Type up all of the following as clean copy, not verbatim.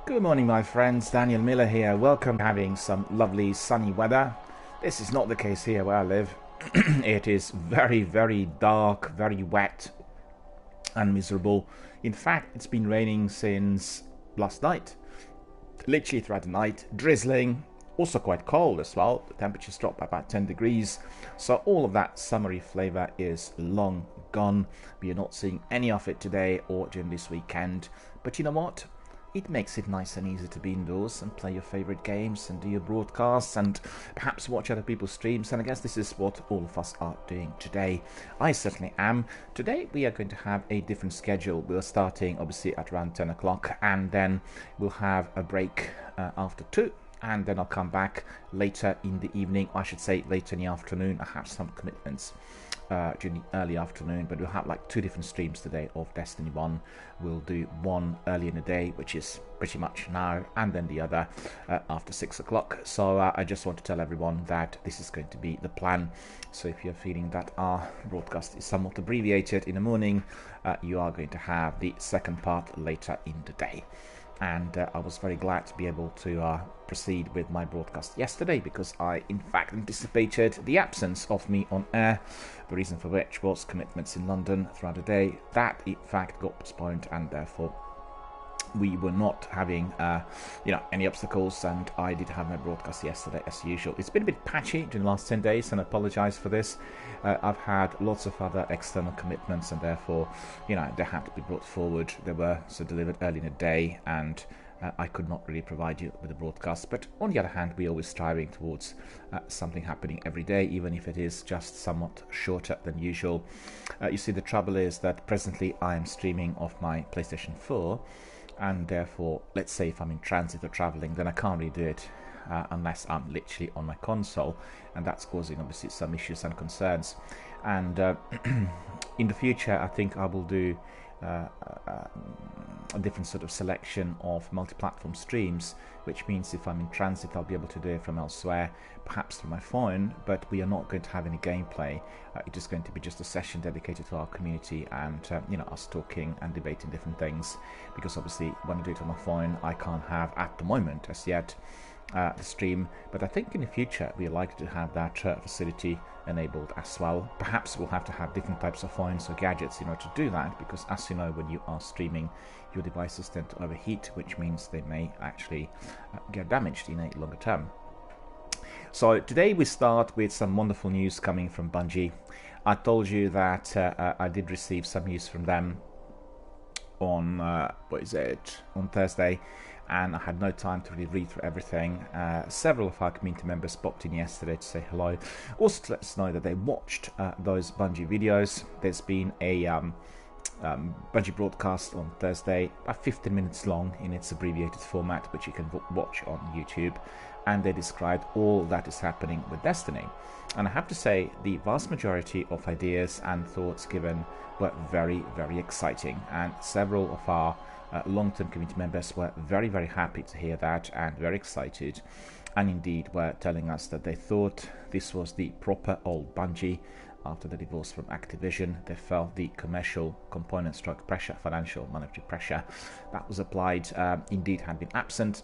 Good morning, my friends. Daniel Miller here. Welcome. Having some lovely sunny weather. This is not the case here where I live. It is very, very dark, very wet and miserable. In fact, it's been raining since last night. Literally throughout the night, drizzling, also quite cold as well. The temperatures dropped by about 10 degrees. So all of that summery flavour is long gone. We are not seeing any of it today or during this weekend. But you know what? It makes it nice and easy to be indoors and play your favourite games and do your broadcasts and perhaps watch other people's streams. And I guess this is what all of us are doing today. I certainly am. Today we are going to have a different schedule. We're starting obviously at around 10 o'clock and then we'll have a break after 2. And then I'll come back later in the evening, I should say later in the afternoon. I have some commitments during the early afternoon, but we'll have like 2 different streams today of Destiny 1. We'll do one early in the day, which is pretty much now, and then the other after 6 o'clock. So I just want to tell everyone that this is going to be the plan. So if you're feeling that our broadcast is somewhat abbreviated in the morning, you are going to have the second part later in the day. And I was very glad to be able to proceed with my broadcast yesterday because I in fact anticipated the absence of me on air, the reason for which was commitments in London throughout the day. That in fact got postponed and therefore we were not having any obstacles, and I did have my broadcast yesterday as usual. It's been a bit patchy during the last 10 days and I apologise for this. I've had lots of other external commitments and therefore they had to be brought forward. They were delivered early in the day and I could not really provide you with a broadcast. But on the other hand, we're always striving towards something happening every day, even if it is just somewhat shorter than usual. You see, the trouble is that presently I am streaming off my PlayStation 4, and therefore, let's say if I'm in transit or traveling, then I can't really do it unless I'm literally on my console, and that's causing obviously some issues and concerns. And in the future, I think I will do a different sort of selection of multi-platform streams, which means if I'm in transit I'll be able to do it from elsewhere, perhaps through my phone, but we are not going to have any gameplay. It is going to be just a session dedicated to our community and us talking and debating different things, because obviously when I do it on my phone I can't have at the moment as yet the stream, but I think in the future we are likely to have that facility enabled as well. Perhaps we'll have to have different types of phones or gadgets in order to do that, because as you know, when you are streaming your devices tend to overheat, which means they may actually get damaged in a longer term. So today we start with some wonderful news coming from Bungie. I told you that I did receive some news from them on on Thursday, and I had no time to really read through everything. Several of our community members popped in yesterday to say hello, also to let us know that they watched those Bungie videos. There's been a Bungie broadcast on Thursday, about 15 minutes long in its abbreviated format, which you can watch on YouTube, and they described all that is happening with Destiny. And I have to say, the vast majority of ideas and thoughts given were very, very exciting, and several of our long-term community members were very, very happy to hear that and very excited, and indeed were telling us that they thought this was the proper old Bungie. After the divorce from Activision, they felt the commercial component stroke pressure, financial monetary pressure that was applied indeed had been absent,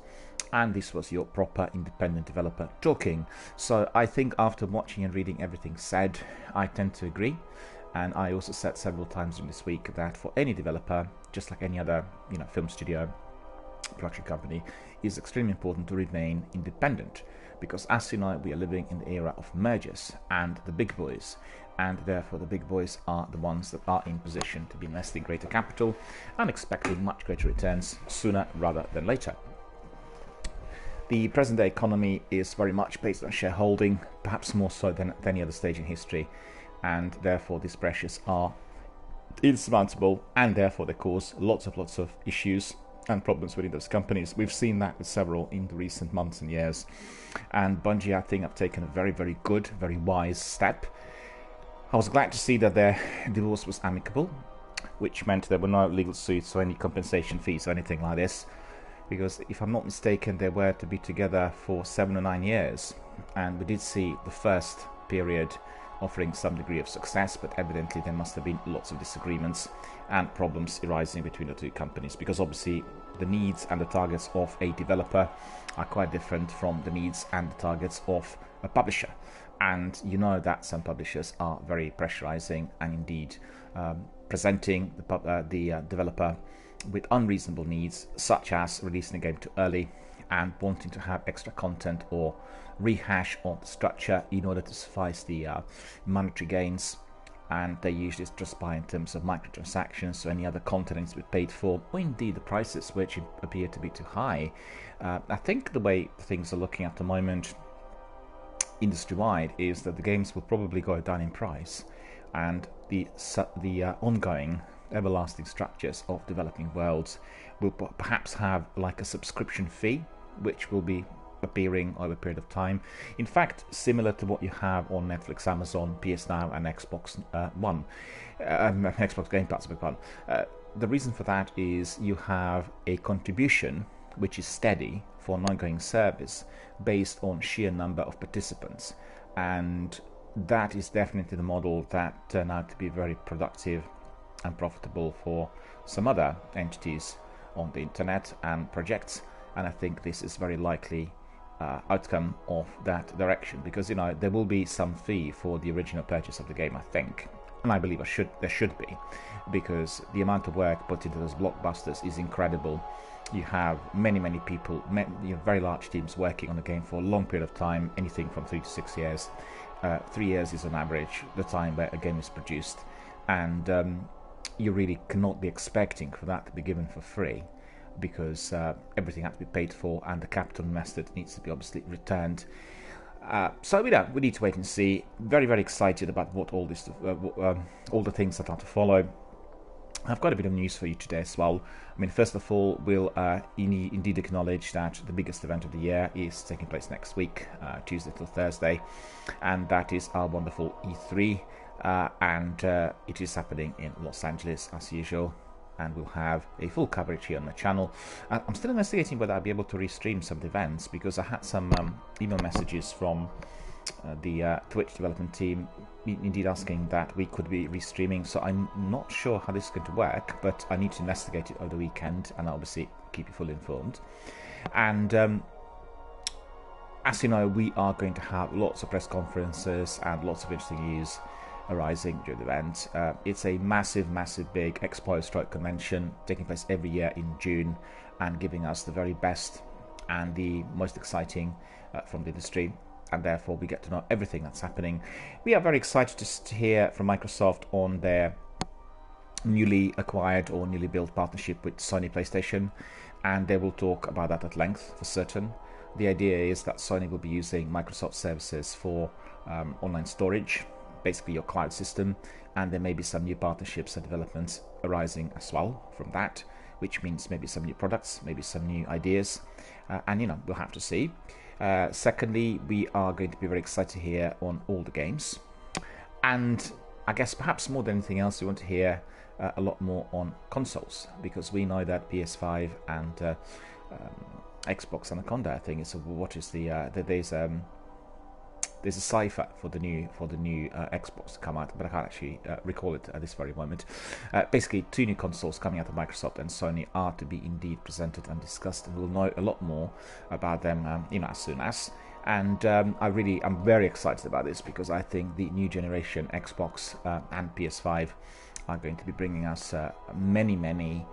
and this was your proper independent developer talking. So I think after watching and reading everything said, I tend to agree. And I also said several times in this week that for any developer, just like any other film studio, production company, is extremely important to remain independent, because as you know, we are living in the era of mergers and the big boys, and therefore the big boys are the ones that are in position to be investing greater capital and expecting much greater returns sooner rather than later. The present day economy is very much based on shareholding, perhaps more so than at any other stage in history, and therefore these pressures are insurmountable, and therefore they cause lots of issues and problems within those companies. We've seen that with several in the recent months and years, and Bungie, I think, have taken a very, very good, very wise step. I was glad to see that their divorce was amicable, which meant there were no legal suits or any compensation fees or anything like this, because if I'm not mistaken, they were to be together for 7 or 9 years, and we did see the first period offering some degree of success, but evidently there must have been lots of disagreements and problems arising between the two companies, because obviously the needs and the targets of a developer are quite different from the needs and the targets of a publisher. And you know that some publishers are very pressurizing and indeed presenting the developer with unreasonable needs, such as releasing a game too early and wanting to have extra content or rehash of the structure in order to suffice the monetary gains. And they usually just buy in terms of microtransactions, so any other content needs to be paid for, or indeed the prices which appear to be too high. I think the way things are looking at the moment industry-wide is that the games will probably go down in price, and the ongoing everlasting structures of developing worlds will perhaps have like a subscription fee which will be appearing over a period of time. In fact, similar to what you have on Netflix, Amazon, PS Now and Xbox One, Xbox Game Pass. The reason for that is you have a contribution which is steady for an ongoing service based on sheer number of participants, and that is definitely the model that turned out to be very productive and profitable for some other entities on the internet and projects. And I think this is very likely outcome of that direction, because there will be some fee for the original purchase of the game, I think, and I believe there should be, because the amount of work put into those blockbusters is incredible. You have many people, very large teams working on the game for a long period of time, anything from 3 to 6 years. 3 years is on average the time where a game is produced, and you really cannot be expecting for that to be given for free, because everything has to be paid for and the capital invested needs to be obviously returned. So we need to wait and see. Very excited about what all the things that are to follow. I've got a bit of news for you today as well. I mean, first of all, we'll indeed acknowledge that the biggest event of the year is taking place next week, Tuesday till Thursday, and that is our wonderful E3, and it is happening in Los Angeles as usual, and we'll have a full coverage here on the channel. I'm still investigating whether I'll be able to restream some of the events, because I had some email messages from the Twitch development team indeed asking that we could be restreaming, so I'm not sure how this is going to work, but I need to investigate it over the weekend and obviously keep you fully informed. And as you know, we are going to have lots of press conferences and lots of interesting news arising during the event. It's a massive big expo / convention taking place every year in June and giving us the very best and the most exciting from the industry, and therefore we get to know everything that's happening. We are very excited to hear from Microsoft on their newly acquired or newly built partnership with Sony PlayStation, and they will talk about that at length for certain. The idea is that Sony will be using Microsoft services for online storage, basically your cloud system, and there may be some new partnerships and developments arising as well from that, which means maybe some new products, maybe some new ideas, and we'll have to see. Secondly, we are going to be very excited to hear on all the games, and I guess perhaps more than anything else we want to hear a lot more on consoles, because we know that PS5 and Xbox Anaconda, I think, is what is there's a cipher for the new Xbox to come out, but I can't actually recall it at this very moment. Basically, 2 new consoles coming out of Microsoft and Sony are to be indeed presented and discussed, and we'll know a lot more about them, as soon as. And I'm very excited about this, because I think the new generation Xbox and PS5 are going to be bringing us many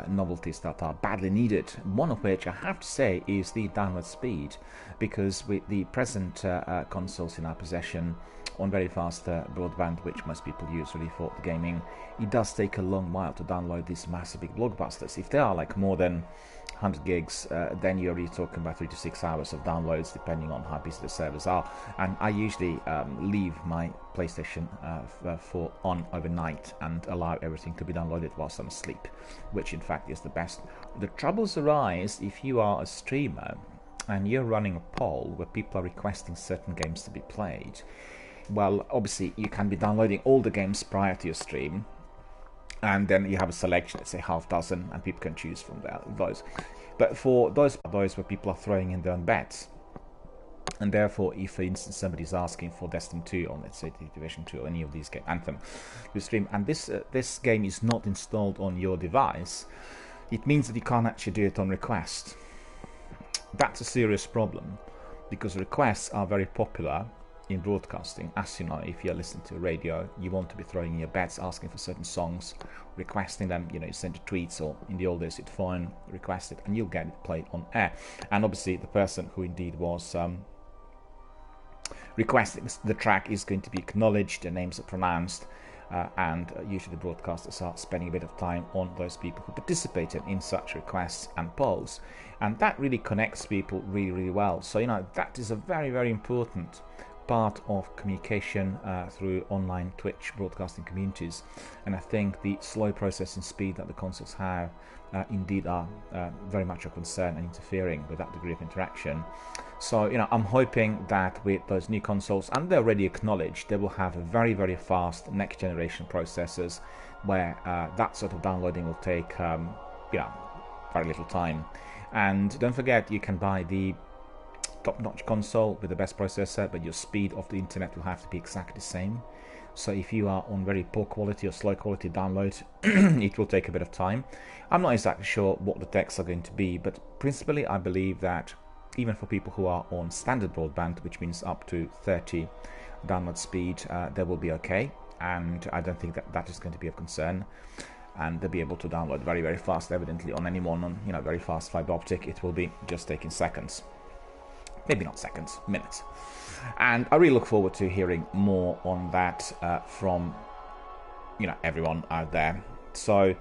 novelties that are badly needed. One of which I have to say is the download speed, because with the present consoles in our possession on very fast broadband, which most people use really for the gaming, it does take a long while to download these massive big blockbusters. If they are like more than 100 gigs, then you're already talking about 3 to 6 hours of downloads, depending on how busy the servers are. And I usually leave my PlayStation on overnight and allow everything to be downloaded whilst I'm asleep, which in fact is the best. The troubles arise if you are a streamer and you're running a poll where people are requesting certain games to be played. Well, obviously you can be downloading all the games prior to your stream, and then you have a selection, let's say half dozen, and people can choose from those. But for those where people are throwing in their own bets, And therefore, if, for instance, somebody's asking for Destiny 2 or, let's say, The Division 2 or any of these games, Anthem, you stream, and this game is not installed on your device, it means that you can't actually do it on request. That's a serious problem, because requests are very popular in broadcasting. As you know, if you're listening to radio, you want to be throwing your bets, asking for certain songs, requesting them. You know, you send tweets, or in the old days you'd phone, request it, and you'll get it played on air. And obviously the person who indeed was requesting the track is going to be acknowledged, their names are pronounced, and usually the broadcasters are spending a bit of time on those people who participated in such requests and polls, and that really connects people really, really well. So, you know, that is a very, very important part of communication through online Twitch broadcasting communities, and I think the slow processing speed that the consoles have indeed are very much a concern and interfering with that degree of interaction. So, you know, I'm hoping that with those new consoles, and they're already acknowledged, they will have a very, very fast next generation processors where that sort of downloading will take you know, very little time. And don't forget, you can buy the top-notch console with the best processor, but your speed of the internet will have to be exactly the same. So if you are on very poor quality or slow quality download, it will take a bit of time. I'm not exactly sure what the techs are going to be, but principally I believe that even for people who are on standard broadband, which means up to 30 download speed, they will be okay, and I don't think that that is going to be a concern. And they'll be able to download very, very fast. Evidently, on anyone on, you know, very fast fiber optic, it will be just taking seconds. Maybe not seconds, minutes. And I really look forward to hearing more on that from, you know, everyone out there. So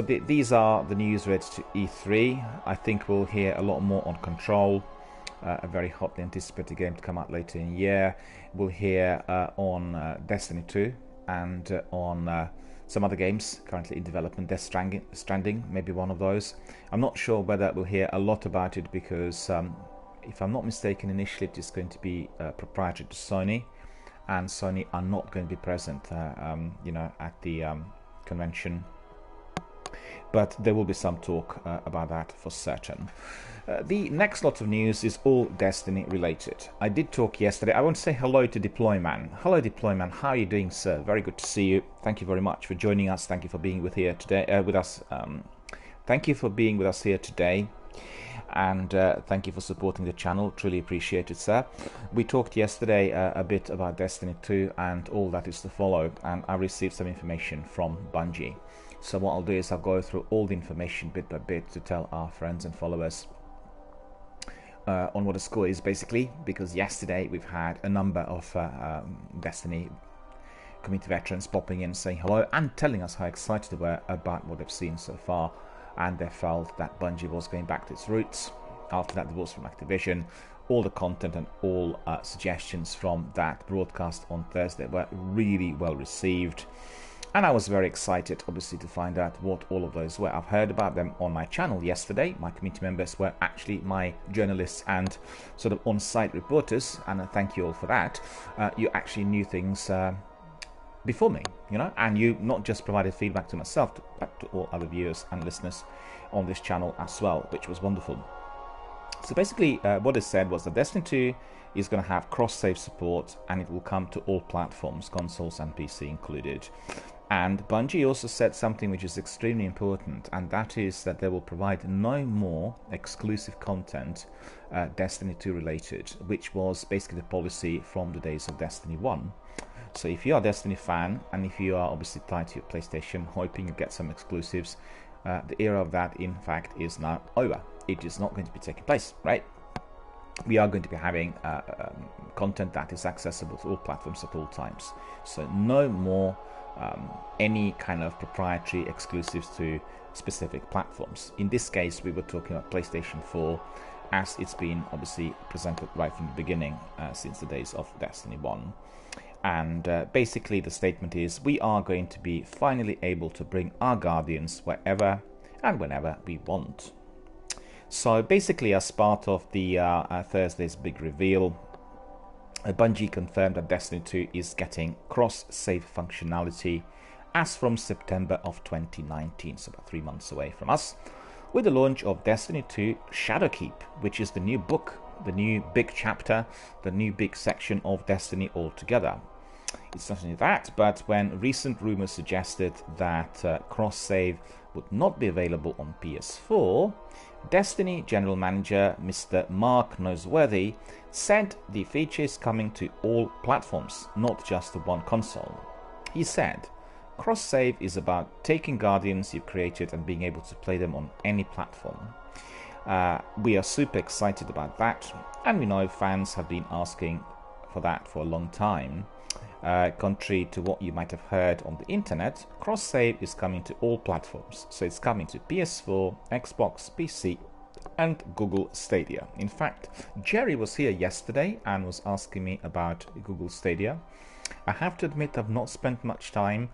these are the news related to E3. I think we'll hear a lot more on Control, a very hotly anticipated game to come out later in the year. We'll hear on Destiny 2 and on some other games currently in development. Death Stranding, maybe one of those. I'm not sure whether we'll hear a lot about it, because if I'm not mistaken, initially it is going to be proprietary to Sony, and Sony are not going to be present you know, at the convention. But there will be some talk about that for certain. The next lot of news is all Destiny related. I did talk yesterday. I want to say hello to Deployman. Hello Deployman, how are you doing, sir? Very good to see you. Thank you very much for joining us. Thank you for being with us. Thank you for being with us here today. And thank you for supporting the channel. Truly appreciate it, sir. We talked yesterday a bit about Destiny 2 and all that is to follow, and I received some information from Bungie. So what I'll do is I'll go through all the information bit by bit to tell our friends and followers on what the score is, basically, because yesterday we've had a number of Destiny community veterans popping in saying hello and telling us how excited they were about what they've seen so far, and they felt that Bungie was going back to its roots after that divorce from Activision. All the content and all suggestions from that broadcast on Thursday were really well received, and I was very excited, obviously, to find out what all of those were. I've heard about them on my channel yesterday. My community members were actually my journalists and sort of on-site reporters, and I thank you all for that. You actually knew things before me, you know, and you not just provided feedback to myself, but to all other viewers and listeners on this channel as well, which was wonderful. So basically, what is said was that Destiny 2 is going to have cross-save support, and it will come to all platforms, consoles and PC included. And Bungie also said something which is extremely important, and that is that they will provide no more exclusive content Destiny 2 related, which was basically the policy from the days of Destiny 1. So if you are a Destiny fan, and if you are obviously tied to your PlayStation, hoping you get some exclusives, the era of that, in fact, is now over. It is not going to be taking place, right? We are going to be having content that is accessible to all platforms at all times. So no more any kind of proprietary exclusives to specific platforms. In this case, we were talking about PlayStation 4, as it's been obviously presented right from the beginning since the days of Destiny 1. And basically the statement is, we are going to be finally able to bring our Guardians wherever and whenever we want. So basically, as part of the Thursday's big reveal, Bungie confirmed that Destiny 2 is getting cross-save functionality as from September of 2019, so about 3 months away from us, with the launch of Destiny 2 Shadowkeep, which is the new book the new big chapter, the new big section of Destiny altogether. It's not only that, but when recent rumors suggested that cross-save would not be available on PS4, Destiny General Manager Mr. Mark Noseworthy said the feature is coming to all platforms, not just to one console. He said, "Cross-save is about taking Guardians you've created and being able to play them on any platform. We are super excited about that, and we know fans have been asking for that for a long time. Contrary to what you might have heard on the internet, cross-save is coming to all platforms. So it's coming to PS4, Xbox, PC, and Google Stadia. In fact, Jerry was here yesterday and was asking me about Google Stadia. I have to admit I've not spent much time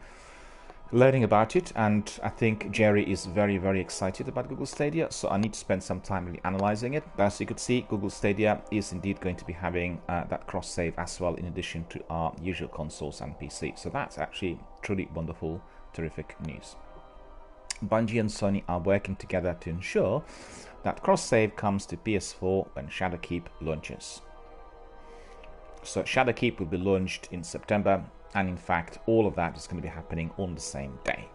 learning about it, and I think Jerry is very, very excited about Google Stadia, so I need to spend some time really analyzing it. But as you could see, Google Stadia is indeed going to be having that cross-save as well, in addition to our usual consoles and PC. So that's actually truly wonderful, terrific news. Bungie and Sony are working together to ensure that cross-save comes to PS4 when Shadowkeep launches. So Shadowkeep will be launched in September, and in fact all of that is going to be happening on the same day.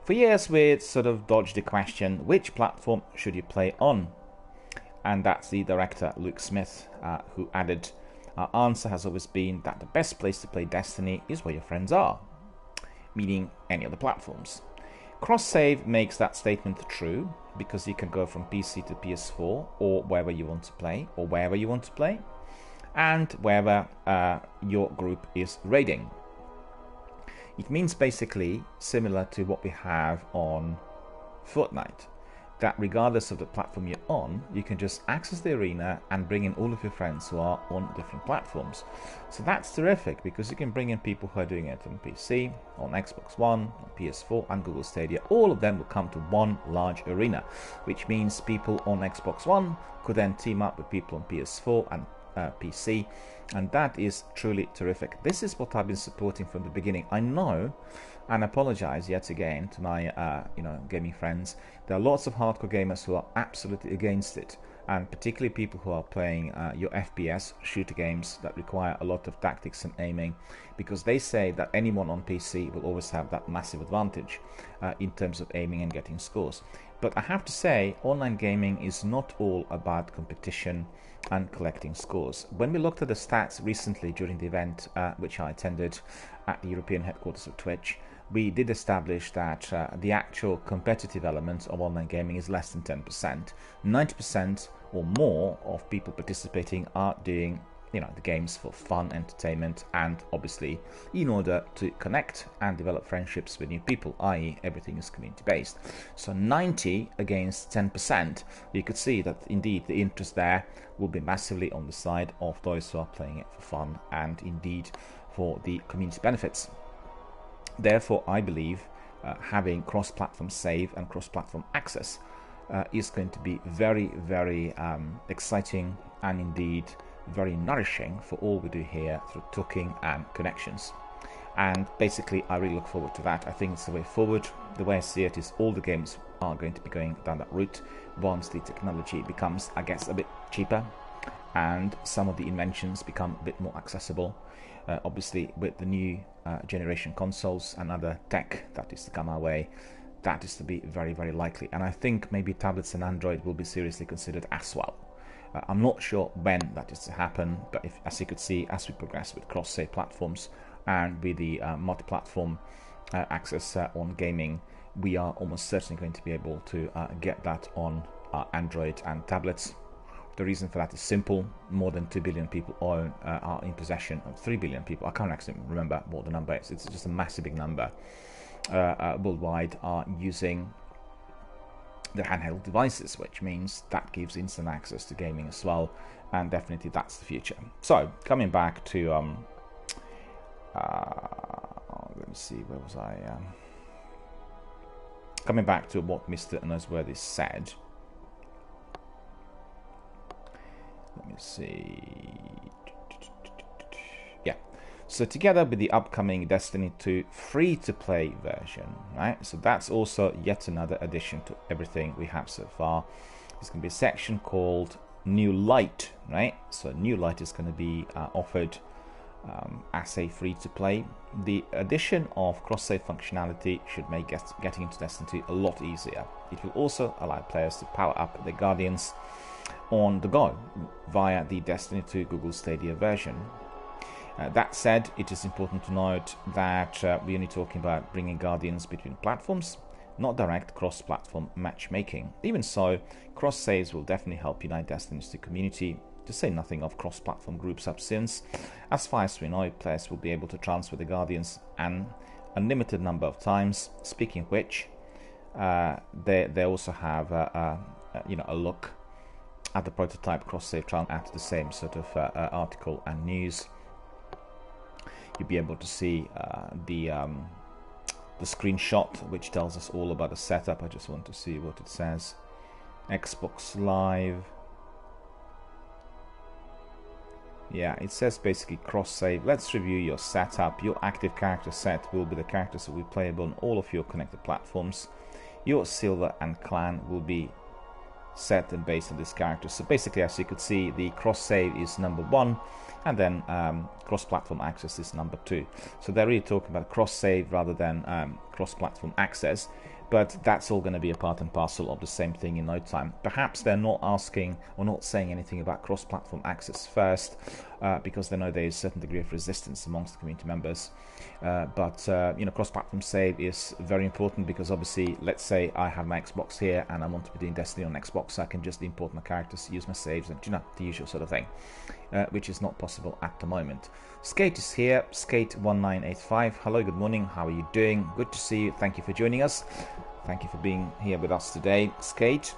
For years we've sort of dodged the question, which platform should you play on? And that's the director Luke Smith who added, our answer has always been that the best place to play Destiny is where your friends are, meaning any other platforms. Cross-save makes that statement true, because you can go from PC to PS4 or wherever you want to play, or wherever you want to play, and wherever your group is raiding. It means basically similar to what we have on Fortnite, that regardless of the platform you're on, you can just access the arena and bring in all of your friends who are on different platforms. So that's terrific, because you can bring in people who are doing it on PC, on Xbox One, on PS4 and Google Stadia. All of them will come to one large arena, which means people on Xbox One could then team up with people on PS4 and PC, and that is truly terrific. This is what I've been supporting from the beginning. I know, and apologize yet again to my gaming friends, there are lots of hardcore gamers who are absolutely against it, and particularly people who are playing your FPS shooter games that require a lot of tactics and aiming, because they say that anyone on PC will always have that massive advantage in terms of aiming and getting scores. But I have to say, online gaming is not all about competition and collecting scores. When we looked at the stats recently during the event which I attended at the European headquarters of Twitch, we did establish that the actual competitive element of online gaming is less than 10%. 90% or more of people participating are doing the games for fun, entertainment, and obviously in order to connect and develop friendships with new people, i.e. everything is community based. So 90 against 10%, you could see that indeed the interest there will be massively on the side of those who are playing it for fun and indeed for the community benefits. Therefore, I believe having cross-platform save and cross-platform access is going to be very, very exciting and indeed very nourishing for all we do here through talking and connections. And basically I really look forward to that. I think it's the way forward. The way I see it is all the games are going to be going down that route once the technology becomes, I guess, a bit cheaper and some of the inventions become a bit more accessible. Obviously with the new generation consoles and other tech that is to come our way, that is to be very, very likely. And I think maybe tablets and Android will be seriously considered as well. I'm not sure when that is to happen, but as you could see, as we progress with cross-save platforms and with the multi-platform access on gaming, we are almost certainly going to be able to get that on Android and tablets. The reason for that is simple. More than 2 billion people are in possession of 3 billion people. I can't actually remember what the number is. It's just a massive big number. Worldwide are using the handheld devices, which means that gives instant access to gaming as well, and definitely that's the future. So coming back to let me see, where was I? Coming back to what Mr. Noseworthy said. Let me see. Yeah. So together with the upcoming Destiny 2 free-to-play version, right? So that's also yet another addition to everything we have so far. There's going to be a section called New Light, right? So New Light is going to be offered as a free-to-play. The addition of cross-save functionality should make getting into Destiny 2 a lot easier. It will also allow players to power up their Guardians on the go via the Destiny 2 Google Stadia version. That said, it is important to note that we're only talking about bringing Guardians between platforms, not direct cross-platform matchmaking. Even so, cross-saves will definitely help unite Destiny's 2 community, to say nothing of cross-platform groups up, since, as far as we know, players will be able to transfer the Guardians an unlimited number of times. Speaking of which, they also have a look at the prototype cross-save at the same sort of article and news. You'll be able to see the screenshot, which tells us all about the setup. I just want to see what it says. Xbox Live. Yeah, it says basically cross-save. Let's review your setup. Your active character set will be the characters that will be playable on all of your connected platforms. Your silver and clan will be set and based on this character. So basically, as you could see, the cross-save is number 1, and then cross-platform access is number 2. So they're really talking about cross-save rather than cross-platform access, but that's all going to be a part and parcel of the same thing in no time. Perhaps they're not asking or not saying anything about cross-platform access first, because they know there is a certain degree of resistance amongst the community members. But cross-platform save is very important, because obviously, let's say I have my Xbox here and I want to be doing Destiny on Xbox, so I can just import my characters, use my saves, and the usual sort of thing, which is not possible at the moment. Skate is here, Skate1985. Hello, good morning. How are you doing? Good to see you. Thank you for joining us. Thank you for being here with us today, Skate.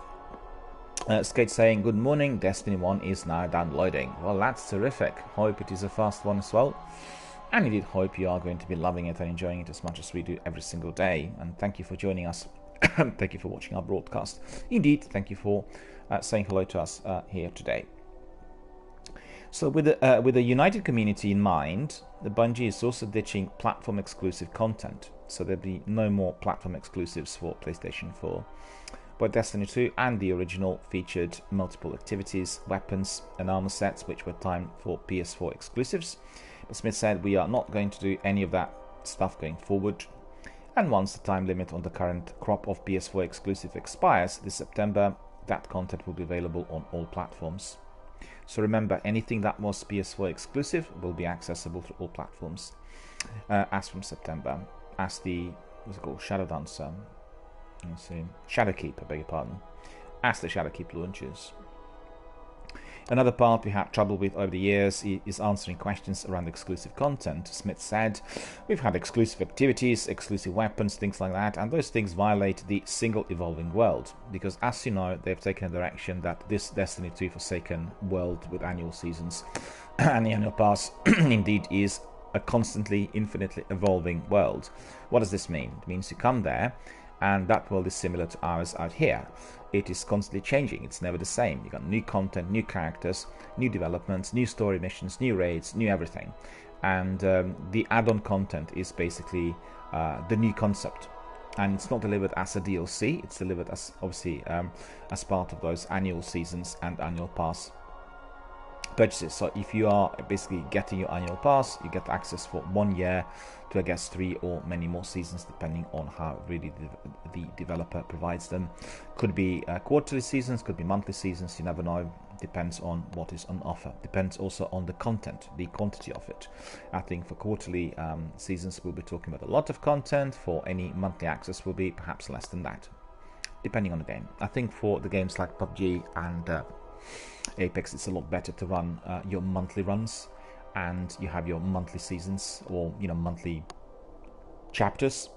Skate saying, good morning, Destiny 1 is now downloading. Well, that's terrific. Hope it is a fast one as well. And indeed, hope you are going to be loving it and enjoying it as much as we do every single day. And thank you for joining us. Thank you for watching our broadcast. Indeed, thank you for saying hello to us here today. So with the united community in mind, the Bungie is also ditching platform-exclusive content. So there'll be no more platform exclusives for PlayStation 4. But Destiny 2 and the original featured multiple activities, weapons, and armor sets which were timed for PS4 exclusives. But Smith said, we are not going to do any of that stuff going forward. And once the time limit on the current crop of PS4 exclusive expires this September, that content will be available on all platforms. So remember, anything that was PS4 exclusive will be accessible to all platforms as from September. As the, what's it called, Shadow Dancer, let's see, Shadowkeep, I beg your pardon, as the Shadowkeep launches. Another part we had trouble with over the years is answering questions around exclusive content. Smith said, we've had exclusive activities, exclusive weapons, things like that, and those things violate the single evolving world, because as you know, they've taken a direction that this Destiny 2 Forsaken world with annual seasons and the annual pass indeed is a constantly, infinitely evolving world. What does this mean? It means you come there, and that world is similar to ours out here. It is constantly changing. It's never the same. You got new content, new characters, new developments, new story missions, new raids, new everything. And the add-on content is basically the new concept. And it's not delivered as a DLC. It's delivered as, obviously, as part of those annual seasons and annual pass purchases. So if you are basically getting your annual pass, you get access for 1 year to, I guess, 3 or many more seasons, depending on how really the developer provides them. Could be quarterly seasons, could be monthly seasons, you never know. Depends on what is on offer. Depends also on the content, the quantity of it. I think for quarterly seasons we'll be talking about a lot of content. For any monthly access will be perhaps less than that, depending on the game. I think for the games like PUBG and Apex, it's a lot better to run your monthly runs, and you have your monthly seasons, or monthly chapters,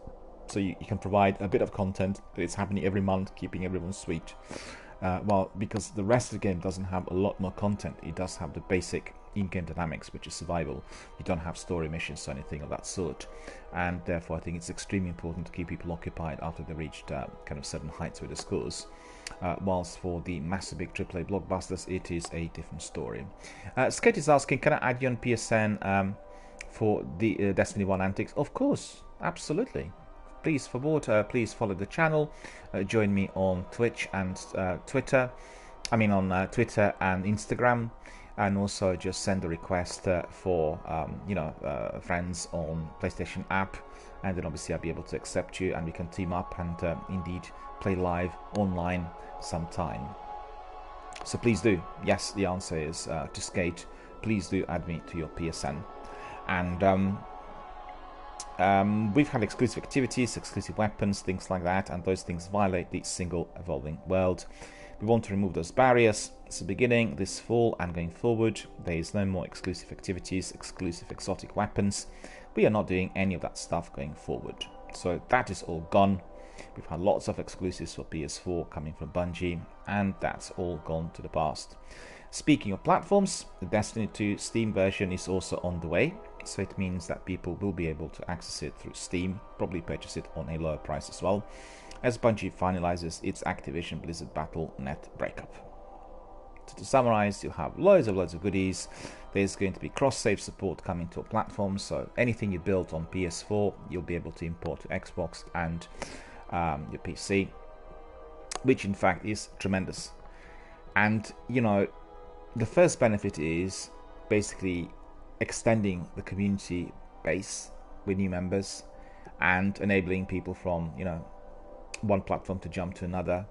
so you can provide a bit of content that is happening every month, keeping everyone sweet. Well, because the rest of the game doesn't have a lot more content. It does have the basic in-game dynamics, which is survival. You don't have story missions or anything of that sort, and therefore I think it's extremely important to keep people occupied after they reached kind of certain heights with the scores. Whilst for the massive big AAA blockbusters, it is a different story. Skate is asking, can I add you on PSN for the Destiny 1 antics? Of course, absolutely. Please forward, please follow the channel, join me on Twitch and Twitter, on Twitter and Instagram, and also just send a request for friends on PlayStation app, and then obviously I'll be able to accept you, and we can team up and indeed play live online sometime. So please do. Yes, the answer is to Skate. Please do add me to your PSN. And we've had exclusive activities, exclusive weapons, things like that, and those things violate the single evolving world. We want to remove those barriers. It's the beginning, this fall and going forward. There is no more exclusive activities, exclusive exotic weapons. We are not doing any of that stuff going forward. So that is all gone. We've had lots of exclusives for PS4 coming from Bungie, and that's all gone to the past. Speaking of platforms, the Destiny 2 Steam version is also on the way, so it means that people will be able to access it through Steam, probably purchase it on a lower price as well, as Bungie finalizes its Activision Blizzard Battle.net breakup. So to summarize, you'll have loads of goodies. There's going to be cross-save support coming to a platform, so anything you built on PS4, you'll be able to import to Xbox and your PC, which in fact is tremendous. And the first benefit is basically extending the community base with new members and enabling people from one platform to jump to another.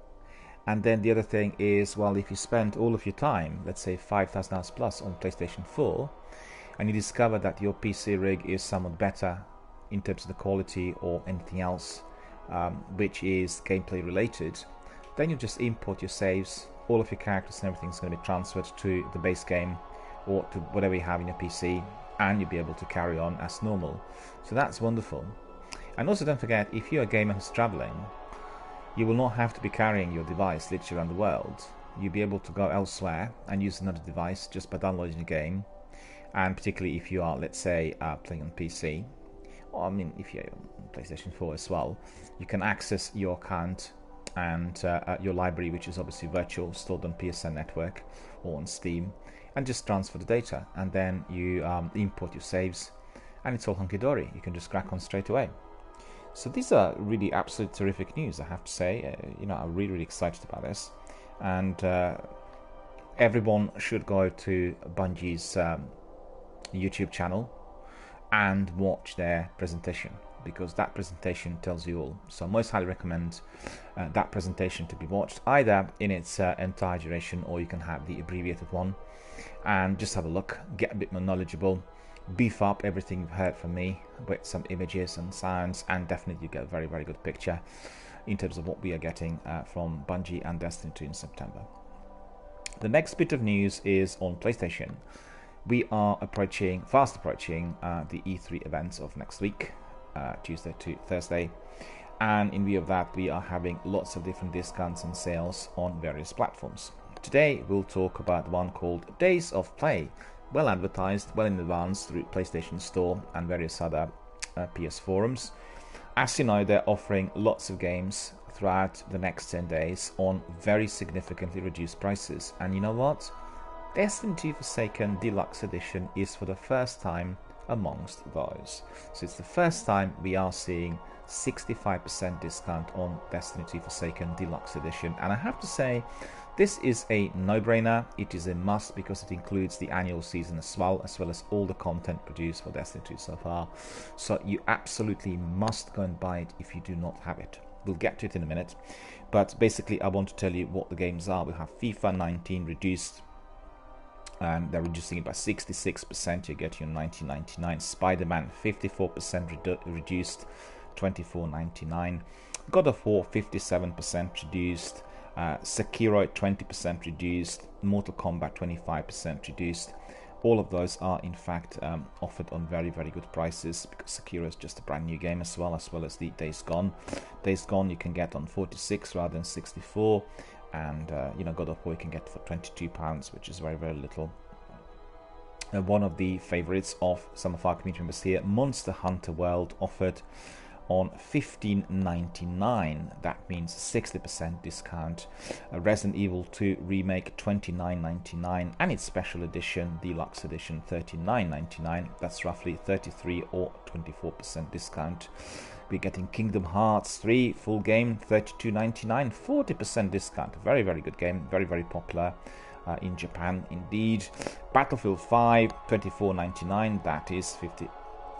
And then the other thing is, well, if you spend all of your time, let's say 5,000 hours plus on PlayStation 4, and you discover that your PC rig is somewhat better in terms of the quality or anything else which is gameplay related, then you just import your saves, all of your characters and everything's going to be transferred to the base game or to whatever you have in your PC, and you'll be able to carry on as normal. So that's wonderful. And also don't forget, if you're a gamer who's traveling, you will not have to be carrying your device literally around the world. You'll be able to go elsewhere and use another device just by downloading the game. And particularly if you are, let's say, playing on PC, or if you're on PlayStation 4 as well, you can access your account and your library, which is obviously virtual, stored on PSN network or on Steam, and just transfer the data, and then you import your saves, and it's all hunky-dory. You can just crack on straight away. So these are really absolute terrific news, I have to say. I'm really excited about this, and everyone should go to Bungie's YouTube channel and watch their presentation, because that presentation tells you all. So I most highly recommend that presentation to be watched, either in its entire duration, or you can have the abbreviated one and just have a look, get a bit more knowledgeable, beef up everything you've heard from me with some images and sounds, and definitely you get a very good picture in terms of what we are getting from Bungie and Destiny 2 in September. The next bit of news is on PlayStation. We are fast approaching the E3 events of next week, Tuesday to Thursday, and in view of that, we are having lots of different discounts and sales on various platforms. Today we'll talk about one called Days of Play, well advertised, well in advance through PlayStation Store and various other PS forums. As you know, they're offering lots of games throughout the next 10 days on very significantly reduced prices. And you know what? Destiny 2 Forsaken Deluxe Edition is for the first time amongst those. So it's the first time we are seeing 65% discount on Destiny 2 Forsaken Deluxe Edition, and I have to say, this is a no-brainer. It is a must because it includes the annual season as well as all the content produced for Destiny 2 so far. So you absolutely must go and buy it if you do not have it. We'll get to it in a minute, but basically I want to tell you what the games are. We have FIFA 19 reduced, and they're reducing it by 66%. You get your 19.99. Spider-Man 54% reduced, 24.99. God of War 57% reduced. Sekiro 20% reduced, Mortal Kombat 25% reduced. All of those are in fact offered on very good prices, because Sekiro is just a brand new game as well as the Days Gone. Days Gone you can get on 46 rather than 64, and God of War you can get for £22, which is very little. One of the favorites of some of our community members here, Monster Hunter World, offered on $15.99. That means 60% discount. Resident Evil 2 Remake $29.99, and its special edition, deluxe edition, $39.99. That's roughly 33 or 24% discount. We're getting Kingdom Hearts 3 full game, $32.99, 40% discount. Very, very good game, very, very popular in Japan indeed. Battlefield 5 $24.99, that is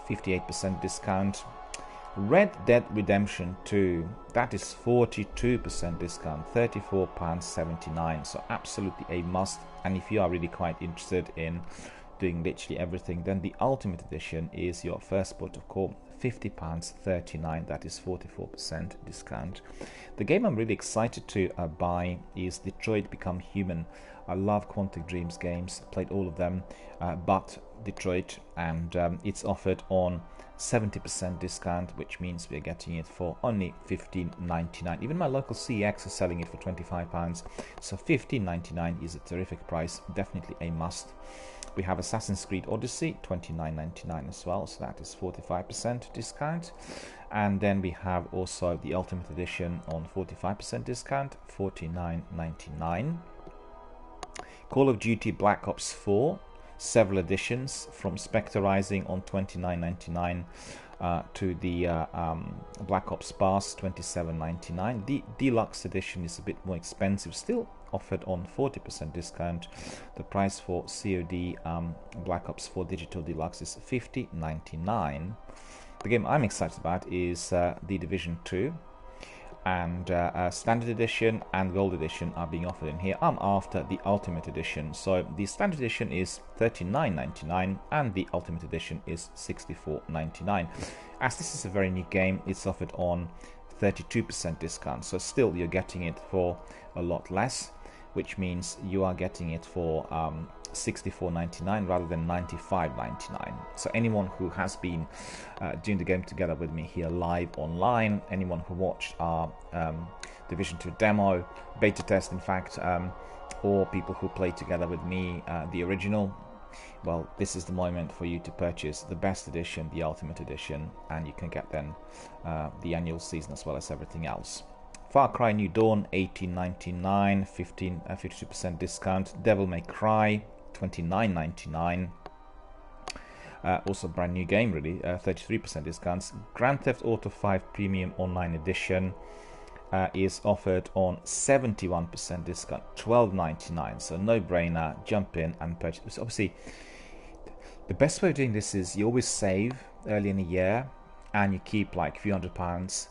58% discount. Red Dead Redemption 2, that is 42% discount, £34.79. So absolutely a must. And if you are really quite interested in doing literally everything, then the Ultimate Edition is your first port of call, £50.39. That is 44% discount. The game I'm really excited to buy is Detroit Become Human. I love Quantic Dreams games, played all of them, but Detroit, and it's offered on 70% discount, which means we're getting it for only $15.99. Even my local CX is selling it for £25, so $15.99 is a terrific price, definitely a must. We have Assassin's Creed Odyssey, $29.99 as well, so that is 45% discount. And then we have also the Ultimate Edition on 45% discount, $49.99. Call of Duty Black Ops 4, several editions, from Spectre Rising on $29.99 to the Black Ops Pass, $27.99. The deluxe edition is a bit more expensive, still offered on 40% discount. The price for COD Black Ops 4 Digital Deluxe is $50.99. The game I'm excited about is The Division 2. And Standard Edition and Gold Edition are being offered in here. I'm after the Ultimate Edition. So the Standard Edition is $39.99 and the Ultimate Edition is $64.99. As this is a very new game, it's offered on 32% discount. So still you're getting it for a lot less, which means you are getting it for $64.99 rather than $95.99. So anyone who has been doing the game together with me here live online, anyone who watched our Division 2 demo, beta test in fact, or people who played together with me the original, well, this is the moment for you to purchase the best edition, the Ultimate Edition, and you can get then the annual season as well as everything else. Far Cry New Dawn, $18.99, 52% discount. Devil May Cry, $29.99. Also brand new game really, 33% discounts. Grand Theft Auto 5 Premium Online Edition is offered on 71% discount, $12.99. So no brainer, jump in and purchase. Obviously, the best way of doing this is you always save early in the year and you keep like a few £100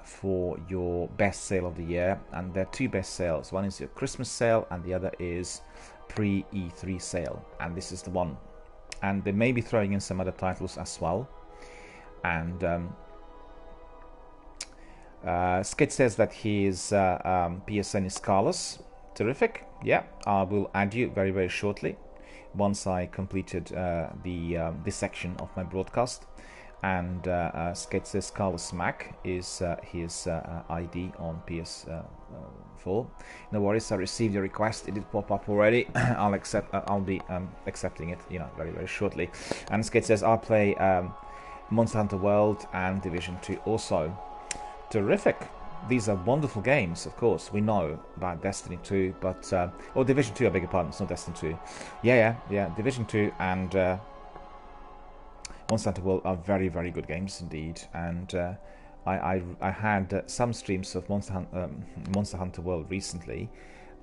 for your best sale of the year. And there are two best sales. One is your Christmas sale and the other is pre-E3 sale, and this is the one. And they may be throwing in some other titles as well. And Skid says that his PSN is Carlos. Terrific. Yeah, I will add you very, very shortly once I completed this section of my broadcast. And Skid says Carlos Mac is his ID on PS4. No worries, I received your request. It did pop up already. I'll be accepting it, very, very shortly. And Skid says I'll play Monster Hunter World and Division 2 also. Terrific. These are wonderful games, of course. We know about Destiny 2, but Division 2, I beg your pardon, it's not Destiny 2. Yeah, Division 2 and Monster Hunter World are very, very good games indeed. And I had some streams of Monster Hunter World recently,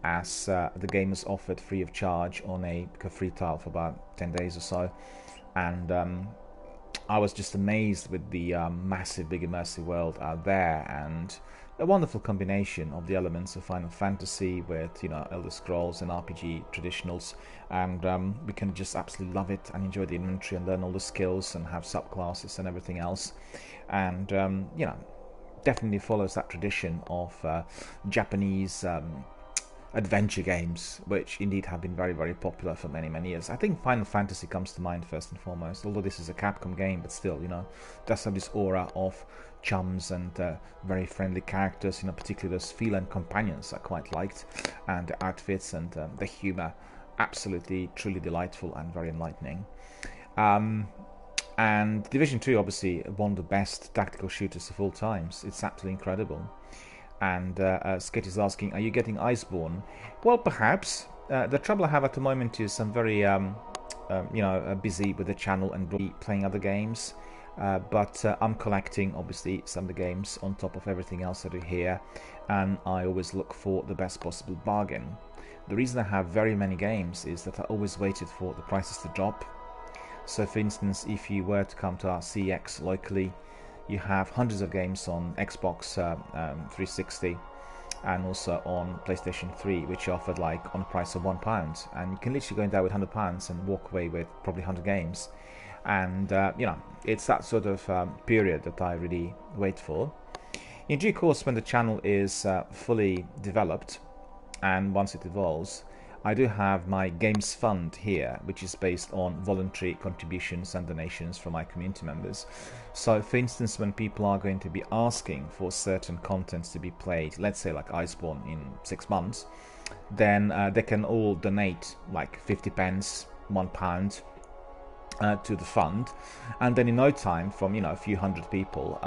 as the game was offered free of charge on a free trial for about 10 days or so, and I was just amazed with the massive, big immersive world out there, and a wonderful combination of the elements of Final Fantasy with Elder Scrolls and RPG traditionals, and we can just absolutely love it and enjoy the inventory and learn all the skills and have subclasses and everything else. And definitely follows that tradition of Japanese adventure games, which indeed have been very, very popular for many, many years. I think Final Fantasy comes to mind first and foremost, although this is a Capcom game, but still, does have this aura of chums and very friendly characters, particularly those feline companions I quite liked, and the outfits and the humor, absolutely, truly delightful and very enlightening. And Division 2, obviously, one of the best tactical shooters of all times. It's absolutely incredible. And Skate is asking, are you getting Iceborne? Well, perhaps. The trouble I have at the moment is I'm very, busy with the channel and playing other games. But I'm collecting, obviously, some of the games on top of everything else I do here. And I always look for the best possible bargain. The reason I have very many games is that I always waited for the prices to drop. So, for instance, if you were to come to our CX locally, you have hundreds of games on Xbox 360 and also on PlayStation 3, which are offered like on a price of £1, and you can literally go in there with £100 and walk away with probably 100 games. And it's that sort of period that I really wait for. In due course, when the channel is fully developed and once it evolves, I do have my Games Fund here, which is based on voluntary contributions and donations from my community members. So, for instance, when people are going to be asking for certain contents to be played, let's say like Iceborne in 6 months, then they can all donate like 50 pence, £1 to the fund, and then in no time, from a few hundred people,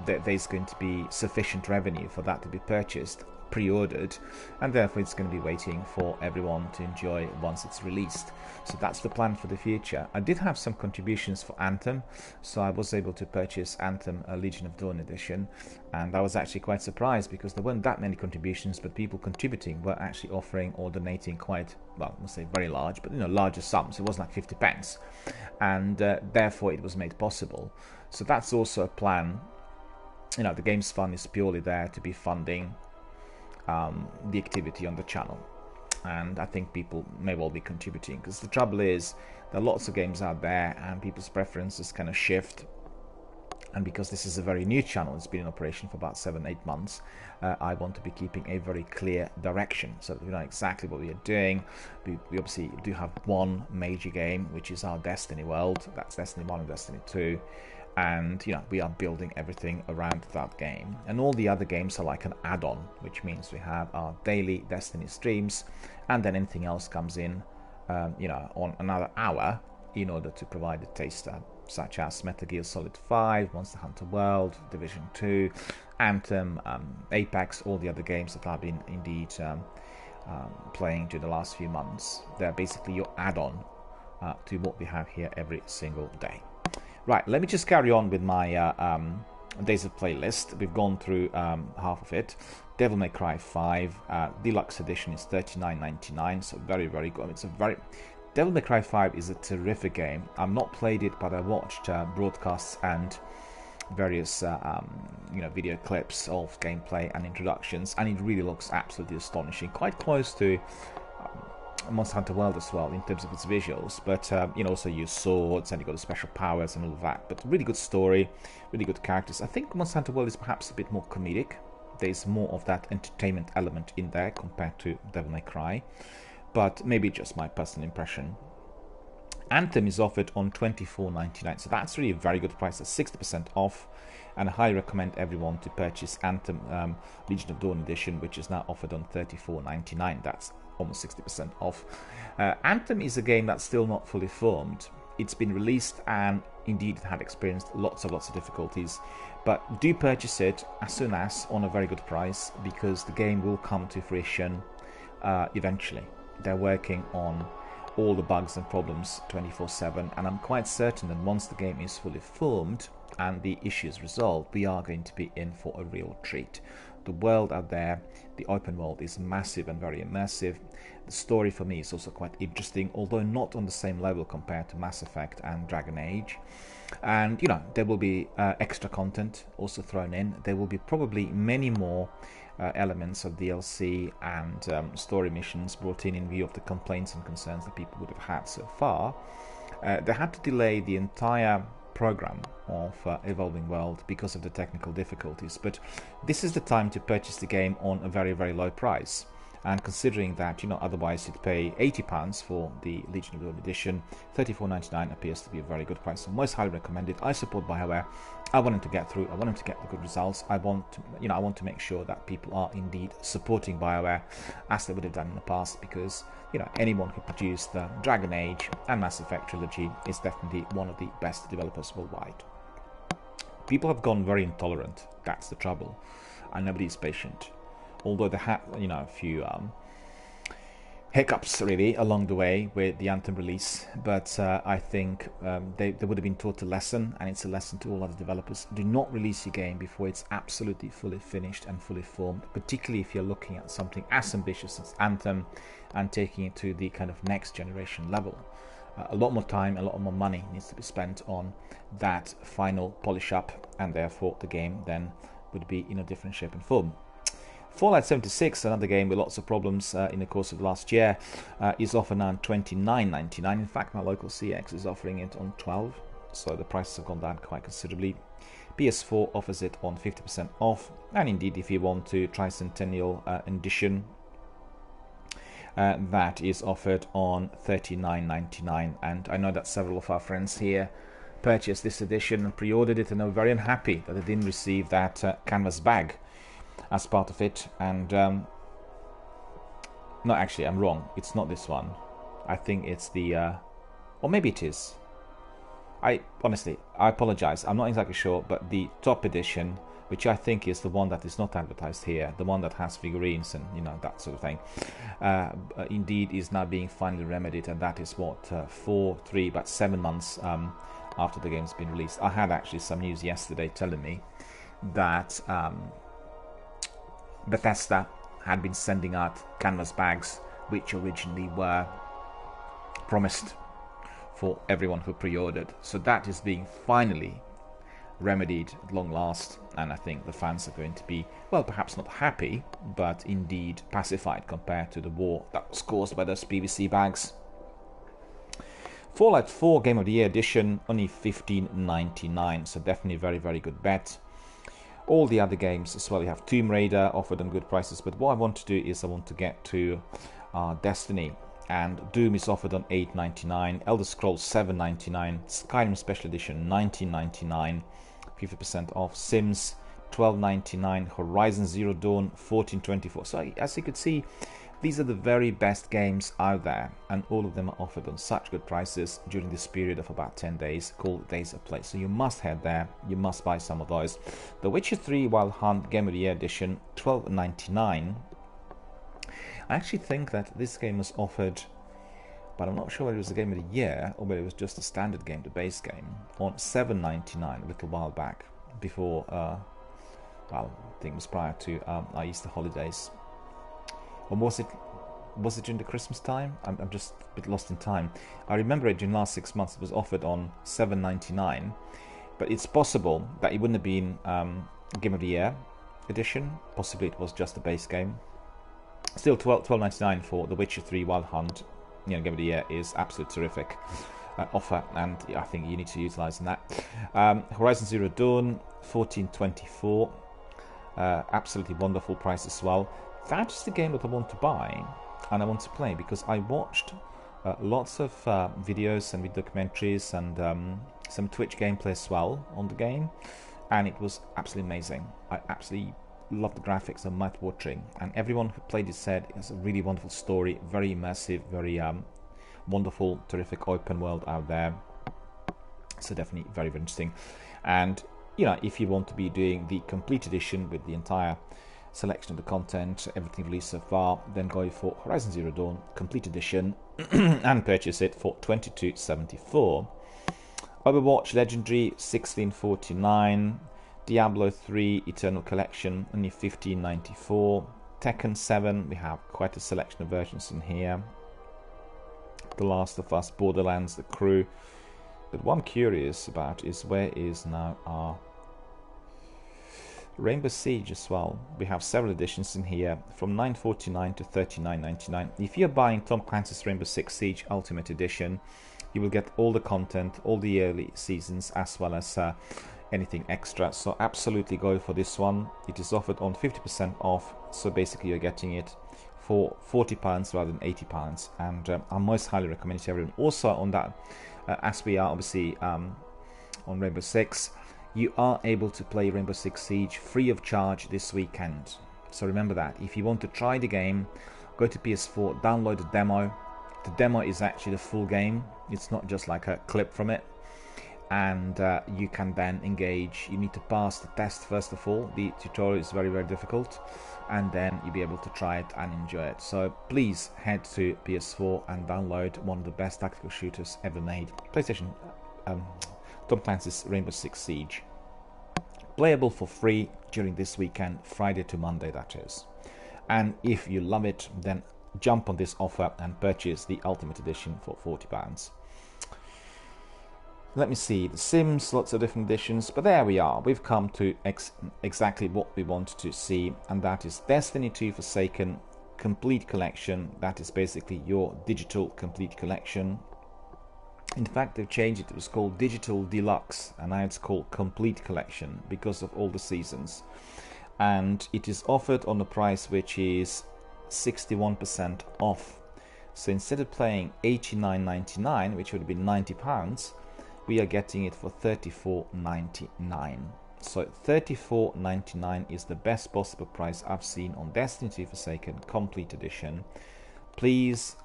there's going to be sufficient revenue for that to be purchased, pre-ordered, and therefore it's going to be waiting for everyone to enjoy once it's released. So that's the plan for the future. I did have some contributions for Anthem, so I was able to purchase Anthem Legion of Dawn edition, and I was actually quite surprised because there weren't that many contributions, but people contributing were actually offering or donating quite, well, I must say very large, but larger sums. It wasn't like 50 pence, and therefore it was made possible. So that's also a plan. The Games Fund is purely there to be funding the activity on the channel, and I think people may well be contributing, because the trouble is there are lots of games out there and people's preferences kind of shift. And because this is a very new channel, it's been in operation for about 7-8 months, I want to be keeping a very clear direction so that we know exactly what we are doing. We obviously do have one major game, which is our Destiny world. That's Destiny 1 and Destiny 2. And we are building everything around that game, and all the other games are like an add-on, which means we have our daily Destiny streams, and then anything else comes in on another hour in order to provide a taster, such as Metal Gear Solid 5, Monster Hunter World, Division 2, Anthem, Apex, all the other games that I've been indeed playing during the last few months. They're basically your add-on to what we have here every single day. Right, let me just carry on with my Days of playlist. We've gone through half of it. Devil May Cry 5 Deluxe Edition is $39.99, so very, very good. Devil May Cry 5 is a terrific game. I've not played it, but I watched broadcasts and various video clips of gameplay and introductions, and it really looks absolutely astonishing. Quite close to Monster Hunter World as well in terms of its visuals, but also use swords and you got the special powers and all of that. But really good story, really good characters. I think Monster Hunter World is perhaps a bit more comedic. There's more of that entertainment element in there compared to Devil May Cry, but maybe just my personal impression. Anthem is offered on $24.99, so that's really a very good price. That's 60% off, and I highly recommend everyone to purchase Anthem Legion of Dawn edition, which is now offered on $34.99. That's almost 60% off. Anthem is a game that's still not fully formed. It's been released and indeed it had experienced lots of difficulties, but do purchase it as soon as on a very good price, because the game will come to fruition eventually. They're working on all the bugs and problems 24/7, and I'm quite certain that once the game is fully formed and the issues resolved, we are going to be in for a real treat. The world out there, the open world, is massive and very immersive. The story for me is also quite interesting, although not on the same level compared to Mass Effect and Dragon Age. And there will be extra content also thrown in. There will be probably many more elements of DLC and story missions brought in view of the complaints and concerns that people would have had so far. They had to delay the entire program of Evolving World because of the technical difficulties, but this is the time to purchase the game on a very, very low price. And considering that, you know, otherwise you'd pay £80 for the Legion of Dawn edition, £34.99 appears to be a very good price. So most highly recommended. I support BioWare. I want them to get through. I want them to get the good results. I want to, you know, I want to make sure that people are indeed supporting BioWare as they would have done in the past, because, you know, anyone who produced the Dragon Age and Mass Effect trilogy is definitely one of the best developers worldwide. People have gone very intolerant. That's the trouble, and nobody is patient. Although they had, you know, a few hiccups really along the way with the Anthem release, but I think they would have been taught a lesson, and it's a lesson to all other developers. Do not release your game before it's absolutely fully finished and fully formed, particularly if you're looking at something as ambitious as Anthem and taking it to the kind of next generation level. A lot more time, a lot more money needs to be spent on that final polish up, and therefore the game then would be in a different shape and form. Fallout 76, another game with lots of problems in the course of last year, is offered now on $29.99. In fact, my local CX is offering it on $12, so the prices have gone down quite considerably. PS4 offers it on 50% off, and indeed, if you want to try Centennial Edition, that is offered on $39.99. And I know that several of our friends here purchased this edition and pre-ordered it, and are very unhappy that they didn't receive that canvas bag as part of it. And no, actually, I'm wrong. It's not this one. I think it's the or maybe it is. I apologize. I'm not exactly sure, but the top edition, which I think is the one that is not advertised here, the one that has figurines and, you know, that sort of thing, indeed is now being finally remedied, and that is what 7 months after the game's been released. I had actually some news yesterday telling me that Bethesda had been sending out canvas bags, which originally were promised for everyone who pre-ordered. So that is being finally remedied at long last, and I think the fans are going to be, well, perhaps not happy, but indeed pacified compared to the war that was caused by those PVC bags. Fallout 4 Game of the Year edition, only $15.99, so definitely a very, very good bet. All the other games as well. You have Tomb Raider offered on good prices, but what I want to do is I want to get to Destiny, and Doom is offered on $8.99, Elder Scrolls $7.99, Skyrim Special Edition $19.99, 50% off, Sims $12.99, Horizon Zero Dawn $14.24. So as you could see, these are the very best games out there, and all of them are offered on such good prices during this period of about 10 days called Days of Play. So you must head there, you must buy some of those. The Witcher 3 Wild Hunt Game of the Year edition, $12.99. I actually think that this game was offered, but I'm not sure whether it was the Game of the Year or whether it was just a standard game, the base game, on $7.99 a little while back, before, well, I think it was prior to our Easter holidays. Or was it during the Christmas time? I'm just a bit lost in time. I remember it during the last 6 months. It was offered on $7.99, but it's possible that it wouldn't have been Game of the Year edition. Possibly it was just the base game. Still, $12.99 for The Witcher 3 Wild Hunt, you know, Game of the Year is absolutely terrific offer, and I think you need to utilize that. Horizon Zero Dawn, $14.24, absolutely wonderful price as well. That is the game that I want to buy and I want to play, because I watched lots of videos and documentaries and some Twitch gameplay as well on the game, and it was absolutely amazing. I absolutely loved the graphics and mouth-watering, and everyone who played it said it's a really wonderful story, very immersive, very wonderful, terrific open world out there. So definitely very, very interesting. And you know, if you want to be doing the complete edition with the entire selection of the content, everything released so far, then go for Horizon Zero Dawn Complete Edition and purchase it for $22.74. Overwatch Legendary $16.49. Diablo 3 Eternal Collection only $15.94. Tekken 7, we have quite a selection of versions in here. The Last of Us, Borderlands, The Crew. But what I'm curious about is where is now our Rainbow Siege as well. We have several editions in here from $9.49 to $39.99. If you're buying Tom Clancy's Rainbow Six Siege Ultimate Edition, you will get all the content, all the early seasons, as well as anything extra. So absolutely go for this one. It is offered on 50% off, so basically you're getting it for £40 rather than £80, and I most highly recommend it to everyone. Also on that, as we are obviously on Rainbow Six, you are able to play Rainbow Six Siege free of charge this weekend. So remember that. If you want to try the game, go to PS4, download the demo. The demo is actually the full game. It's not just like a clip from it. And you can then engage. You need to pass the test first of all. The tutorial is very, very difficult. And then you'll be able to try it and enjoy it. So please head to PS4 and download one of the best tactical shooters ever made. PlayStation Tom Clancy's Rainbow Six Siege. Playable for free during this weekend, Friday to Monday that is. And if you love it, then jump on this offer and purchase the Ultimate Edition for £40. Let me see, The Sims, lots of different editions, but there we are. We've come to exactly what we want to see, and that is Destiny 2 Forsaken Complete Collection. That is basically your digital complete collection. In fact, they've changed it. It was called Digital Deluxe, and now it's called Complete Collection because of all the seasons. And it is offered on a price which is 61% off. So instead of paying $89.99, which would have been £90, we are getting it for $34.99. So $34.99 is the best possible price I've seen on Destiny 2 Forsaken Complete Edition. Please,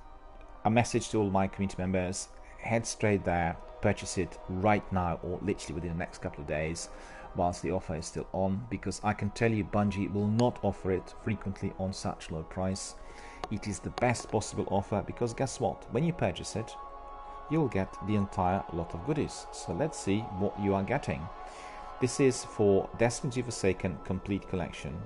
a message to all my community members, head straight there, purchase it right now or literally within the next couple of days whilst the offer is still on, because I can tell you Bungie will not offer it frequently on such low price. It is the best possible offer because guess what? When you purchase it, you'll get the entire lot of goodies. So let's see what you are getting. This is for Destiny 2 Forsaken Complete Collection.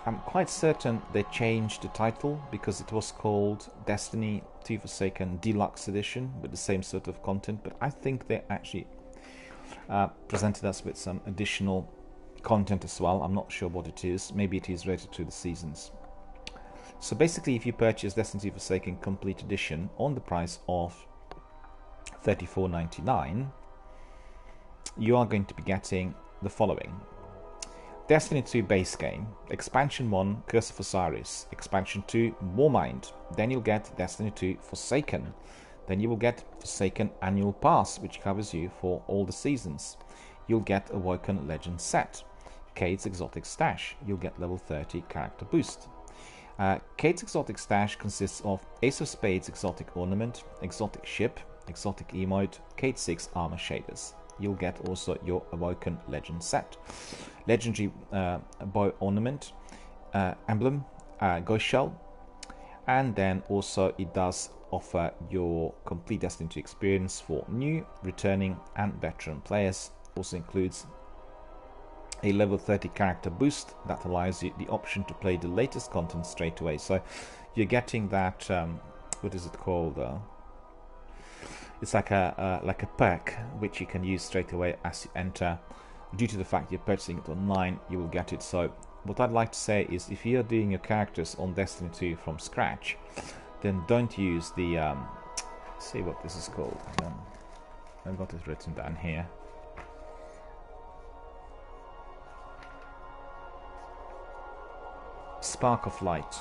I'm quite certain they changed the title because it was called Destiny 2 Forsaken Deluxe Edition with the same sort of content, but I think they actually presented us with some additional content as well. I'm not sure what it is. Maybe it is related to the seasons. So basically, if you purchase Destiny 2 Forsaken Complete Edition on the price of $34.99, you are going to be getting the following: Destiny 2 base game, Expansion 1 Curse of Osiris, Expansion 2 Warmind, then you'll get Destiny 2 Forsaken, then you will get Forsaken Annual Pass, which covers you for all the seasons. You'll get Awoken Legend set, Cade's Exotic Stash, you'll get level 30 character boost. Cade's Exotic Stash consists of Ace of Spades Exotic Ornament, Exotic Ship, Exotic Emote, Cade 6 Armor Shaders. You'll get also your Awoken Legend set, Legendary Bow Ornament, Emblem, Ghost Shell, and then also it does offer your complete Destiny 2 experience for new, returning, and veteran players. Also includes a level 30 character boost that allows you the option to play the latest content straight away. So you're getting that, what is it called? It's like a perk which you can use straight away as you enter. Due to the fact you're purchasing it online, you will get it. So what I'd like to say is, if you're doing your characters on Destiny 2 from scratch, then don't use the see what this is called. I've got it written down here. Spark of Light.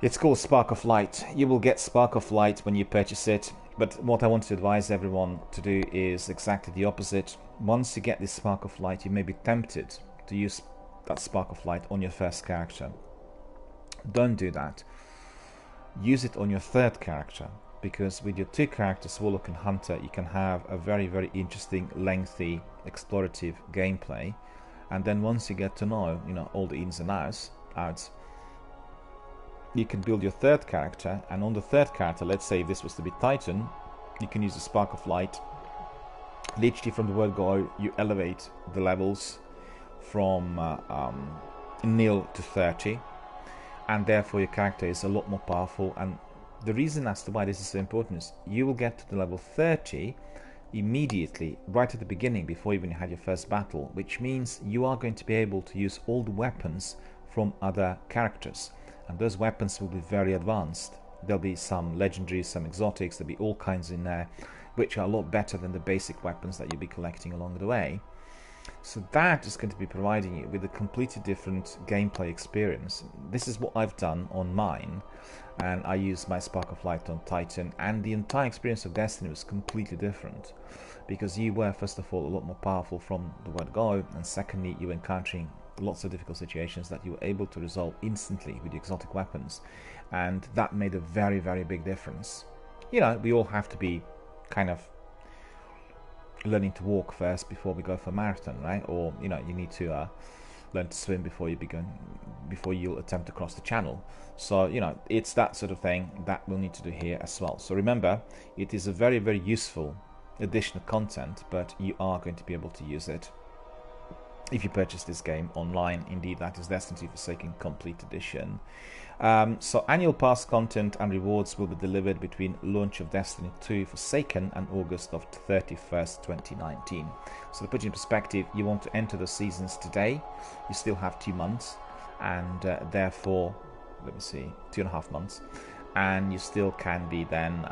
It's called Spark of Light. You will get Spark of Light when you purchase it, but what I want to advise everyone to do is exactly the opposite. Once you get this Spark of Light, you may be tempted to use that Spark of Light on your first character. Don't do that. Use it on your third character, because with your two characters, Warlock and Hunter, you can have a very, very interesting, lengthy, explorative gameplay. And then once you get to know, all the ins and outs, you can build your third character, and on the third character, let's say if this was to be Titan, you can use the Spark of Light. Literally from the word go, you elevate the levels from 0 to 30, and therefore your character is a lot more powerful. And the reason as to why this is so important is you will get to the level 30 immediately, right at the beginning, before even you had your first battle, which means you are going to be able to use all the weapons from other characters, and those weapons will be very advanced. There'll be some legendaries, some exotics, there'll be all kinds in there which are a lot better than the basic weapons that you'll be collecting along the way. So that is going to be providing you with a completely different gameplay experience. This is what I've done on mine, and I used my Spark of Light on Titan, and the entire experience of Destiny was completely different, because you were, first of all, a lot more powerful from the word go, and secondly, you were encountering lots of difficult situations that you were able to resolve instantly with the exotic weapons, and that made a very, very big difference. You know, we all have to be kind of learning to walk first before we go for a marathon, right? Or, you know, you need to learn to swim before you attempt to cross the channel. So, you know, it's that sort of thing that we'll need to do here as well. So remember, it is a very, very useful additional content, but you are going to be able to use it if you purchase this game online. Indeed, that is Destiny 2 Forsaken Complete Edition. So annual pass content and rewards will be delivered between launch of Destiny 2 Forsaken and August of 31st, 2019. So to put it in perspective, you want to enter the seasons today, you still have 2 months, and therefore, let me see, 2.5 months, and you still can be then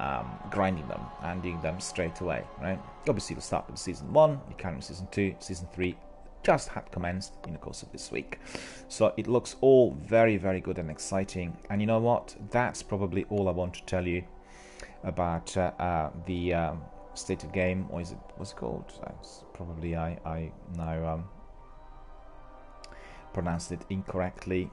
grinding them and doing them straight away, right? Obviously, you'll start with season 1, you carry on season 2, season 3 just had commenced in the course of this week. So it looks all very, very good and exciting. And you know what? That's probably all I want to tell you about the state of game, or is it, what's it called? Probably I now pronounced it incorrectly.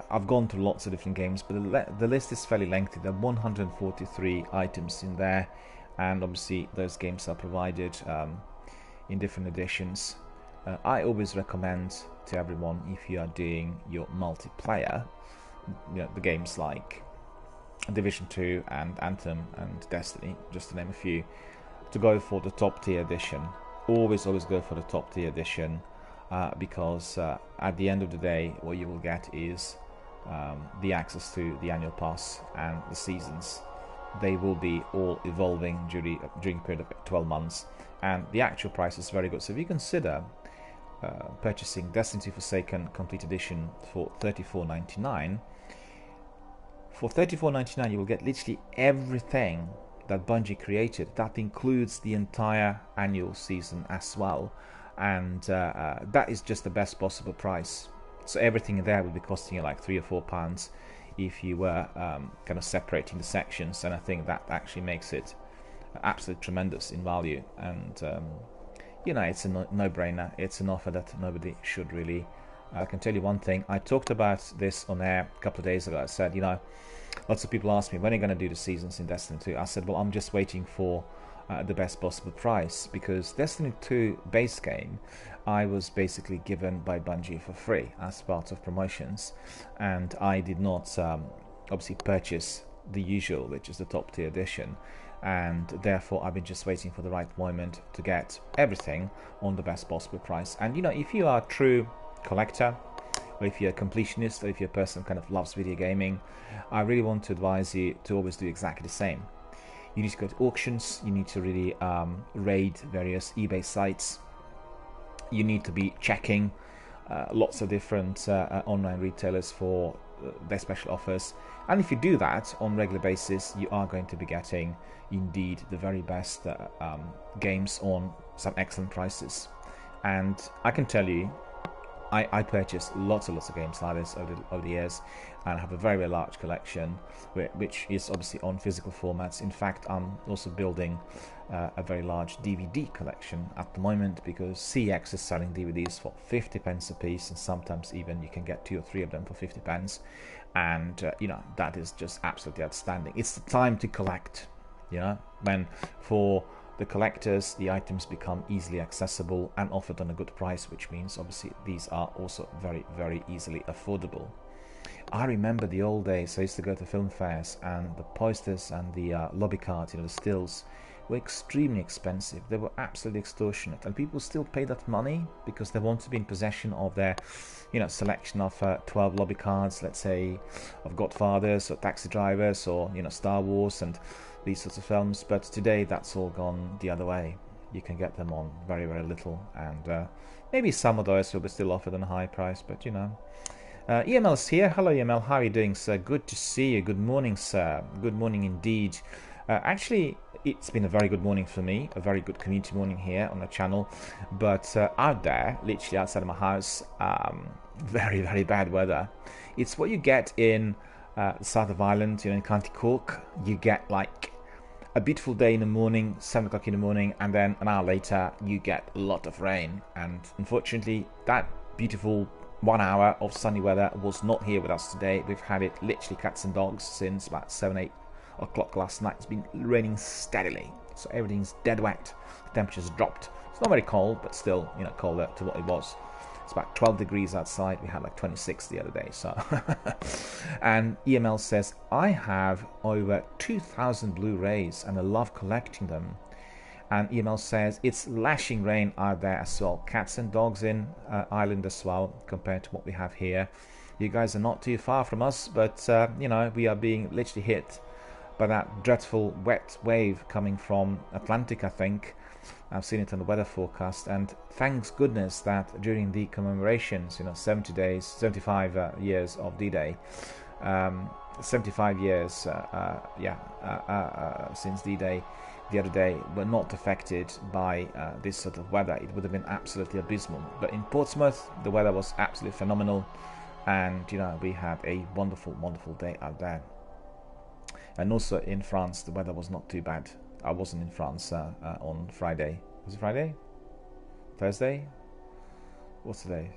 I've gone through lots of different games, but the list is fairly lengthy. There are 143 items in there, and obviously those games are provided in different editions. I always recommend to everyone, if you are doing your multiplayer, you know, the games like Division 2 and Anthem and Destiny, just to name a few, to go for the top tier edition. Always go for the top tier edition, because at the end of the day, what you will get is the access to the annual pass and the seasons. They will be all evolving during a period of 12 months, and the actual price is very good. So if you consider purchasing Destiny 2 Forsaken Complete Edition for $34.99, for $34.99 you will get literally everything that Bungie created. That includes the entire annual season as well, and that is just the best possible price. So everything there will be costing you like £3 or £4 if you were kind of separating the sections, and I think that actually makes it absolutely tremendous in value. And you know, it's a no-brainer. It's an offer that nobody should really. I can tell you one thing. I talked about this on air a couple of days ago. I said, you know, lots of people ask me, when are you going to do the seasons in Destiny 2? I said, well, I'm just waiting for the best possible price, because Destiny 2 base game I was basically given by Bungie for free as part of promotions, and I did not obviously purchase the usual, which is the top tier edition, and therefore I've been just waiting for the right moment to get everything on the best possible price. And you know, if you are a true collector, or if you're a completionist, or if you're a person who kind of loves video gaming, I really want to advise you to always do exactly the same. You need to go to auctions, you need to really raid various eBay sites, you need to be checking lots of different online retailers for their special offers, and if you do that on a regular basis, you are going to be getting indeed the very best games on some excellent prices. And I can tell you, I purchased lots of games like this over the years, and I have a very, very large collection, which is obviously on physical formats. In fact, I'm also building a very large DVD collection at the moment, because CX is selling DVDs for 50 pence a piece, and sometimes even you can get 2 or 3 of them for 50 pence. And you know, that is just absolutely outstanding. It's the time to collect, you know, when for the collectors the items become easily accessible and offered on a good price, which means obviously these are also very, very easily affordable. I remember the old days. I used to go to film fairs, and the posters and the lobby cards, you know, the stills, were extremely expensive. They were absolutely extortionate, and people still pay that money because they want to be in possession of their, you know, selection of 12 lobby cards, let's say, of Godfathers or Taxi Drivers or, you know, Star Wars and these sorts of films. But today that's all gone the other way. You can get them on very, very little, and maybe some of those will be still offered on a high price, but you know. EML's here. Hello EML, how are you doing, sir? Good to see you. Good morning, sir. Good morning indeed. Actually, it's been a very good morning for me, a very good community morning here on the channel. But out there, literally outside of my house, very, very bad weather. It's what you get in the south of Ireland, in County Cork. You get like a beautiful day in the morning, 7 o'clock in the morning, and then an hour later you get a lot of rain. And unfortunately, that beautiful 1 hour of sunny weather was not here with us today. We've had it literally cats and dogs since about 7-8 o'clock last night. It's been raining steadily, so everything's dead wet. The temperature's dropped. It's not very cold, but still, colder to what it was. It's about 12 degrees outside. We had like 26 the other day. So, and EML says, I have over 2,000 Blu-rays and I love collecting them. And EML says it's lashing rain out there as well. Cats and dogs in Ireland as well, compared to what we have here. You guys are not too far from us, but we are being literally hit by that dreadful wet wave coming from Atlantic, I think. I've seen it on the weather forecast, and thanks goodness that during the commemorations, 75 years of D-Day, 75 years since D-Day, the other day, were not affected by this sort of weather. It would have been absolutely abysmal. But in Portsmouth, the weather was absolutely phenomenal, and we had a wonderful, wonderful day out there. And also in France, the weather was not too bad. I wasn't in France on Friday. Was it Friday? Thursday? What's today?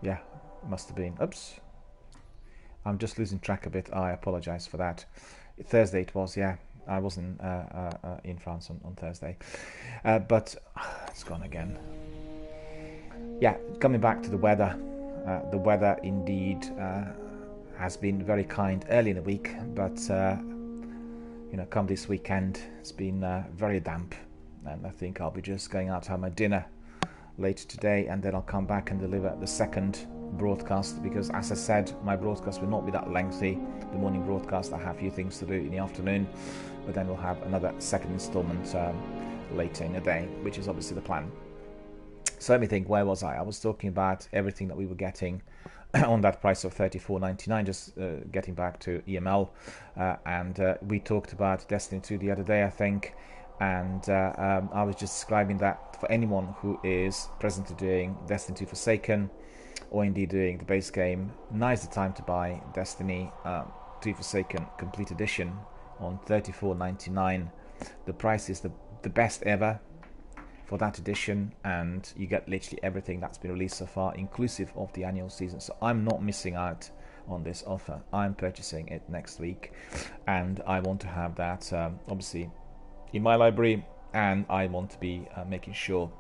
Yeah, it must have been. Oops. I'm just losing track a bit. I apologize for that. Thursday it was, yeah. I wasn't in France on Thursday. But it's gone again. Yeah, coming back to the weather. The weather indeed has been very kind early in the week, but come this weekend, it's been very damp, and I think I'll be just going out to have my dinner later today, and then I'll come back and deliver the second broadcast, because as I said, my broadcast will not be that lengthy. The morning broadcast, I have a few things to do in the afternoon, but then we'll have another second installment later in the day, which is obviously the plan. So let me think, where was I? I was talking about everything that we were getting on that price of $34.99, just getting back to EML, and we talked about Destiny 2 the other day, I think, and I was just describing that for anyone who is presently doing Destiny 2 Forsaken, or indeed doing the base game, now is the time to buy Destiny 2 Forsaken Complete Edition on $34.99. The price is the best ever for that edition, and you get literally everything that's been released so far, inclusive of the annual season. So I'm not missing out on this offer. I'm purchasing it next week, and I want to have that obviously in my library, and I want to be making sure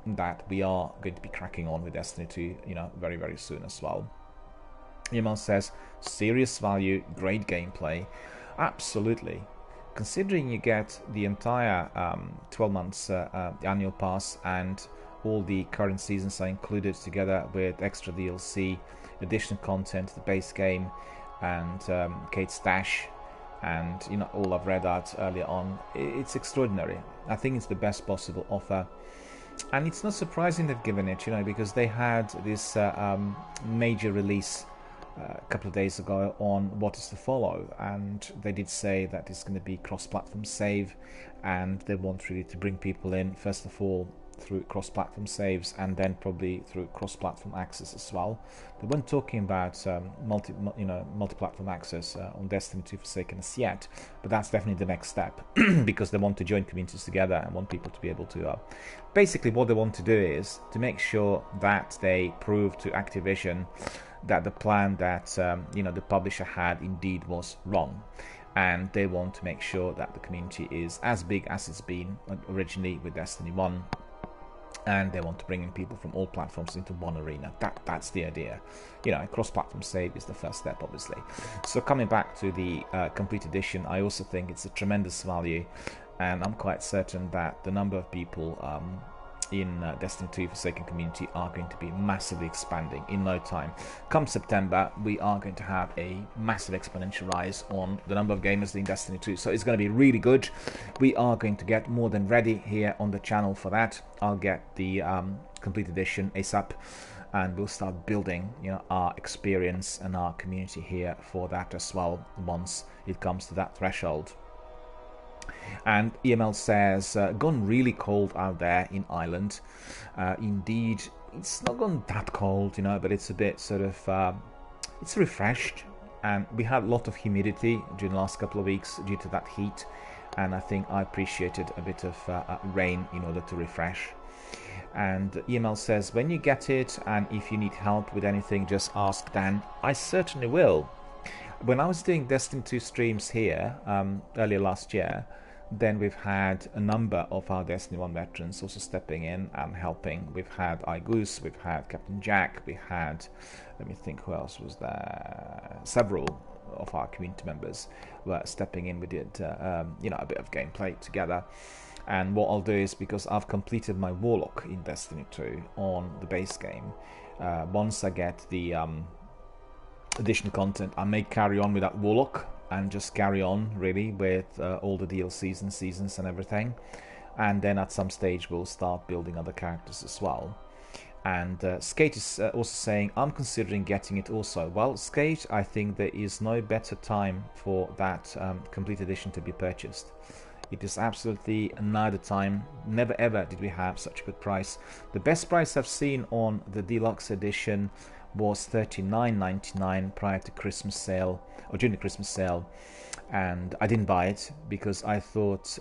that we are going to be cracking on with Destiny 2 very, very soon as well. Email says, serious value, great gameplay. Absolutely. Considering you get the entire 12 months annual pass, and all the current seasons are included together with extra DLC, additional content, the base game, and Kate Stash, and all I've read out earlier on, it's extraordinary. I think it's the best possible offer, and it's not surprising they've given it, because they had this major release a couple of days ago on what is to follow, and they did say that it's going to be cross-platform save, and they want really to bring people in first of all through cross-platform saves, and then probably through cross-platform access as well. They weren't talking about multi-platform access on Destiny 2 Forsaken as yet, but that's definitely the next step because they want to join communities together and want people to be able to basically what they want to do is to make sure that they prove to Activision that the plan that the publisher had indeed was wrong, and they want to make sure that the community is as big as it's been originally with Destiny 1, and they want to bring in people from all platforms into one arena. That's the idea. Cross-platform save is the first step, obviously. So coming back to the complete edition, I also think it's a tremendous value, and I'm quite certain that the number of people in Destiny 2 Forsaken community are going to be massively expanding in no time. Come September, we are going to have a massive exponential rise on the number of gamers in Destiny 2, so it's going to be really good. We are going to get more than ready here on the channel for that. I'll get the complete edition ASAP, and we'll start building our experience and our community here for that as well once it comes to that threshold. And EML says, gone really cold out there in Ireland. Indeed, it's not gone that cold, but it's a bit sort of, it's refreshed. And we had a lot of humidity during the last couple of weeks due to that heat. And I think I appreciated a bit of rain in order to refresh. And EML says, when you get it, and if you need help with anything, just ask Dan. I certainly will. When I was doing Destiny 2 streams here earlier last year, then we've had a number of our Destiny 1 veterans also stepping in and helping. We've had iGoose, we've had Captain Jack, we had, let me think, who else was there? Several of our community members were stepping in. We did, a bit of gameplay together. And what I'll do is, because I've completed my Warlock in Destiny 2 on the base game, once I get the additional content, I may carry on with that Warlock and just carry on really with all the DLCs and seasons and everything. And then at some stage we'll start building other characters as well. And Skate is also saying, I'm considering getting it also. Well, Skate, I think there is no better time for that complete edition to be purchased. It is absolutely neither time. Never ever did we have such a good price. The best price I've seen on the deluxe edition was $39.99 prior to Christmas sale, or during the Christmas sale, and I didn't buy it because I thought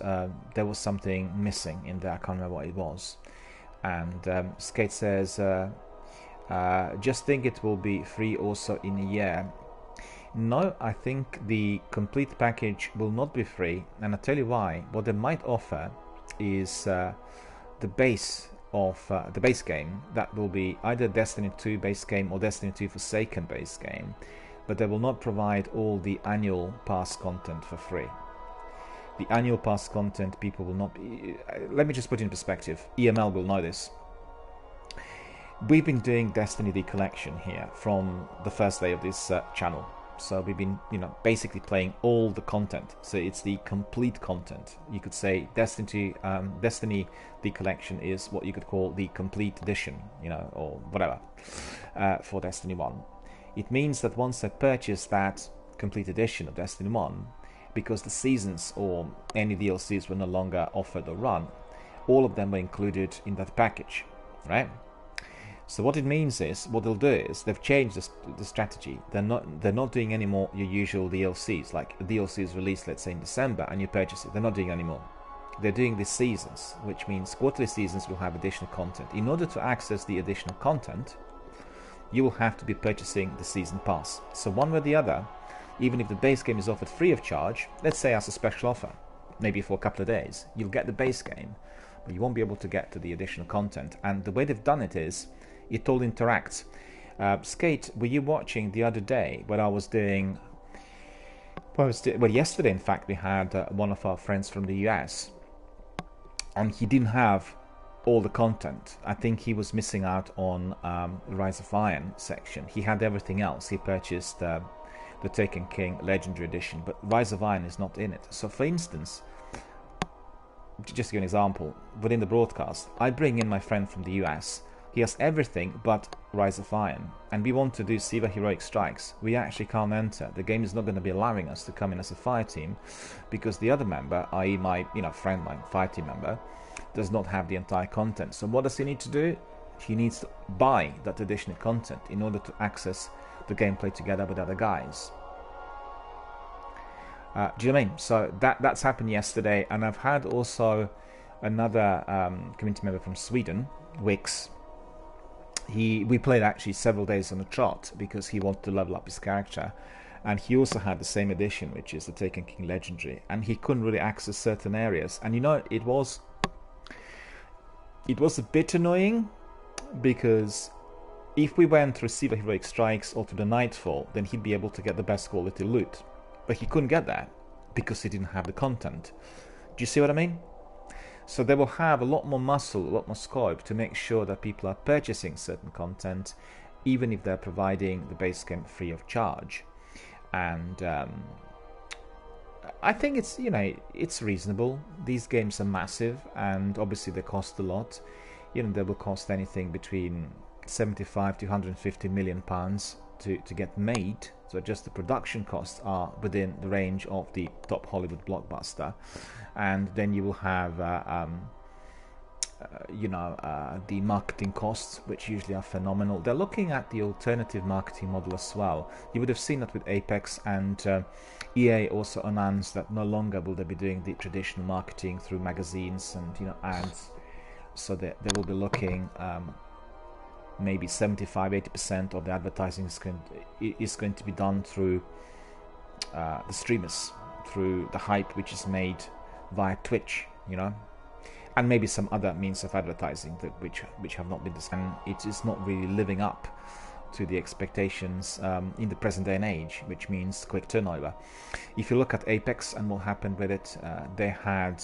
there was something missing in there. I can't remember what it was. And Skate says, just think it will be free also in a year. No, I think the complete package will not be free, and I'll tell you why. What they might offer is the base of the base game. That will be either Destiny 2 base game or Destiny 2 Forsaken base game, but they will not provide all the annual pass content for free. The annual pass content, people will not be... Let me just put it in perspective. EML will know this. We've been doing Destiny the Collection here from the first day of this channel. So we've been, basically playing all the content. So it's the complete content. You could say Destiny the Collection is what you could call the complete edition, or whatever, for Destiny 1. It means that once I purchase that complete edition of Destiny 1, because the seasons or any DLCs were no longer offered or run, all of them were included in that package, right? So what it means is, what they'll do is, they've changed the strategy. They're not doing any more your usual DLCs, like a DLC is released, let's say in December, and you purchase it. They're not doing anymore. They're doing the seasons, which means quarterly seasons will have additional content. In order to access the additional content, you will have to be purchasing the season pass. So one way or the other, even if the base game is offered free of charge, let's say as a special offer, maybe for a couple of days, you'll get the base game, but you won't be able to get to the additional content. And the way they've done it is, it all interacts. Skate, were you watching the other day when I was doing... Well, yesterday, in fact, we had one of our friends from the US, and he didn't have all the content. I think he was missing out on the Rise of Iron section. He had everything else. He purchased the Taken King Legendary Edition, but Rise of Iron is not in it. So, for instance, just to give you an example, within the broadcast, I bring in my friend from the US. He has everything but Rise of Iron, and we want to do Siva Heroic Strikes. We actually can't enter. The game is not going to be allowing us to come in as a fire team because the other member, i.e. my friend, my fire team member, does not have the entire content. So what does he need to do? He needs to buy that additional content in order to access the gameplay together with other guys. Do you know what I mean? So that's happened yesterday, and I've had also another community member from Sweden, Wix. We played actually several days on the trot because he wanted to level up his character, and he also had the same edition, which is the Taken King Legendary, and he couldn't really access certain areas. And it was a bit annoying because if we went through Siva Heroic Strikes or to the Nightfall, then he'd be able to get the best quality loot, but he couldn't get that because he didn't have the content. Do you see what I mean? So they will have a lot more muscle, a lot more scope to make sure that people are purchasing certain content, even if they're providing the base game free of charge. And I think it's reasonable. These games are massive, and obviously they cost a lot. They will cost anything between 75 to 150 million pounds to get made, so just the production costs are within the range of the top Hollywood blockbuster, and then you will have the marketing costs, which usually are phenomenal. They're looking at the alternative marketing model as well. You would have seen that with Apex, and EA also announced that no longer will they be doing the traditional marketing through magazines and ads. So they will be looking maybe 75-80% of the advertising is going to be done through the streamers, through the hype which is made via Twitch, and maybe some other means of advertising which have not been discussed. And it is not really living up to the expectations in the present day and age, which means quick turnover. If you look at Apex and what happened with it, they had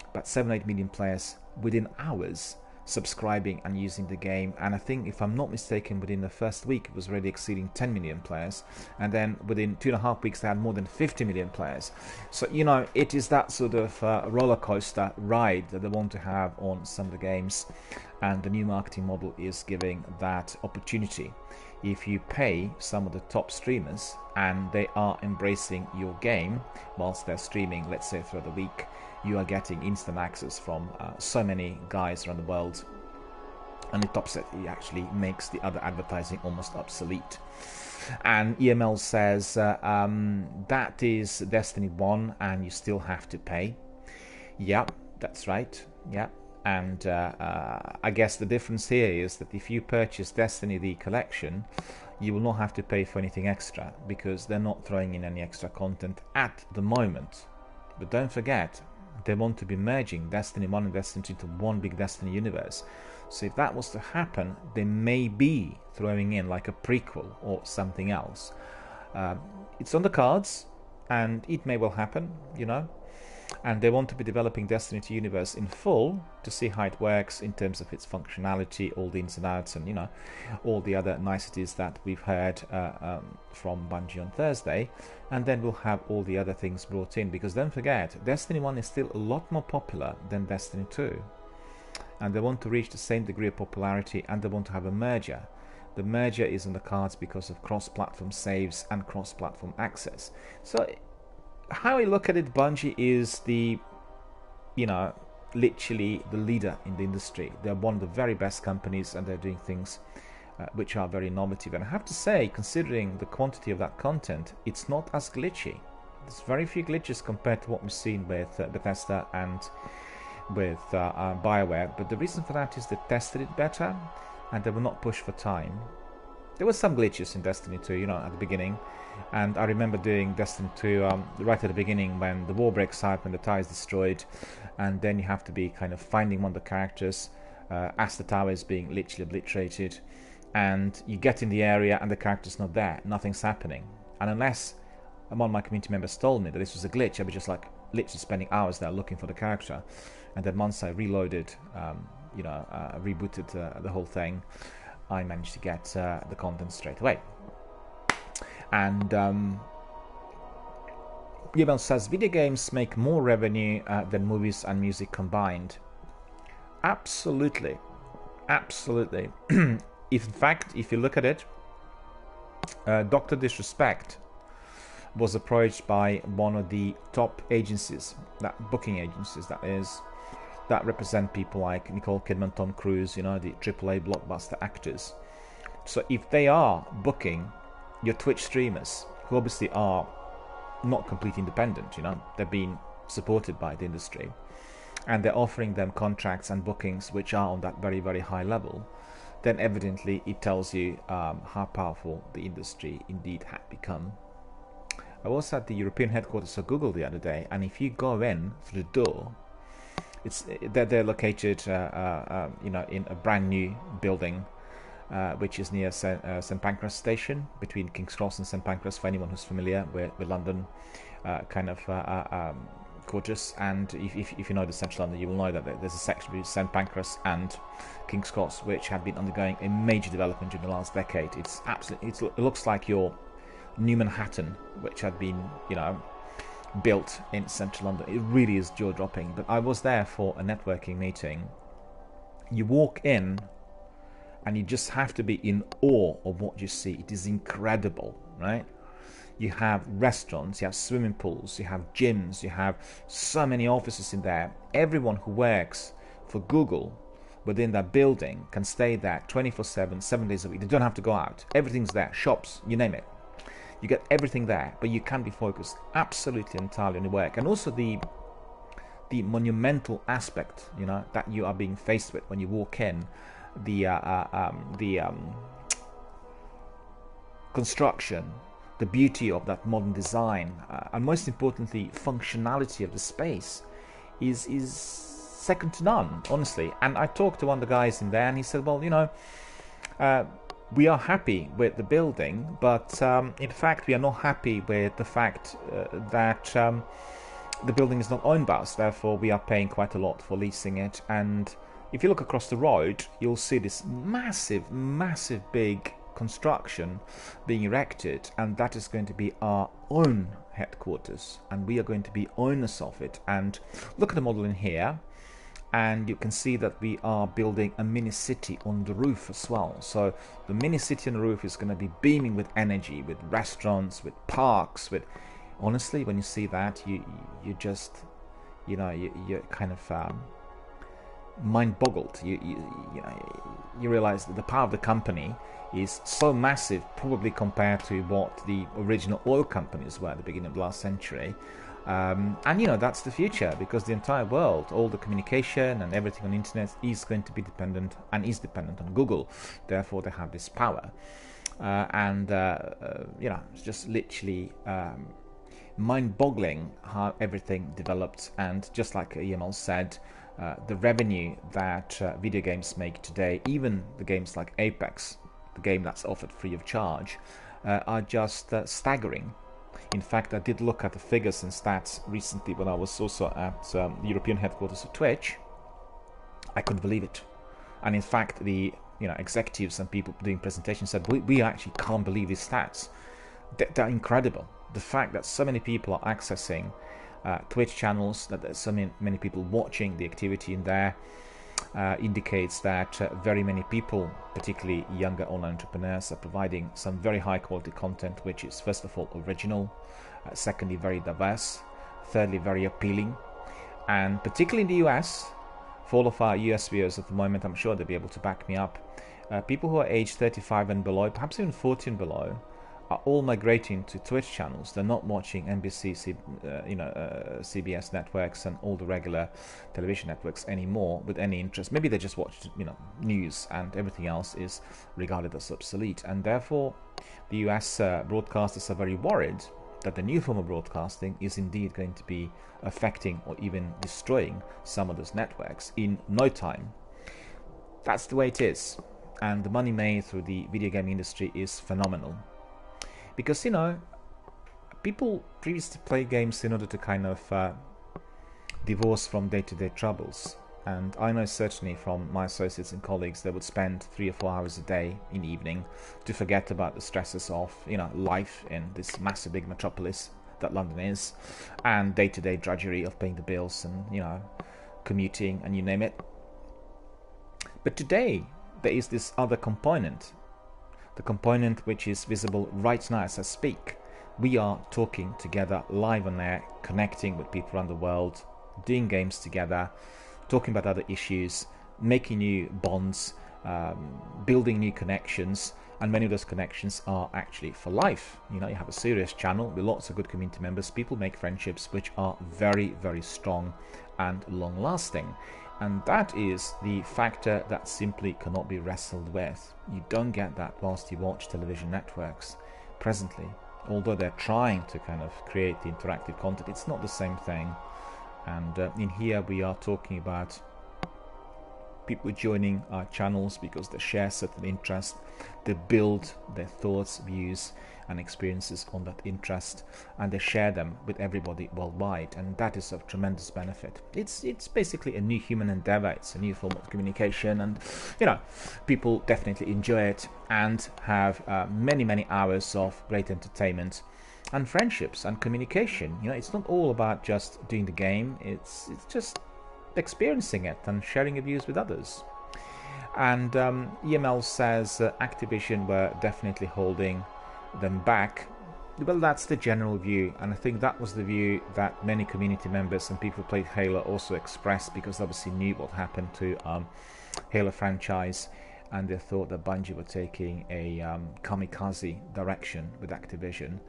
about 7-8 million players within hours subscribing and using the game, and I think, if I'm not mistaken, within the first week it was already exceeding 10 million players, and then within 2.5 weeks they had more than 50 million players. So it is that sort of roller coaster ride that they want to have on some of the games, and the new marketing model is giving that opportunity. If you pay some of the top streamers and they are embracing your game whilst they're streaming, let's say throughout the week, you are getting instant access from so many guys around the world, and it tops it. It actually makes the other advertising almost obsolete. And EML says that is Destiny 1 and you still have to pay. Yeah, that's right. Yeah. And I guess the difference here is that if you purchase Destiny the collection, you will not have to pay for anything extra, because they're not throwing in any extra content at the moment. But don't forget, they want to be merging Destiny 1 and Destiny 2 into one big Destiny universe. So if that was to happen, they may be throwing in like a prequel or something else. It's on the cards, and it may well happen, And they want to be developing Destiny 2 universe in full to see how it works in terms of its functionality, all the ins and outs, and all the other niceties that we've heard from Bungie on Thursday. And then we'll have all the other things brought in, because don't forget, Destiny 1 is still a lot more popular than Destiny 2, and they want to reach the same degree of popularity, and they want to have a merger. The merger is on the cards because of cross-platform saves and cross-platform access. So how I look at it, Bungie is the, literally the leader in the industry. They're one of the very best companies, and they're doing things which are very innovative. And I have to say, considering the quantity of that content, it's not as glitchy. There's very few glitches compared to what we've seen with Bethesda and with BioWare. But the reason for that is they tested it better, and they were not pushed for time. There were some glitches in Destiny 2, at the beginning. And I remember doing Destiny 2 right at the beginning, when the war breaks out, when the tower is destroyed, and then you have to be kind of finding one of the characters as the tower is being literally obliterated, and you get in the area and the character's not there, nothing's happening. And unless one of my community members told me that this was a glitch, I'd be just like literally spending hours there looking for the character. And then once I reloaded, rebooted the whole thing, I managed to get the content straight away. And Yabel says, video games make more revenue than movies and music combined. Absolutely. In fact, if you look at it, Dr. Disrespect was approached by one of the top agencies, booking agencies, that represent people like Nicole Kidman, Tom Cruise, the AAA blockbuster actors. So if they are booking your Twitch streamers, who obviously are not completely independent, they're being supported by the industry, and they're offering them contracts and bookings which are on that very, very high level, then evidently it tells you how powerful the industry indeed had become. I was at the European headquarters of Google the other day, and if you go in through the door, they're located in a brand new building which is near St Pancras station, between King's Cross and St Pancras, for anyone who's familiar with London quarters. And if you know the central London, you will know that there's a section between St Pancras and King's Cross which have been undergoing a major development during the last decade. It's absolutely, it looks like your New Manhattan, which had been built in central London. It really is jaw-dropping. But I was there for a networking meeting. You walk in and you just have to be in awe of what you see. It is incredible, right? You have restaurants, you have swimming pools, you have gyms, you have so many offices in there. Everyone who works for Google within that building can stay there 24/7, 7 days a week. They don't have to go out. Everything's there, shops, you name it. You get everything there, but you can be focused absolutely entirely on your work. And also the monumental aspect, you know, that you are being faced with when you walk in, the construction, the beauty of that modern design, and most importantly, functionality of the space is second to none, honestly. And I talked to one of the guys in there, and he said, well, you know, we are happy with the building, but in fact, we are not happy with the fact that the building is not owned by us. Therefore, we are paying quite a lot for leasing it. And if you look across the road, you'll see this massive big construction being erected, and that is going to be our own headquarters, and we are going to be owners of it. And look at the model in here, and you can see that we are building a mini city on the roof as well. So the mini city on the roof is going to be beaming with energy, with restaurants, with parks, with, honestly, when you see that, you just, you know, you're kind of mind boggled. You realize that the power of the company is so massive, probably compared to what the original oil companies were at the beginning of the last century. And you know, that's the future, because the entire world, all the communication and everything on the internet is going to be dependent, and is dependent on Google. Therefore, they have this power. You know, it's just literally mind-boggling how everything developed. And just like EML said, the revenue that video games make today, even the games like Apex, the game that's offered free of charge, are just staggering. In fact, I did look at the figures and stats recently when I was also at the European headquarters of Twitch. I couldn't believe it. And in fact, the executives and people doing presentations said, we actually can't believe these stats. They're incredible. The fact that so many people are accessing Twitch channels, that there's so many people watching the activity in there, indicates that very many people, particularly younger online entrepreneurs, are providing some very high quality content, which is first of all original, secondly very diverse, thirdly very appealing. And particularly in the US, for all of our US viewers at the moment, I'm sure they'll be able to back me up, people who are aged 35 and below, perhaps even 40 and below, are all migrating to Twitch channels. They're not watching NBC, CBS networks and all the regular television networks anymore with any interest. Maybe they just watch, news, and everything else is regarded as obsolete. And therefore, the US broadcasters are very worried that the new form of broadcasting is indeed going to be affecting or even destroying some of those networks in no time. That's the way it is. And the money made through the video game industry is phenomenal. Because, people previously play games in order to kind of divorce from day-to-day troubles. And I know certainly from my associates and colleagues, they would spend 3 or 4 hours a day in the evening to forget about the stresses of, life in this massive big metropolis that London is, and day-to-day drudgery of paying the bills and, commuting and you name it. But today, there is this other component. The component which is visible right now as I speak. We are talking together live on air, connecting with people around the world, doing games together, talking about other issues, making new bonds, building new connections, and many of those connections are actually for life. You have a serious channel with lots of good community members. People make friendships which are very, very strong and long-lasting. And that is the factor that simply cannot be wrestled with. You don't get that whilst you watch television networks presently. Although they're trying to kind of create the interactive content, it's not the same thing. And in here we are talking about people joining our channels because they share certain interest, they build their thoughts, views and experiences on that interest, and they share them with everybody worldwide, and that is of tremendous benefit. It's basically a new human endeavor. It's a new form of communication, and people definitely enjoy it and have many hours of great entertainment and friendships and communication. It's not all about just doing the game, it's just experiencing it and sharing your views with others. And EML says Activision were definitely holding them back. Well, that's the general view, and I think that was the view that many community members and people who played Halo also expressed, because they obviously knew what happened to Halo franchise, and they thought that Bungie were taking a kamikaze direction with Activision,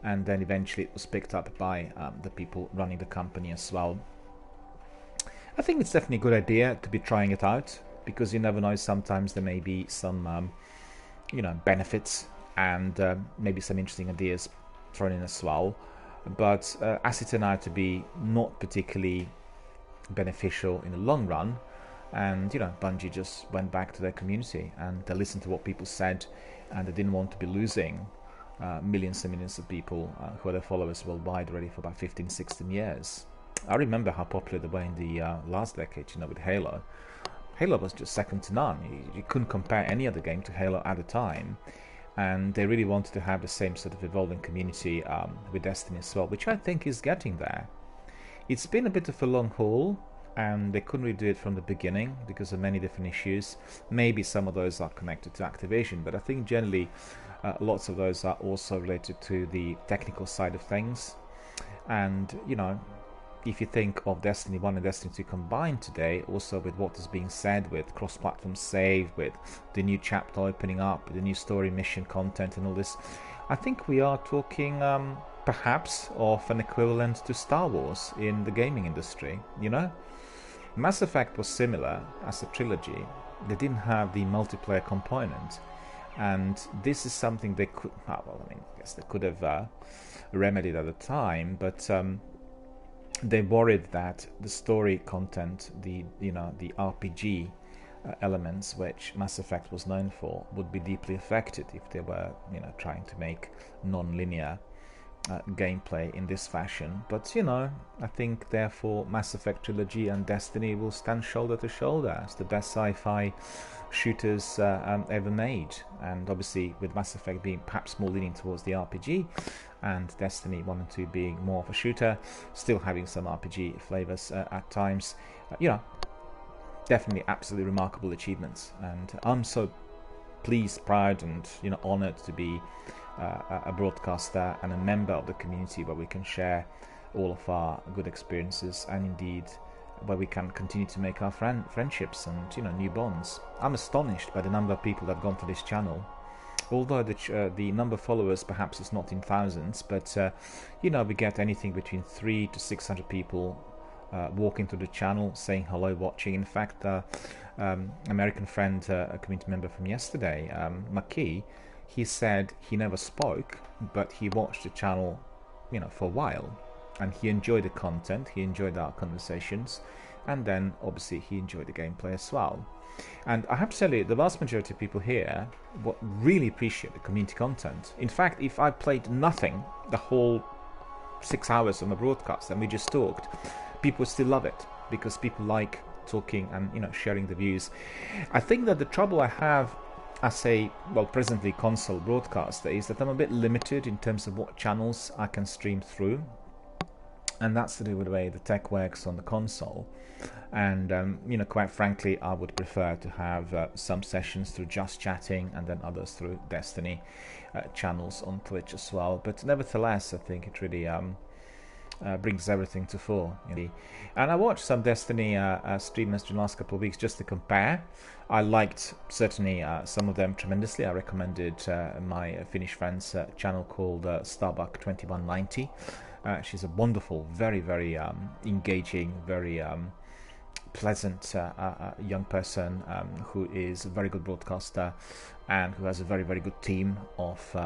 and then eventually it was picked up by the people running the company as well. I think it's definitely a good idea to be trying it out, because you never know, sometimes there may be some benefits and maybe some interesting ideas thrown in as well, but as it turned out to be not particularly beneficial in the long run, and Bungie just went back to their community and they listened to what people said, and they didn't want to be losing millions and millions of people who are their followers worldwide already for about 15-16 years. I remember how popular they were in the last decade, with Halo. Halo was just second to none. You couldn't compare any other game to Halo at the time, and they really wanted to have the same sort of evolving community with Destiny as well, which I think is getting there. It's been a bit of a long haul, and they couldn't really do it from the beginning because of many different issues. Maybe some of those are connected to Activision, but I think generally lots of those are also related to the technical side of things. And if you think of Destiny 1 and Destiny 2 combined today, also with what is being said with cross-platform save, with the new chapter opening up, with the new story mission content and all this, I think we are talking perhaps of an equivalent to Star Wars in the gaming industry. Mass Effect was similar as a trilogy. They didn't have the multiplayer component, and this is something they could, I guess they could have remedied at the time, but they worried that the story content, the RPG elements which Mass Effect was known for, would be deeply affected if they were trying to make non-linear gameplay in this fashion. But I think therefore Mass Effect trilogy and Destiny will stand shoulder to shoulder as the best sci-fi shooters ever made, and obviously with Mass Effect being perhaps more leaning towards the RPG, and Destiny 1 and 2 being more of a shooter, still having some RPG flavors at times. Definitely absolutely remarkable achievements, and I'm so pleased, proud, and honored to be a broadcaster and a member of the community where we can share all of our good experiences, and indeed where we can continue to make our friendships and new bonds. I'm astonished by the number of people that have gone to this channel, although the number of followers perhaps is not in thousands, but we get anything between 300 to 600 people walking to the channel, saying hello, watching. In fact, American friend, a community member from yesterday, McKee, he said he never spoke, but he watched the channel for a while, and he enjoyed the content, he enjoyed our conversations, and then obviously he enjoyed the gameplay as well. And I have to tell you, the vast majority of people here really appreciate the community content. In fact, if I played nothing the whole 6 hours of my broadcast and we just talked, people would still love it, because people like talking and sharing the views. I think that the trouble I have as a presently console broadcaster is that I'm a bit limited in terms of what channels I can stream through, and that's to do with the way the tech works on the console. And quite frankly, I would prefer to have some sessions through Just Chatting and then others through Destiny channels on Twitch as well. But nevertheless, I think it really brings everything to fore. And I watched some Destiny streamers during the last couple of weeks just to compare. I liked certainly some of them tremendously. I recommended my Finnish friend's channel called Starbuck2190. She's a wonderful, very, very engaging, very pleasant young person who is a very good broadcaster and who has a very, very good team of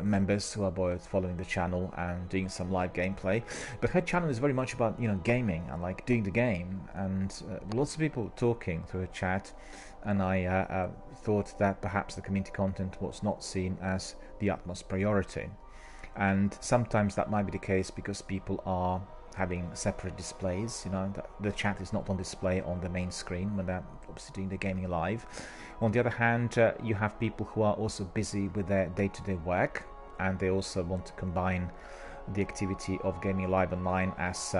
members who are both following the channel and doing some live gameplay. But her channel is very much about gaming and like doing the game, and lots of people talking through her chat, and I thought that perhaps the community content was not seen as the utmost priority. And sometimes that might be the case because people are having separate displays, the chat is not on display on the main screen when they're obviously doing the gaming live. On the other hand, you have people who are also busy with their day-to-day work, and they also want to combine the activity of gaming live online as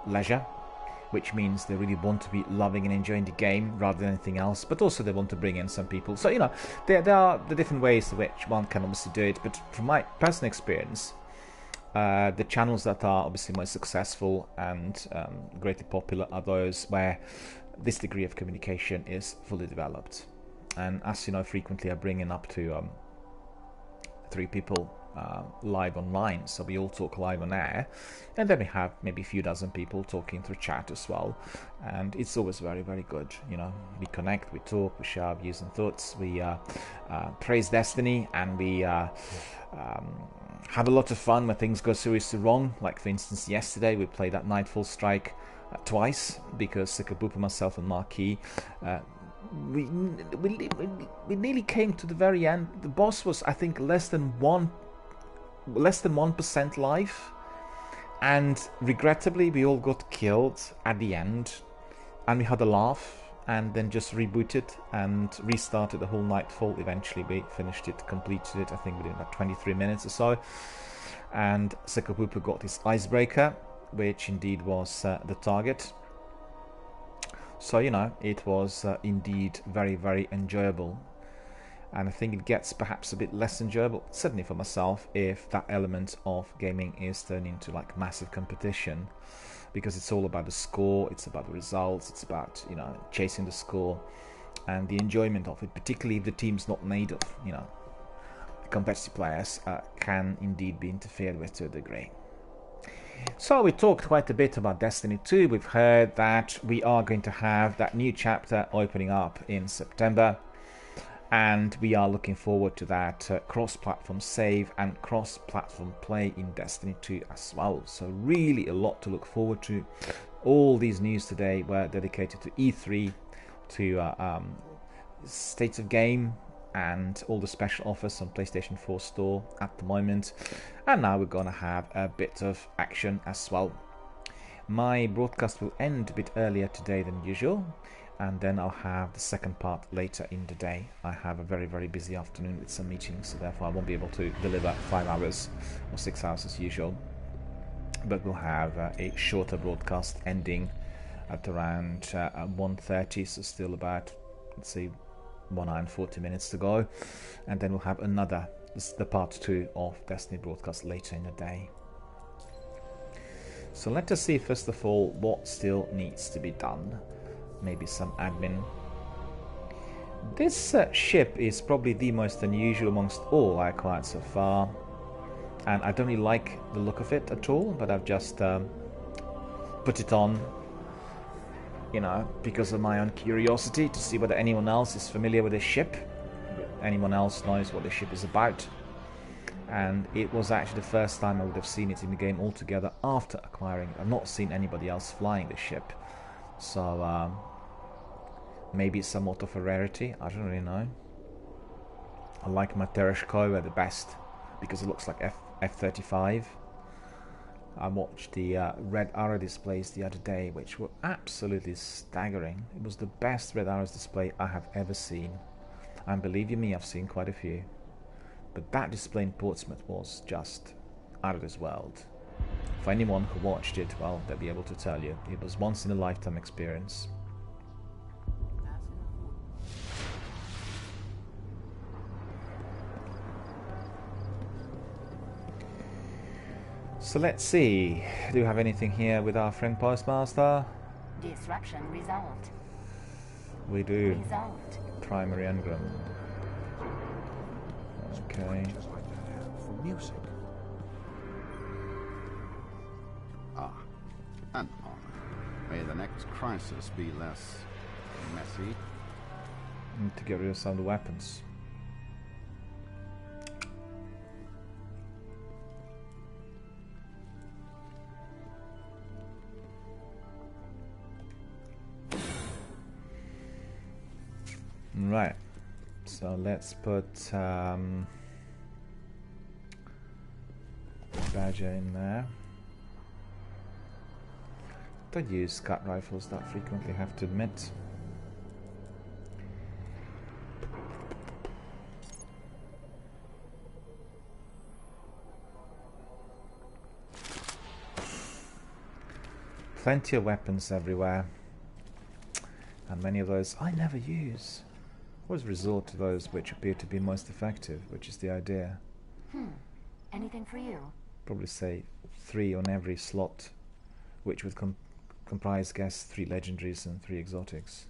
leisure, which means they really want to be loving and enjoying the game rather than anything else, but also they want to bring in some people. So, you know, there are the different ways in which one can obviously do it, but from my personal experience, the channels that are obviously most successful and greatly popular are those where this degree of communication is fully developed. And as you know, frequently I bring in up to 3 people live online, so we all talk live on air, and then we have maybe a few dozen people talking through chat as well, and it's always very, very good. You know, we connect, we talk, we share our views and thoughts, we praise Destiny, and we have a lot of fun when things go seriously wrong. Like for instance, yesterday we played that Nightfall Strike twice because Sikaboop, myself and Marquis, we nearly came to the very end. The boss was, I think, less than 1% life, and regrettably we all got killed at the end, and we had a laugh and then just rebooted and restarted the whole Nightfall. Eventually we finished it, completed it, I think within about 23 minutes or so, and Sekapupa got his icebreaker, which indeed was the target. So, you know, it was indeed very, very enjoyable. And I think it gets perhaps a bit less enjoyable, certainly for myself, if that element of gaming is turned into like massive competition, because it's all about the score, it's about the results, it's about, you know, chasing the score and the enjoyment of it, particularly if the team's not made of, you know, competitive players, can indeed be interfered with to a degree. So we talked quite a bit about Destiny 2. We've heard that we are going to have that new chapter opening up in September, and we are looking forward to that cross-platform save and cross-platform play in Destiny 2 as well. So really a lot to look forward to. All these news today were dedicated to E3, to State of Game, and all the special offers on PlayStation 4 Store at the moment. And now we're going to have a bit of action as well. My broadcast will end a bit earlier today than usual, and then I'll have the second part later in the day. I have a very, very busy afternoon with some meetings, so therefore I won't be able to deliver 5 hours or 6 hours as usual. But we'll have a shorter broadcast ending at around 1:30, so still about, let's see, 1 hour and 40 minutes to go, and then we'll have another, the part 2 of Destiny broadcast later in the day. So let us see first of all what still needs to be done. Maybe some admin. This ship is probably the most unusual amongst all I acquired so far, and I don't really like the look of it at all, but I've just put it on, you know, because of my own curiosity to see whether anyone else is familiar with this ship, anyone else knows what this ship is about. And it was actually the first time I would have seen it in the game altogether after acquiring it. I've not seen anybody else flying this ship, so maybe it's somewhat of a rarity, I don't really know. I like my Tereshkova the best because it looks like F-35. I watched the Red Arrow displays the other day, which were absolutely staggering. It was the best Red Arrows display I have ever seen. And believe you me, I've seen quite a few. But that display in Portsmouth was just out of this world. For anyone who watched it, well, they'll be able to tell you. It was once in a lifetime experience. So let's see, do we have anything here with our friend Postmaster? Disruption resolved. We do. Resolved. Primary engram. Okay. Just like to have for music. Ah, an honor. May the next crisis be less messy. Need to get rid of some of the weapons. Right, so let's put Badger in there. Don't use scat rifles that frequently, have to admit. plenty of weapons everywhere, and many of those I never use. Always resort to those which appear to be most effective, which is the idea. Anything for you? Probably say 3 on every slot, which would comprise, guess, 3 legendaries and 3 exotics.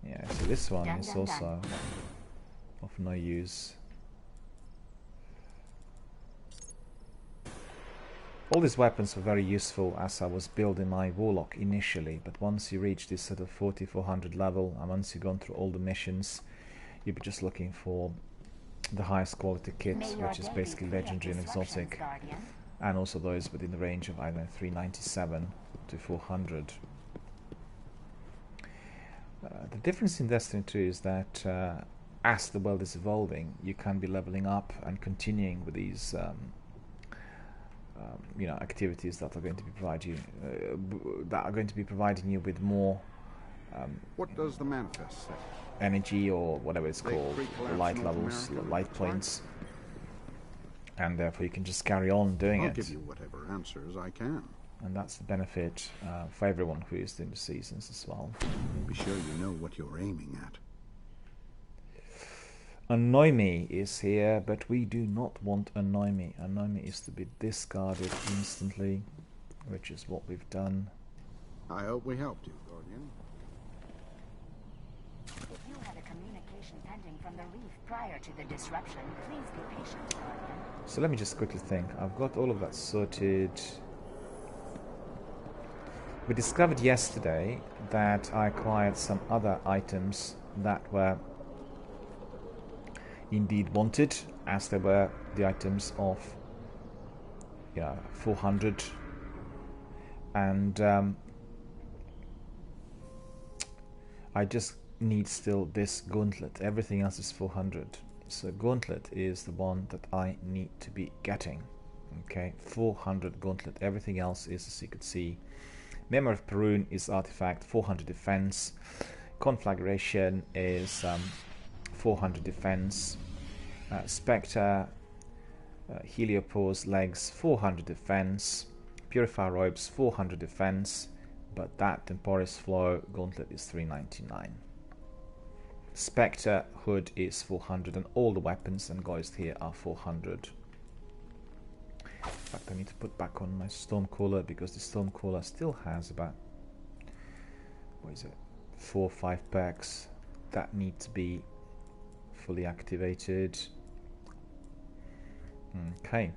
Yeah, so this one is also of no use. All these weapons were very useful as I was building my Warlock initially, but once you reach this sort of 4400 level, and once you've gone through all the missions, you'll be just looking for the highest quality kit, which is basically legendary and exotic, and also those within the range of either 397 to 400. The difference in Destiny 2 is that as the world is evolving, you can be leveling up and continuing with these you know, activities that are going to be providing you with more What does the manifest say? energy, or whatever it's called, light levels, light points, and therefore you can just carry on doing it. I'll give you whatever answers I can. And that's the benefit for everyone who is doing the seasons as well. Be sure you know what you're aiming at. Annoy Me is here, but we do not want Annoy Me. Annoy Me is to be discarded instantly, which is what we've done. I hope we helped you, Guardian. If you had a communication pending from the reef prior to the disruption, please be patient, Guardian. So let me just quickly think. I've got all of that sorted. We discovered yesterday that I acquired some other items that were indeed wanted, as they were the items of 400, and I just need still this gauntlet. Everything else is 400, so gauntlet is the one that I need to be getting. Okay, 400 gauntlet. Everything else is, as you could see, Memory of Perun is artifact, 400 defense. Conflagration is 400 defense. Spectre, Heliopause legs, 400 defense. Purifier robes, 400 defense. But that Temporis Flow gauntlet is 399. Spectre hood is 400, and all the weapons and Geist here are 400. In fact, I need to put back on my Stormcaller, because the Stormcaller still has about, what is it, 4 or 5 perks that need to be fully activated. Okay.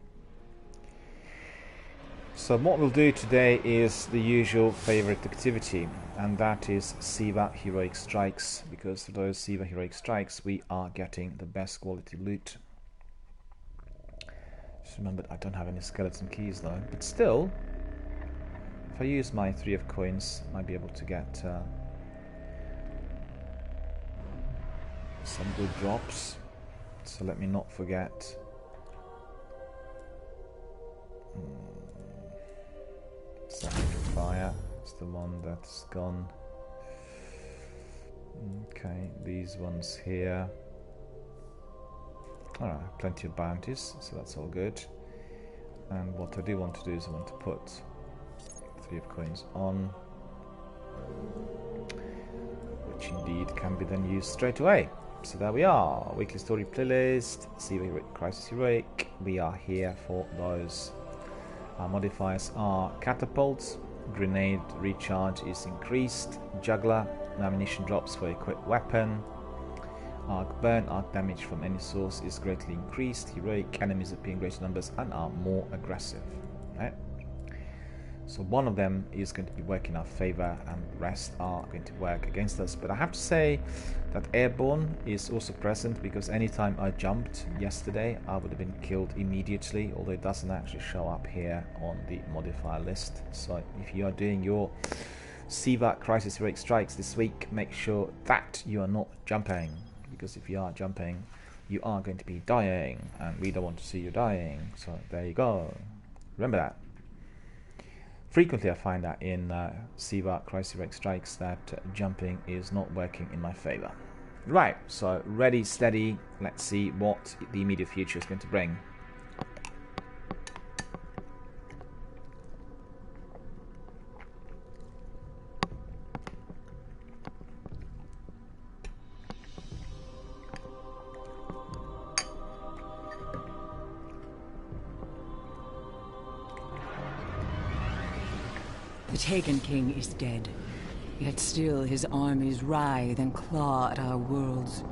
So what we'll do today is the usual favorite activity, and that is Siva Heroic Strikes, because for those Siva Heroic Strikes we are getting the best quality loot. Just remember, I don't have any skeleton keys though, but still, if I use my 3 of coins, I might be able to get some good drops. So let me not forget. Second fire, it's the one that's gone. Okay, these ones here. Alright, plenty of bounties, so that's all good. And what I do want to do is I want to put 3 of coins on, which indeed can be then used straight away. So there we are, weekly story playlist, Siva Heroic, Crisis Heroic. We are here for those. Our modifiers are catapults, grenade recharge is increased, juggler, ammunition drops for equipped weapon, arc burn, arc damage from any source is greatly increased, heroic, enemies appear in greater numbers and are more aggressive. Right? So one of them is going to be working in our favor and the rest are going to work against us. But I have to say that airborne is also present, because anytime I jumped yesterday I would have been killed immediately, although it doesn't actually show up here on the modifier list. So if you are doing your Siva Crisis Heroic Strikes this week, make sure that you are not jumping, because if you are jumping you are going to be dying and we don't want to see you dying. So there you go, remember that. Frequently I find that in Siva Crisis Heroic Strikes that jumping is not working in my favor. Right, so ready, steady, let's see what the immediate future is going to bring. Taken King is dead. Yet still his armies writhe and claw at our worlds.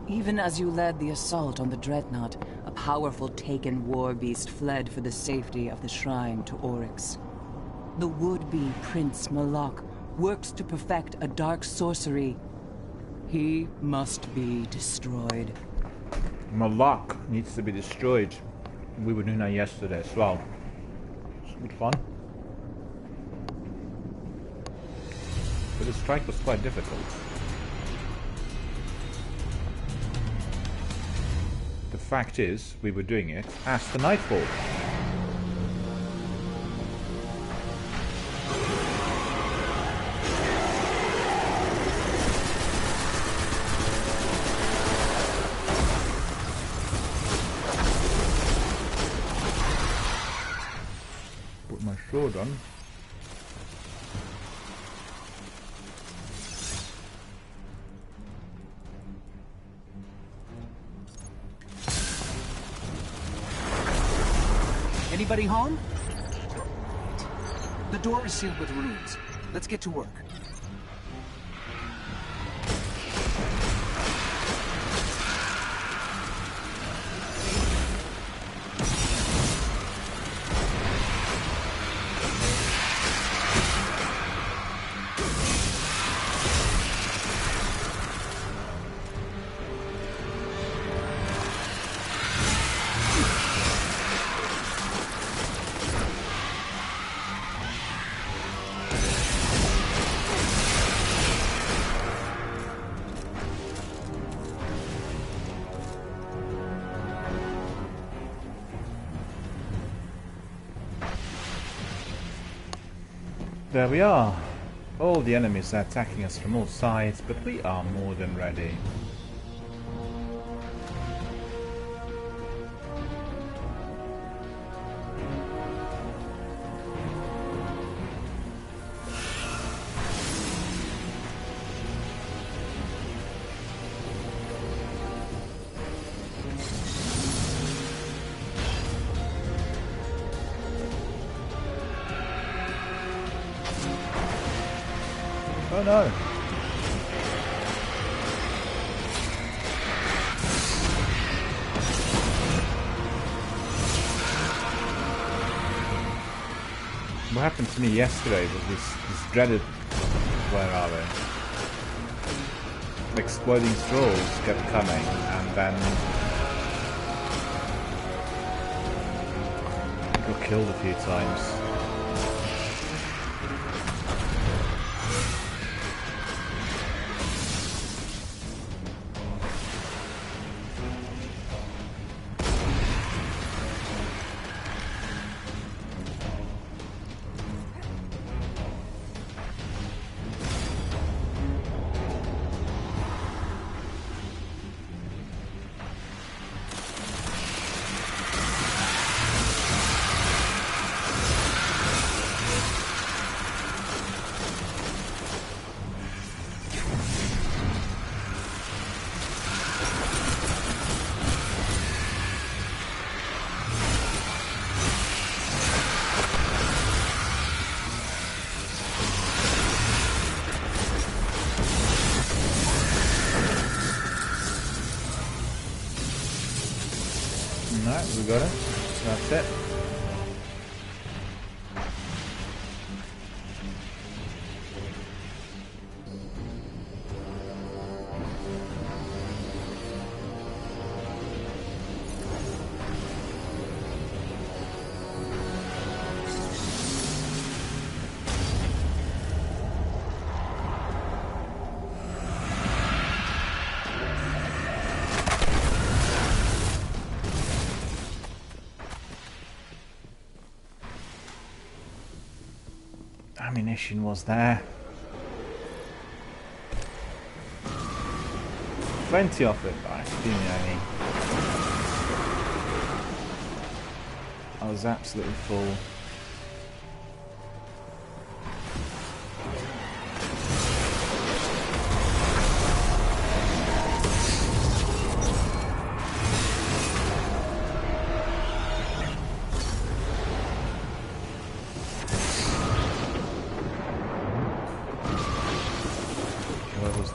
Even as you led the assault on the Dreadnought, a powerful Taken war beast fled for the safety of the shrine to Oryx. The would-be Prince Malak works to perfect a dark sorcery. He must be destroyed. Malak needs to be destroyed. We were doing that yesterday as well. It's good fun. But the strike was quite difficult. The fact is, we were doing it as the Nightfall. Put my sword on. Anybody home? The door is sealed with runes. Let's get to work. There we are. All the enemies are attacking us from all sides, but we are more than ready. Oh no! What happened to me yesterday was this dreaded... Where are they? Exploding trolls kept coming, and then... I got killed a few times. No, we got it. That's it. Ammunition was there. Plenty of it, but I didn't need any. I was absolutely full.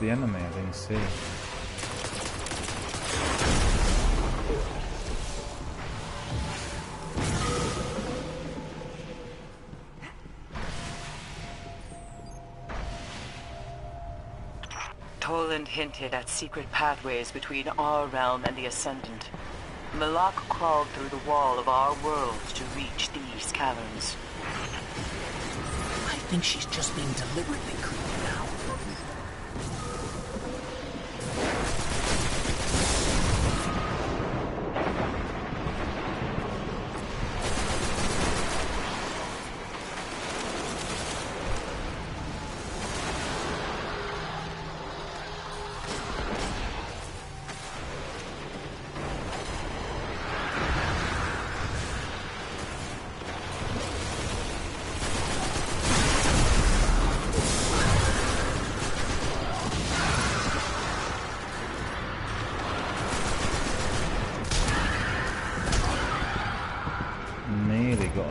the enemy? I didn't see. Toland hinted at secret pathways between our realm and the Ascendant. Malak crawled through the wall of our world to reach these caverns. I think she's just being deliberately creepy now.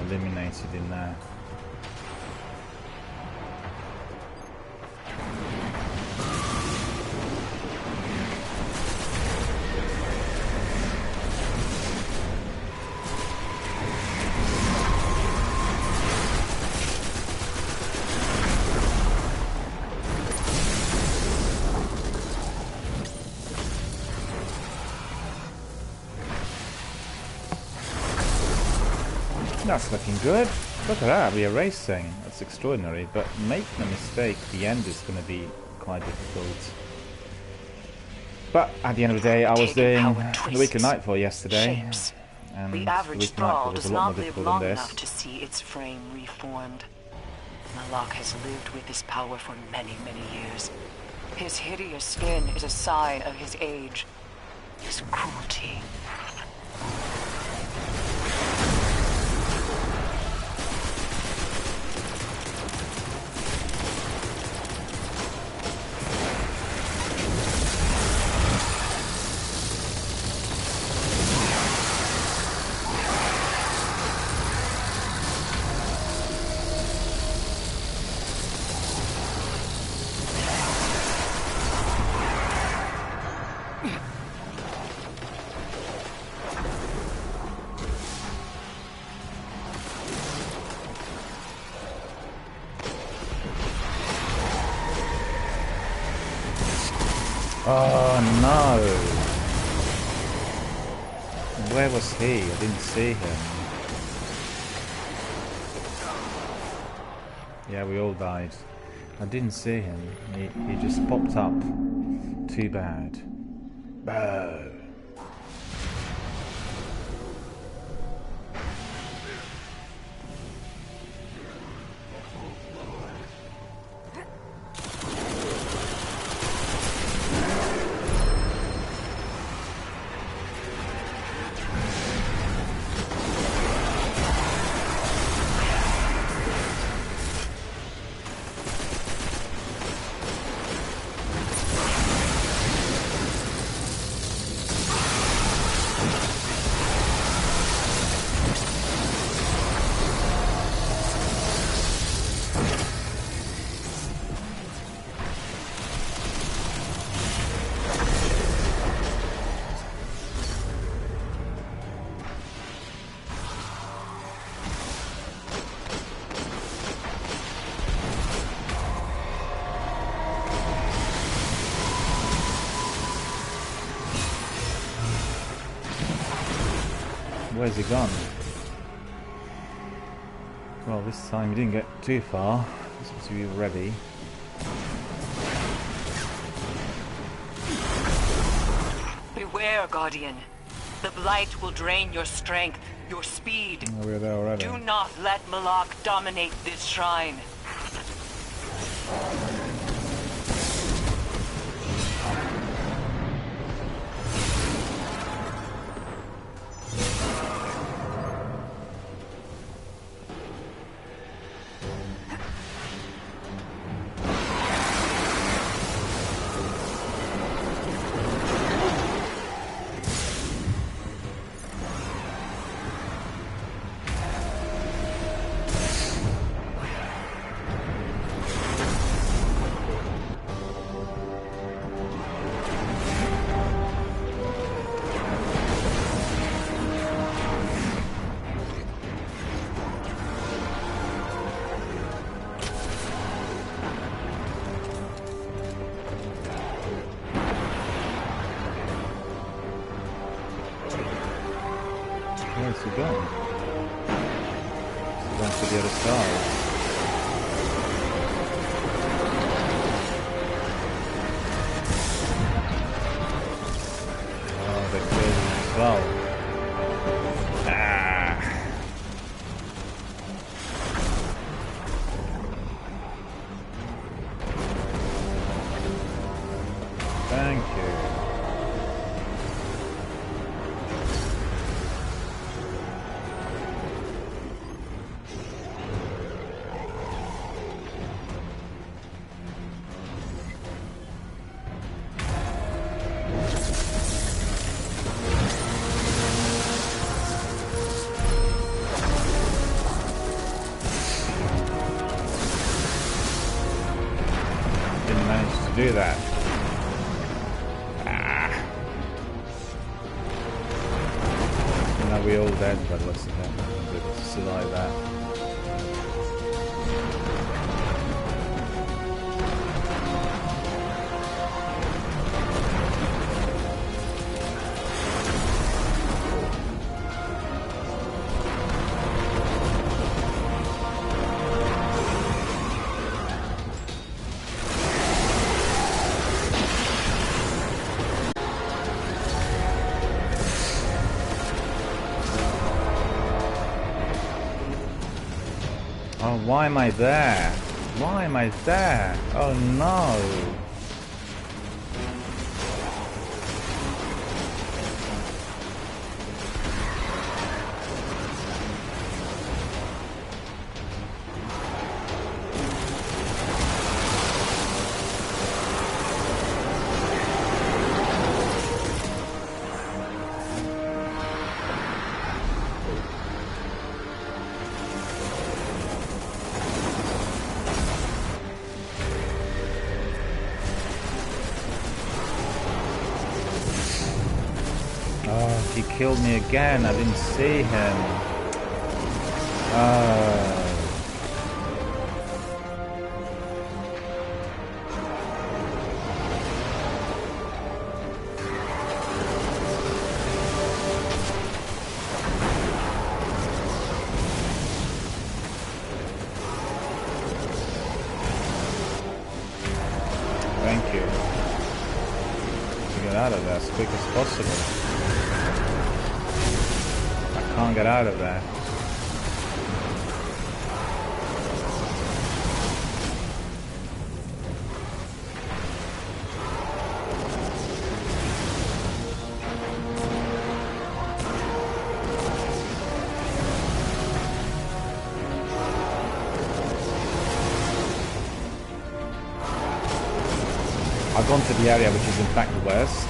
Eliminated in there. That's looking good. Look at that, we are racing. That's extraordinary, but make no mistake, the end is going to be quite difficult. But at the end of the day, I was doing the Weekly Nightfall yesterday, and the average thrall does not live long enough to see its frame reformed. Malak has lived with this power for many, many years. His hideous skin is a sign of his age, his cruelty. Oh no! Where was he? I didn't see him. Yeah, we all died. I didn't see him. He just popped up. Too bad. Boo! Where's he gone? Well, this time he didn't get too far. He's supposed to be ready. Beware, Guardian. The Blight will drain your strength, your speed. Oh, we're there already. Do not let Malak dominate this shrine. Where's he gone? He's gone to the other side. Oh, they killed him as well. Thank you. Didn't manage to do that. Now we all dead, but what's the point? I'm able to survive that. Oh, why am I there? Why am I there? Oh no! Oh, he killed me again. I didn't see him. Thank you. To get out of there as quick as possible. I can't get out of there. I've gone to the area which is in fact the worst.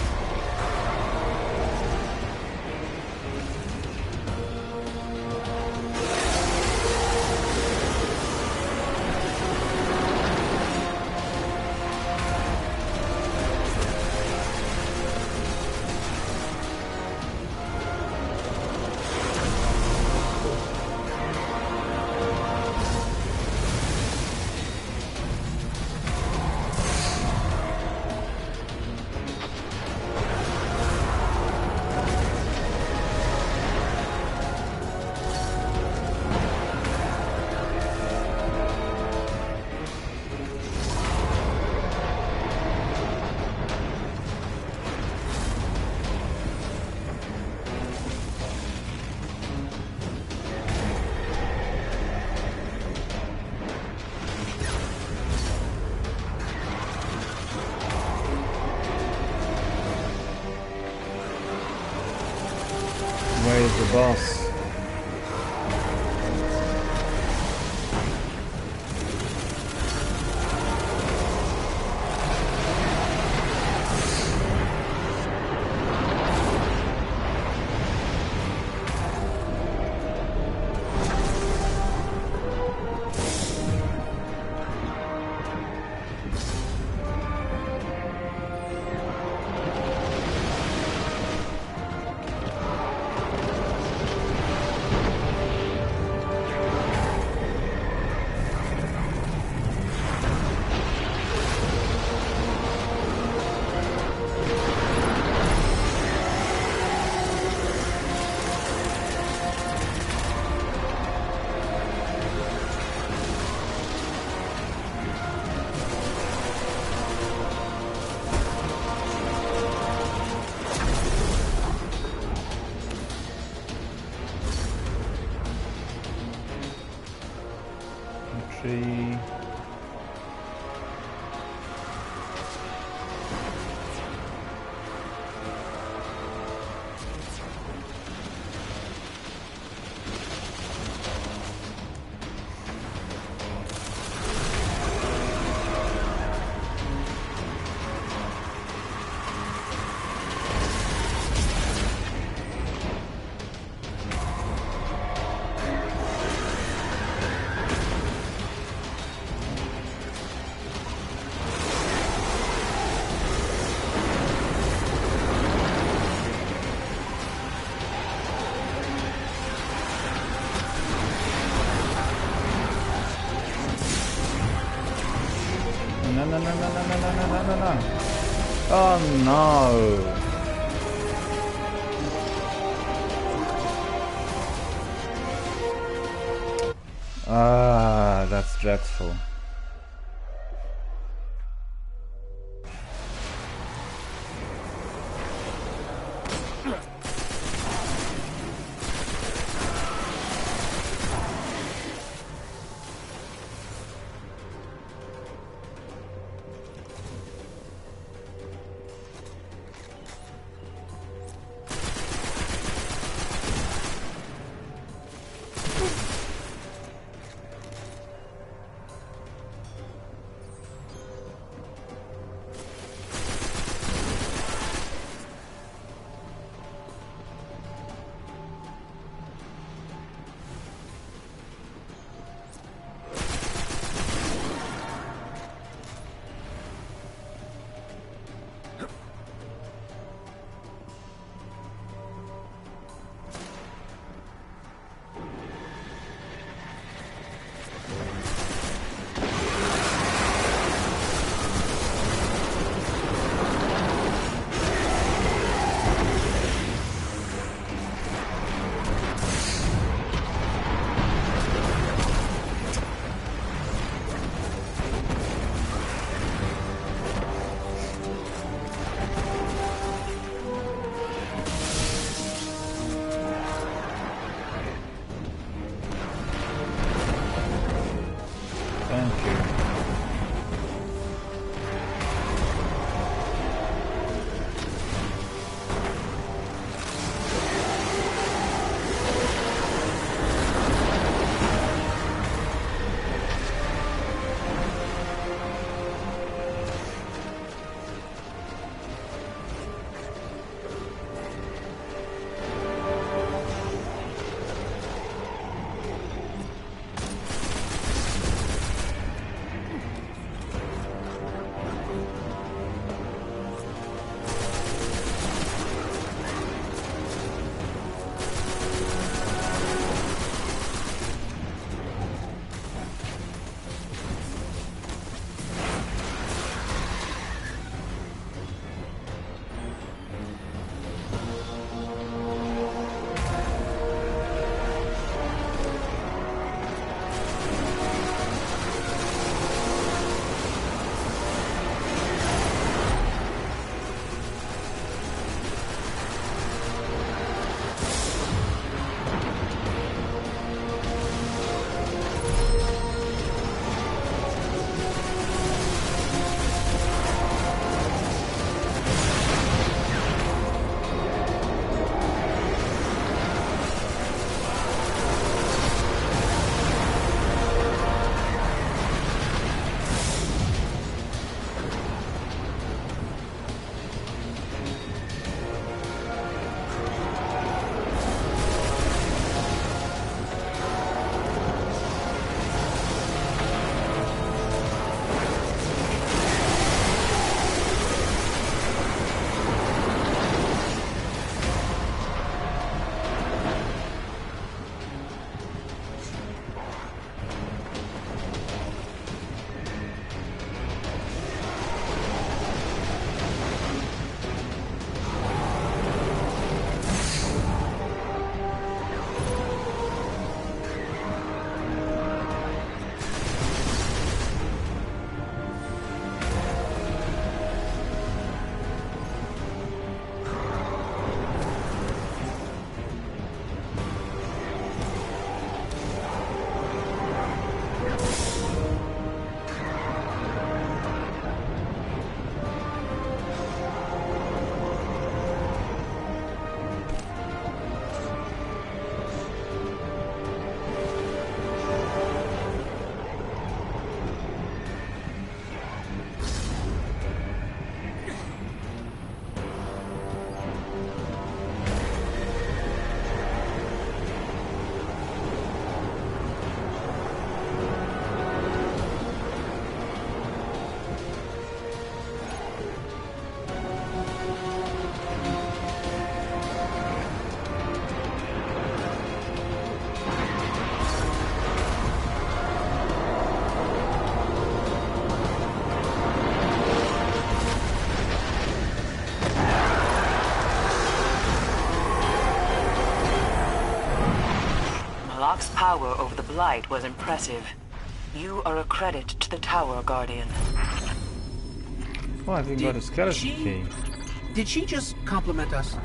Where is the boss? 3. No, no, no, no, no, no, no, no, no, no, no. Oh no. Ah, that's dreadful. Locke's power over the Blight was impressive. You are a credit to the Tower, Guardian. Oh, I've even got a skeleton key. Did she just compliment us?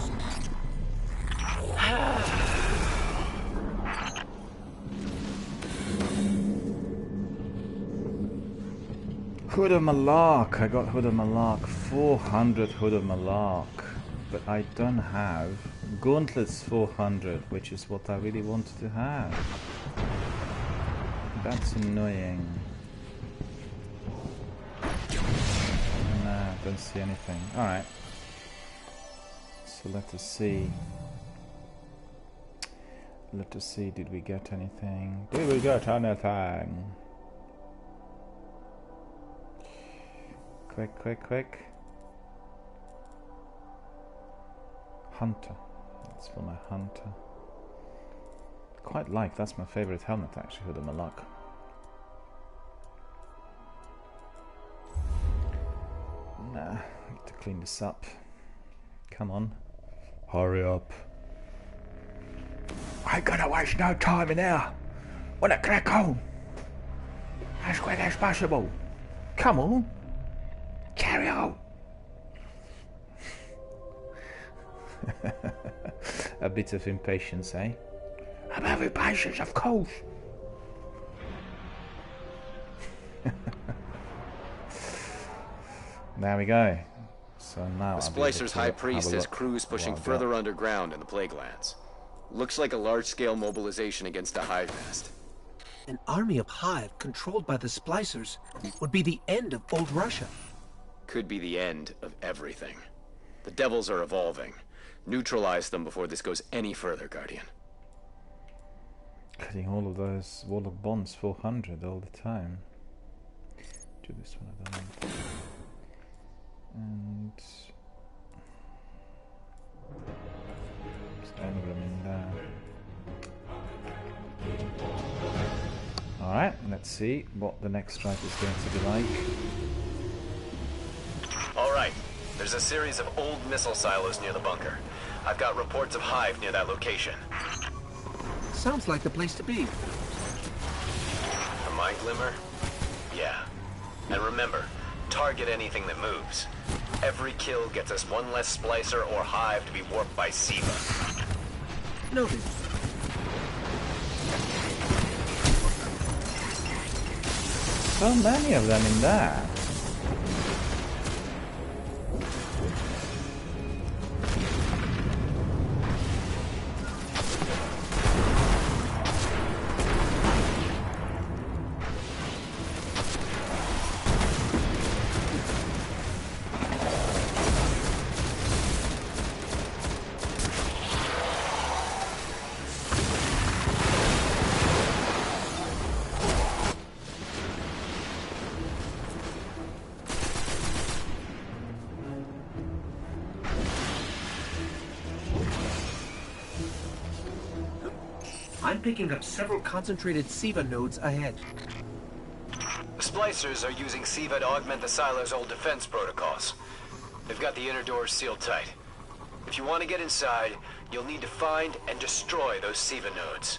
Hood of Malak. I got Hood of Malak. 400 Hood of Malak. But I don't have Gauntlets 400, which is what I really wanted to have. That's annoying. Nah, don't see anything. Alright. So let us see. Let us see, did we get anything? Did we get anything? Quick, quick, quick. Hunter. That's for my hunter. Quite like, that's my favourite helmet actually, Hood of Malak. Nah, need to clean this up. Come on. Hurry up. I ain't gonna waste no time in here. Wanna crack on? As quick as possible. Come on. Carry on. A bit of impatience, eh? I'm having patience, of course. There we go. So now the Splicer's High Priest has crews pushing further underground in the Plague Lands. Looks like a large-scale mobilization against a hive nest. An army of Hive controlled by the Splicers would be the end of old Russia. Could be the end of everything. The Devils are evolving. Neutralize them before this goes any further, Guardian. Cutting all of those wall of bonds 400 all the time. Do this one I don't want. And there's engram in there. Alright, let's see what the next strike is going to be like. Alright, there's a series of old missile silos near the bunker. I've got reports of Hive near that location. Sounds like the place to be. A mind glimmer? Yeah. And remember, target anything that moves. Every kill gets us one less Splicer or Hive to be warped by Siva. Noted. So many of them in there. I'm picking up several concentrated Siva nodes ahead. The Splicers are using Siva to augment the silo's old defense protocols. They've got the inner doors sealed tight. If you want to get inside, you'll need to find and destroy those Siva nodes.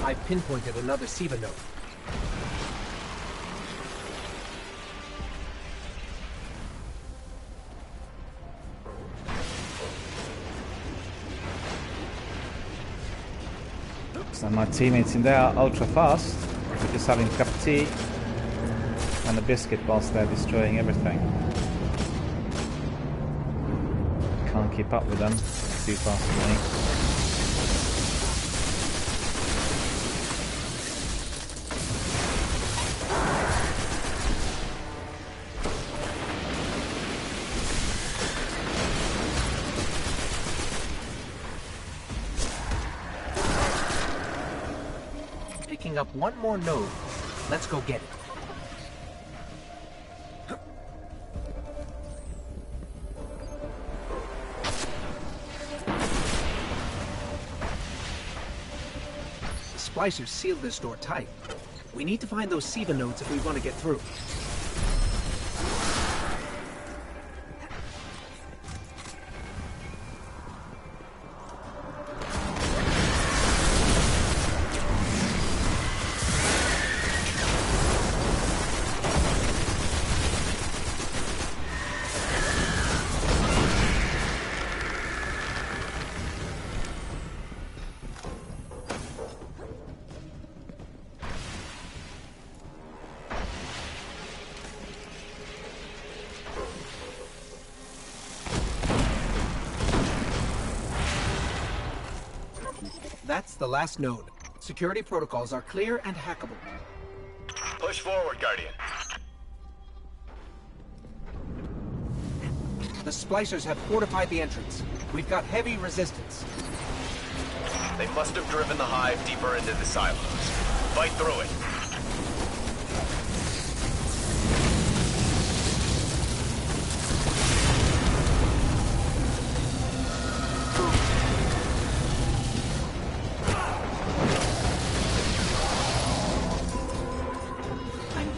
I pinpointed another Siva node. So my teammates in there are ultra fast. We're just having a cup of tea and a biscuit whilst they're destroying everything. Can't keep up with them. Too fast for me. Up one more node. Let's go get it. splicers sealed this door tight. We need to find those SIVA nodes if we want to get through. That's the last node. Security protocols are clear and hackable. Push forward, Guardian. The splicers have fortified the entrance. We've got heavy resistance. They must have driven the hive deeper into the silos. Fight through it.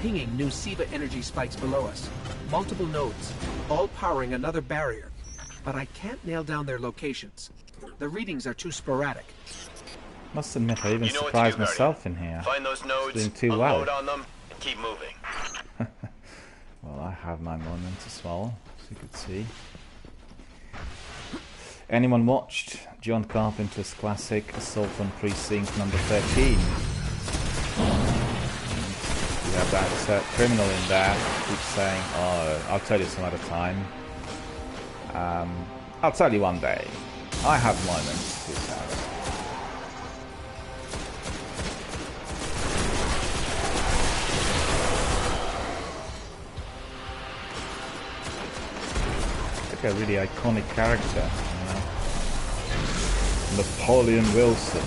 Pinging new SIVA energy spikes below us. Multiple nodes, all powering another barrier. But I can't nail down their locations. The readings are too sporadic. Must admit, I even surprised myself in here. Find those nodes, doing too unload well. on them, keep moving. Well, I have my moment as well, as you could see. Anyone watched John Carpenter's classic Assault on Precinct number 13? You have that criminal in there keeps saying, "Oh, I'll tell you some other time. I'll tell you one day. I have moments," he says. It's like a really iconic character, you know? Napoleon Wilson.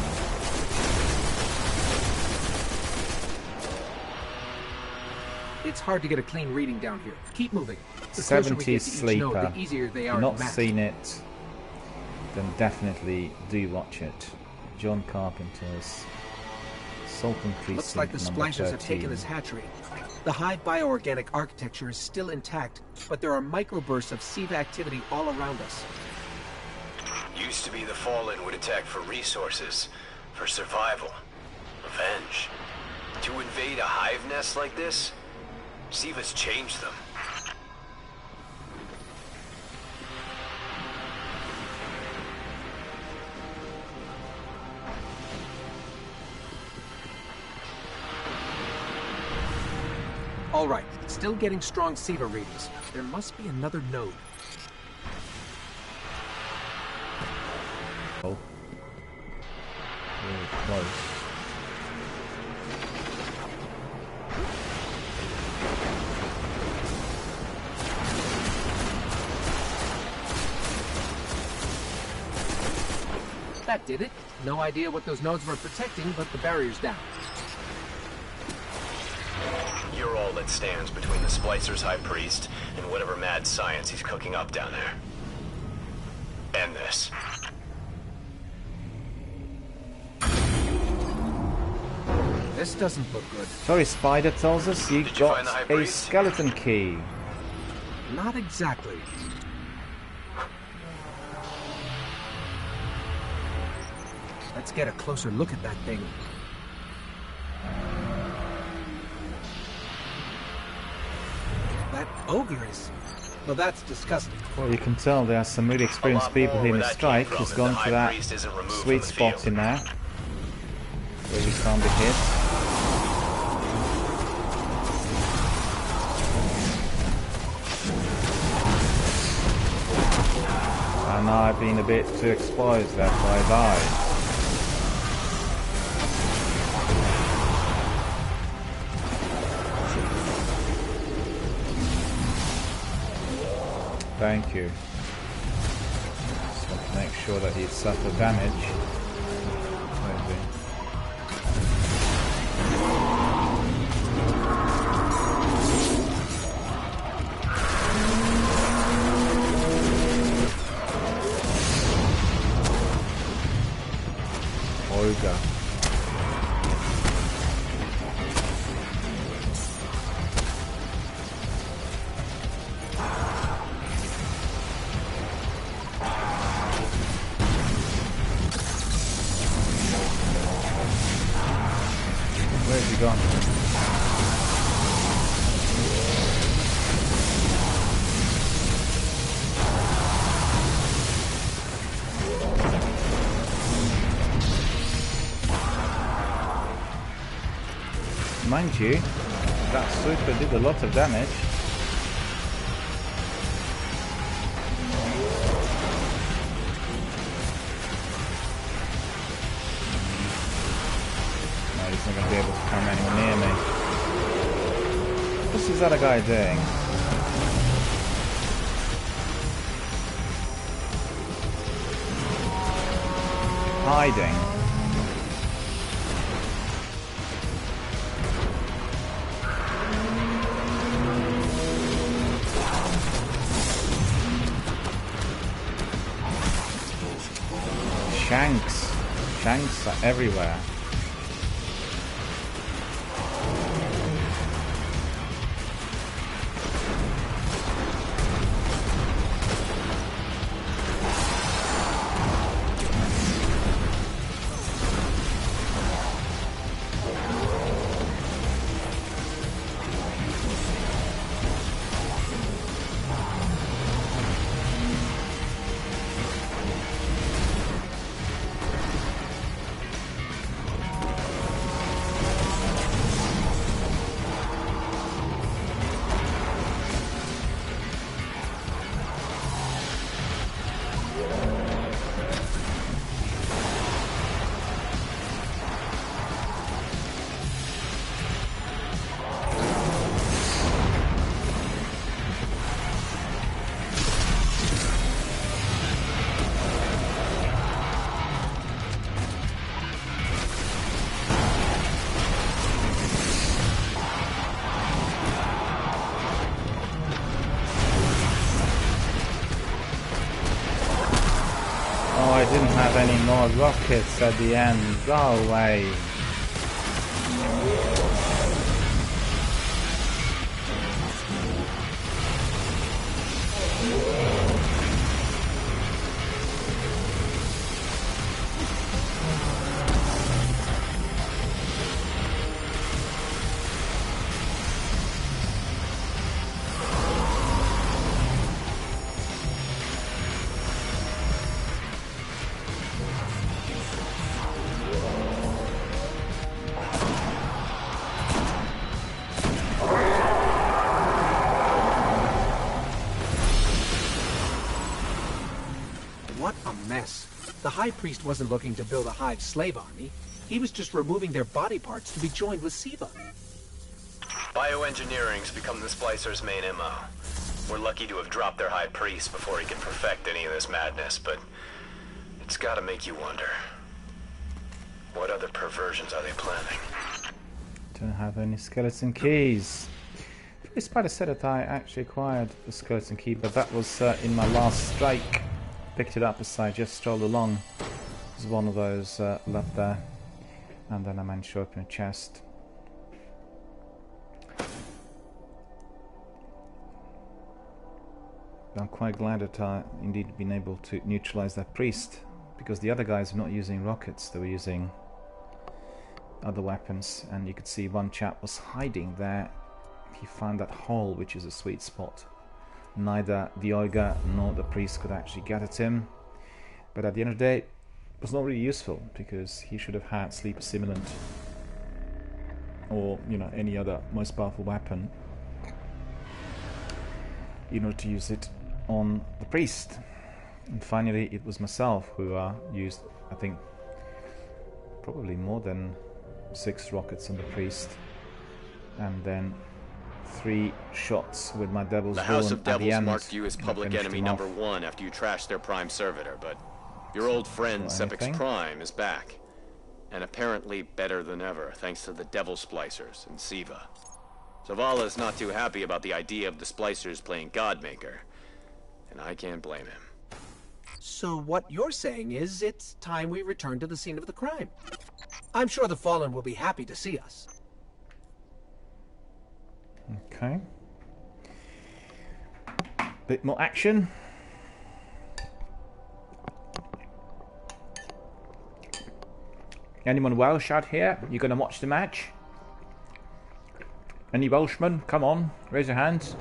It's hard to get a clean reading down here. Keep moving. The closer we 70s get to each Sleeper. node, the easier they If are you've not to map. seen it, then definitely do watch it. John Carpenter's Assault on Precinct Looks like the number splicers 13. have taken this hatchery. The hive bioorganic architecture is still intact, but there are microbursts of SIVA activity all around us. Used to be the Fallen would attack for resources, for survival, revenge. To invade a hive nest like this, SIVA's changed them. All right, still getting strong SIVA readings. There must be another node. Oh. Really close. That did it. No idea what those nodes were protecting, but the barrier's down. You're all that stands between the Splicer's High Priest and whatever mad science he's cooking up down there. End this. This doesn't look good. Sorry, Spider tells us you Did you got find the High a Priest? skeleton key. Not exactly. Let's get a closer look at that thing. That ogre is... Well, that's disgusting. Well, you can tell there are some really experienced people here in the strike who's gone to that sweet spot in there where we can't be hit. And I've been a bit too exposed, that's why I died. Thank you. Just want to make sure that he'd suffer damage. Maybe. Olga. mind you, that super did a lot of damage. No, he's not going to be able to come anywhere near me. What's this other guy doing? Hiding. Shanks are everywhere. I didn't have any more rockets at the end. Go away. The High Priest wasn't looking to build a hive slave army. He was just removing their body parts to be joined with Siva. Bioengineering's become the Splicer's main MO. We're lucky to have dropped their High Priest before he can perfect any of this madness, but it's gotta make you wonder. What other perversions are they planning? Don't have any skeleton keys. The spider said that I actually acquired the skeleton key, but that was in my last strike. Picked it up as I just strolled along. There's one of those left there, and then I managed to open a chest. I'm quite glad that I indeed been able to neutralize that priest, because the other guys were not using rockets, they were using other weapons, and you could see one chap was hiding there. He found that hole, which is a sweet spot. Neither the ogre nor the priest could actually get at him, but at the end of the day it was not really useful, because he should have had sleep simulant or, you know, any other most powerful weapon in order to use it on the priest. And finally it was myself who used, I think, probably more than 6 rockets on the priest, and then 3 shots with my Devil's The House Horn of Devils at the marked you as public enemy number 1 after you trashed their prime servitor, but your old friend Sepix Prime is back, and apparently better than ever thanks to the Devil Splicers and Siva. Zavala's not too happy about the idea of the Splicers playing Godmaker, and I can't blame him. So what you're saying is it's time we return to the scene of the crime. I'm sure the Fallen will be happy to see us. Okay. Bit more action. Anyone Welsh out here? You gonna watch the match? Any Welshmen? Come on, raise your hands.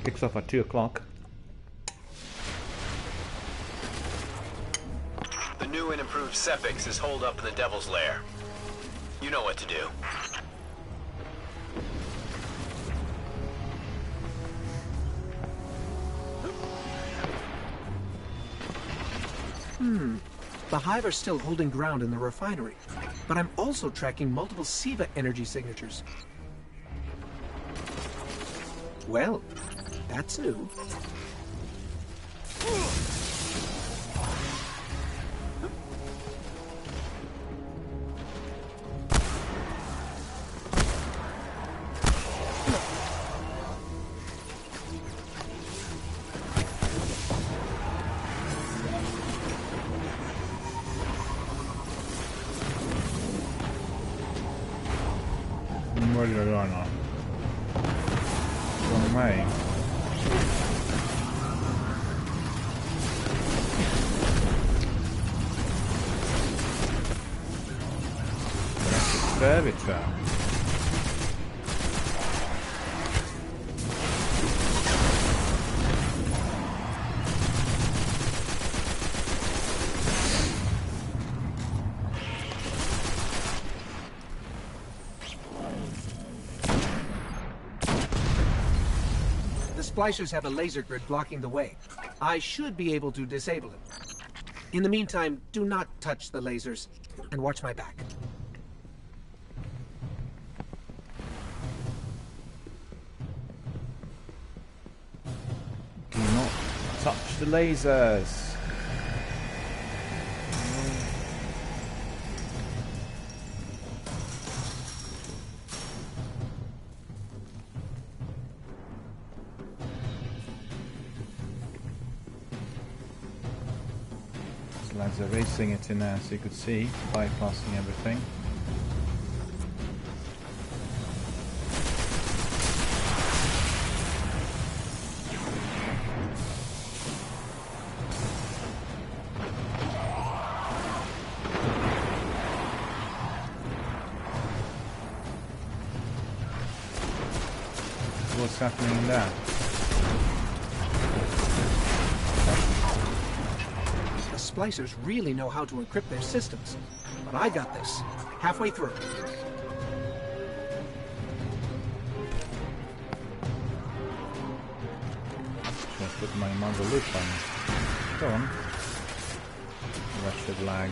Kicks off at 2 o'clock. The new and improved of Sepix is holed up in the Devil's Lair. You know what to do. The Hive are still holding ground in the refinery, but I'm also tracking multiple SIVA energy signatures. Well, that's new. Wrong way. Servitor. Splicers have a laser grid blocking the way. I should be able to disable it. In the meantime, do not touch the lasers, and watch my back. Do not touch the lasers. Lads are racing it in there so you could see, bypassing everything. What's happening there? Splicers really know how to encrypt their systems, but I got this. Halfway through. Should put my muzzle loop on. Go on. That should lag.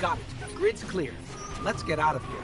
Got it. Grid's clear. Let's get out of here.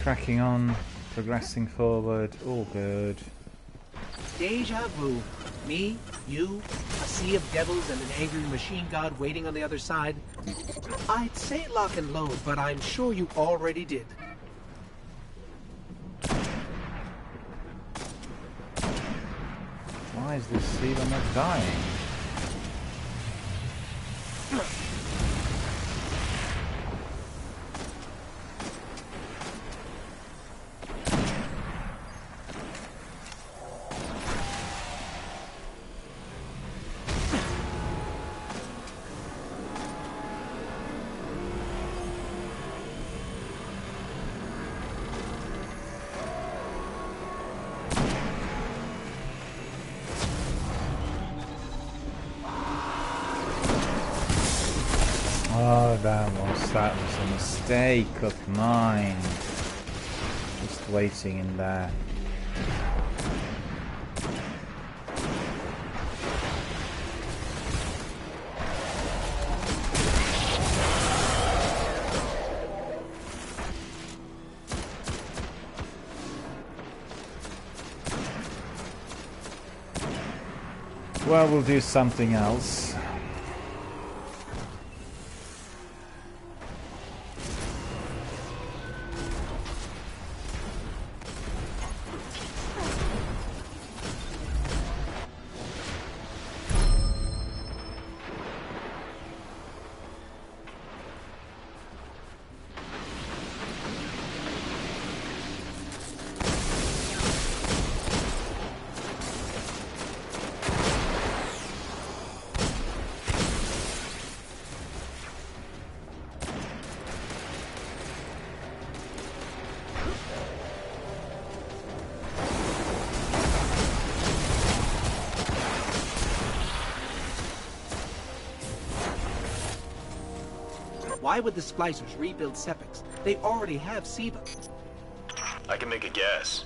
Cracking on, progressing forward, all good. Deja vu. Me, you, a sea of devils and an angry machine god waiting on the other side. I'd say lock and load, but I'm sure you already did. Why is this Siva not dying? Oh, that was a mistake of mine. Just waiting in there. Well, we'll do something else. Why would the splicers rebuild Sepix? They already have Siva. I can make a guess.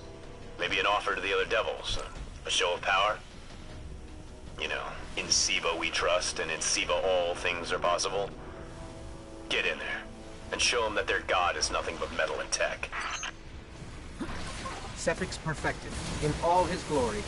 Maybe an offer to the other devils. A show of power? You know, in Siva we trust, and in Siva all things are possible. Get in there, and show them that their god is nothing but metal and tech. Sepix perfected, in all his glory.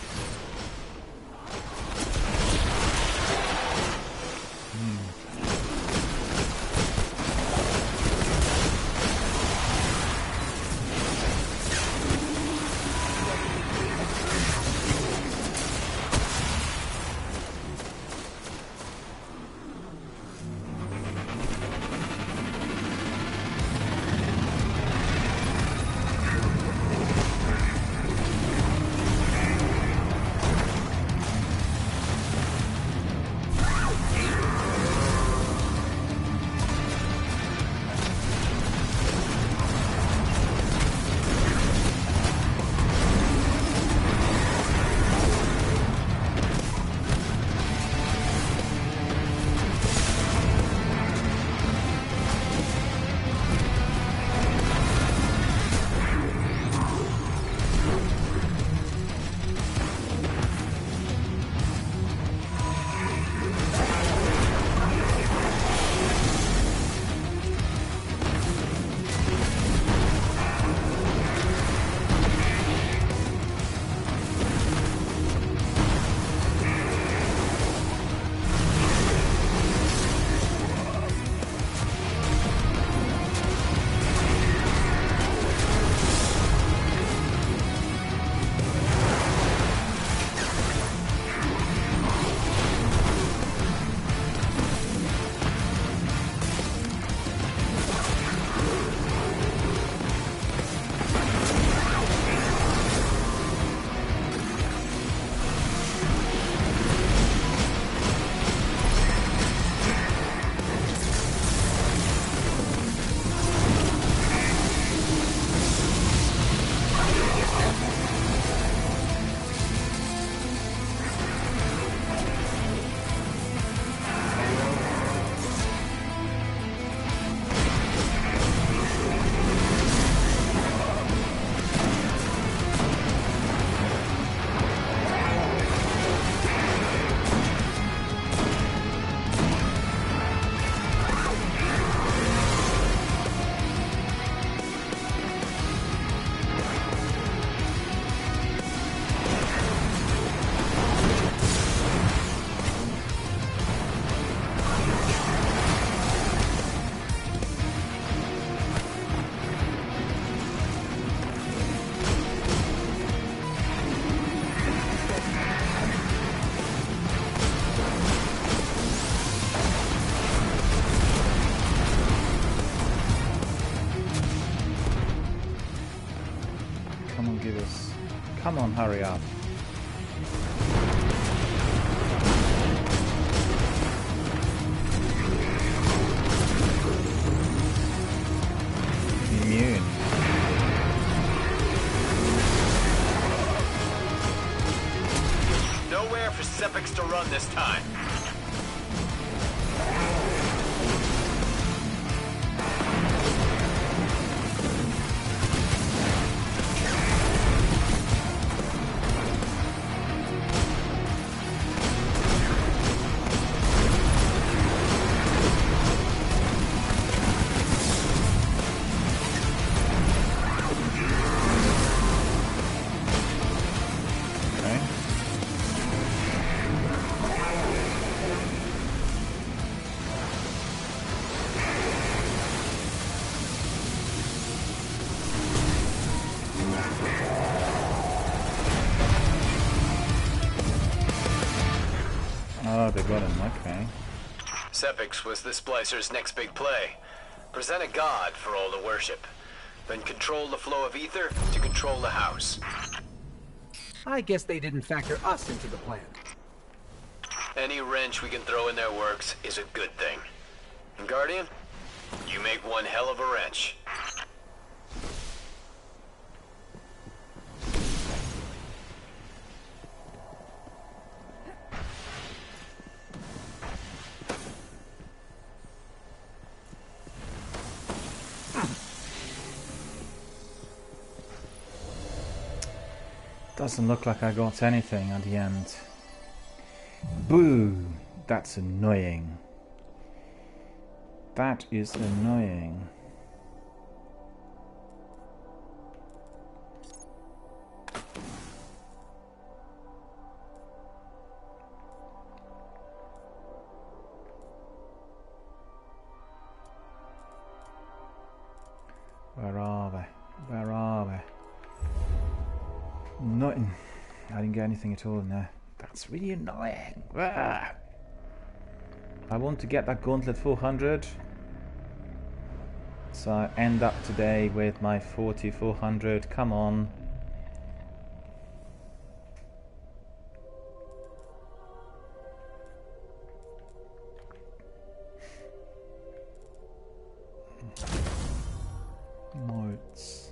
Come on, hurry up. Immune. Nowhere for Sepix to run this time. Oh, they got him, okay. Sepix was the Splicer's next big play. Present a god for all to worship. Then control the flow of ether to control the house. I guess they didn't factor us into the plan. Any wrench we can throw in their works is a good thing. And Guardian, you make one hell of a wrench. Doesn't look like I got anything at the end. Boo! That's annoying. That is annoying. Where are they? Where are they? Nothing. I didn't get anything at all in there. That's really annoying. Ah. I want to get that Gauntlet 400. So I end up today with my 4400. Come on. Notes.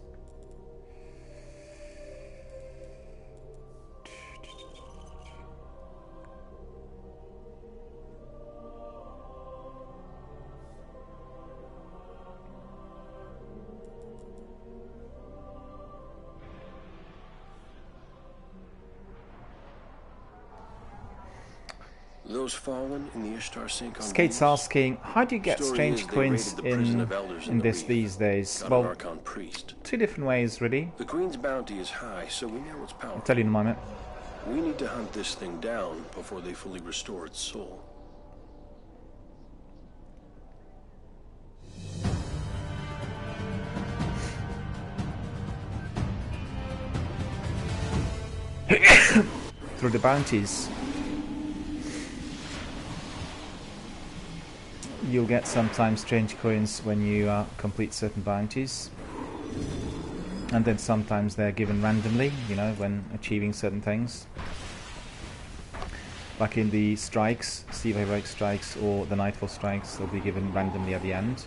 Those fallen in the Ishtar sink on Skate's Venus? asking, how do you get Story strange is they coins raided the prison in of elders in the this reef. these days? Got an Well, Archon priest. two different ways, really. The Queen's bounty is high, so we know it's powerful. I'll tell you in a moment. We need to hunt this thing down before they fully restore its soul. Through the bounties. You'll get sometimes strange coins when you complete certain bounties. And then sometimes they're given randomly, you know, when achieving certain things. Like in the strikes, Steve Heroic strikes or the Nightfall strikes, they'll be given randomly at the end.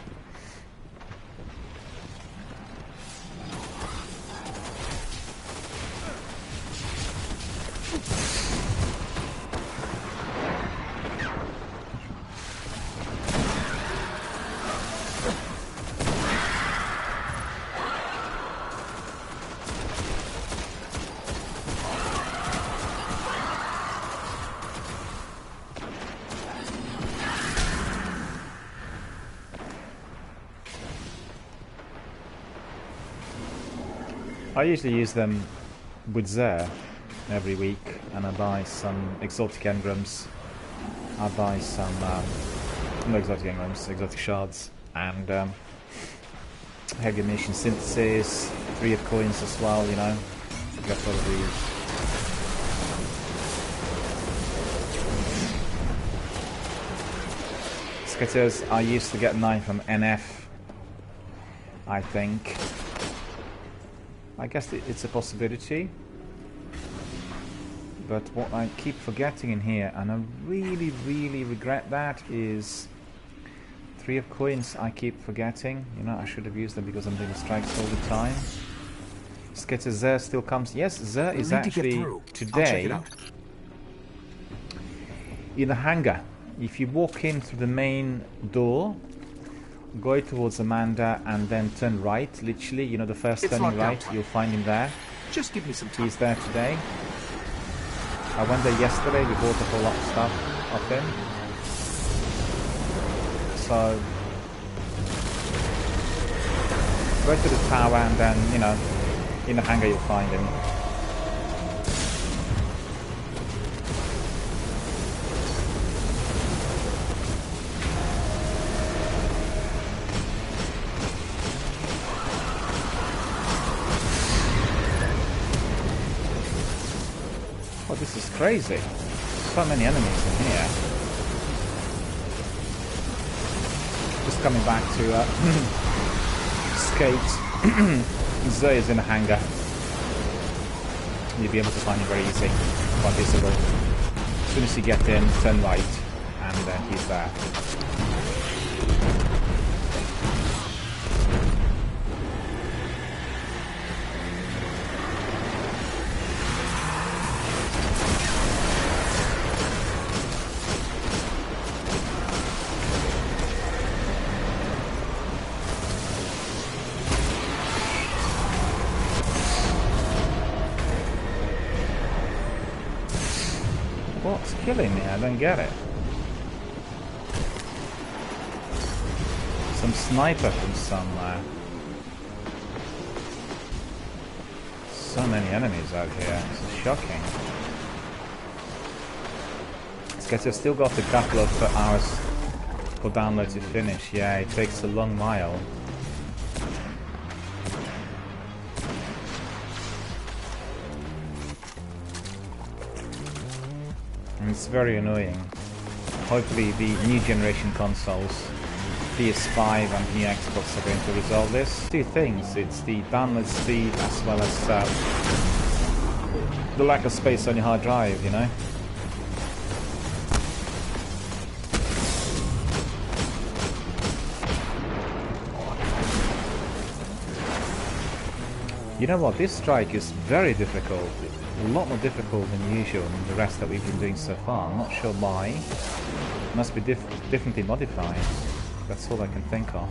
I usually use them with Zer every week, and I buy some exotic engrams. I buy some, no exotic engrams, exotic shards, and heavy emission synthesis, 3 of coins as well, you know. Got all of these. Skitters, I used to get 9 from NF, I think. I guess it's a possibility. But what I keep forgetting in here, and I really, really regret that, is 3 of coins I keep forgetting. You know, I should have used them because I'm doing the strikes all the time. Skater Zer still comes. Yes, Zer is actually today in the hangar. If you walk in through the main door, go towards Amanda and then turn right, literally, you know, the first turning right, you'll find him there. Just give me some time. He's there today. I went there yesterday, we bought a whole lot of stuff off him. So, go to the tower and then, you know, in the hangar you'll find him. Oh, this is crazy. So many enemies in here. Just coming back to Skate. Zoe is in a hangar. You'll be able to find him very easy. Quite visible. As soon as you get in, turn right, and he's there. What's killing me? I don't get it. Some sniper from somewhere. So many enemies out here. It's shocking. This guy has still got a couple of hours for download to finish. Yeah, it takes a long while. It's very annoying. Hopefully the new generation consoles, PS5 and new Xbox, are going to resolve this. 2 things, it's the download speed as well as the lack of space on your hard drive, you know? You know what, this strike is very difficult. A lot more difficult than usual than the rest that we've been doing so far. I'm not sure why. It must be differently modified. That's all I can think of.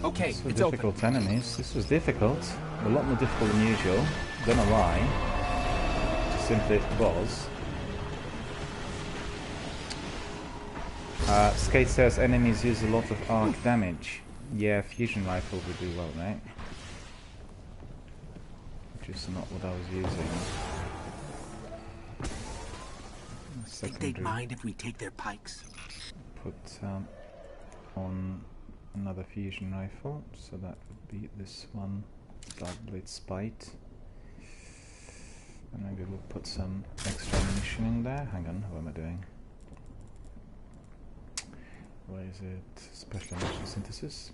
Okay, So it's difficult open. enemies. This was difficult. A lot more difficult than usual. Don't know why. Just simply it was. Skate says enemies use a lot of arc damage. Yeah, fusion rifle would do well, mate. Which is not what I was using. Think they'd mind if we take their pikes? Put on another fusion rifle, so that would be this one, Dark Blade Spite. And maybe we'll put some extra ammunition in there. Hang on, what am I doing? Where is it? Special ammunition synthesis.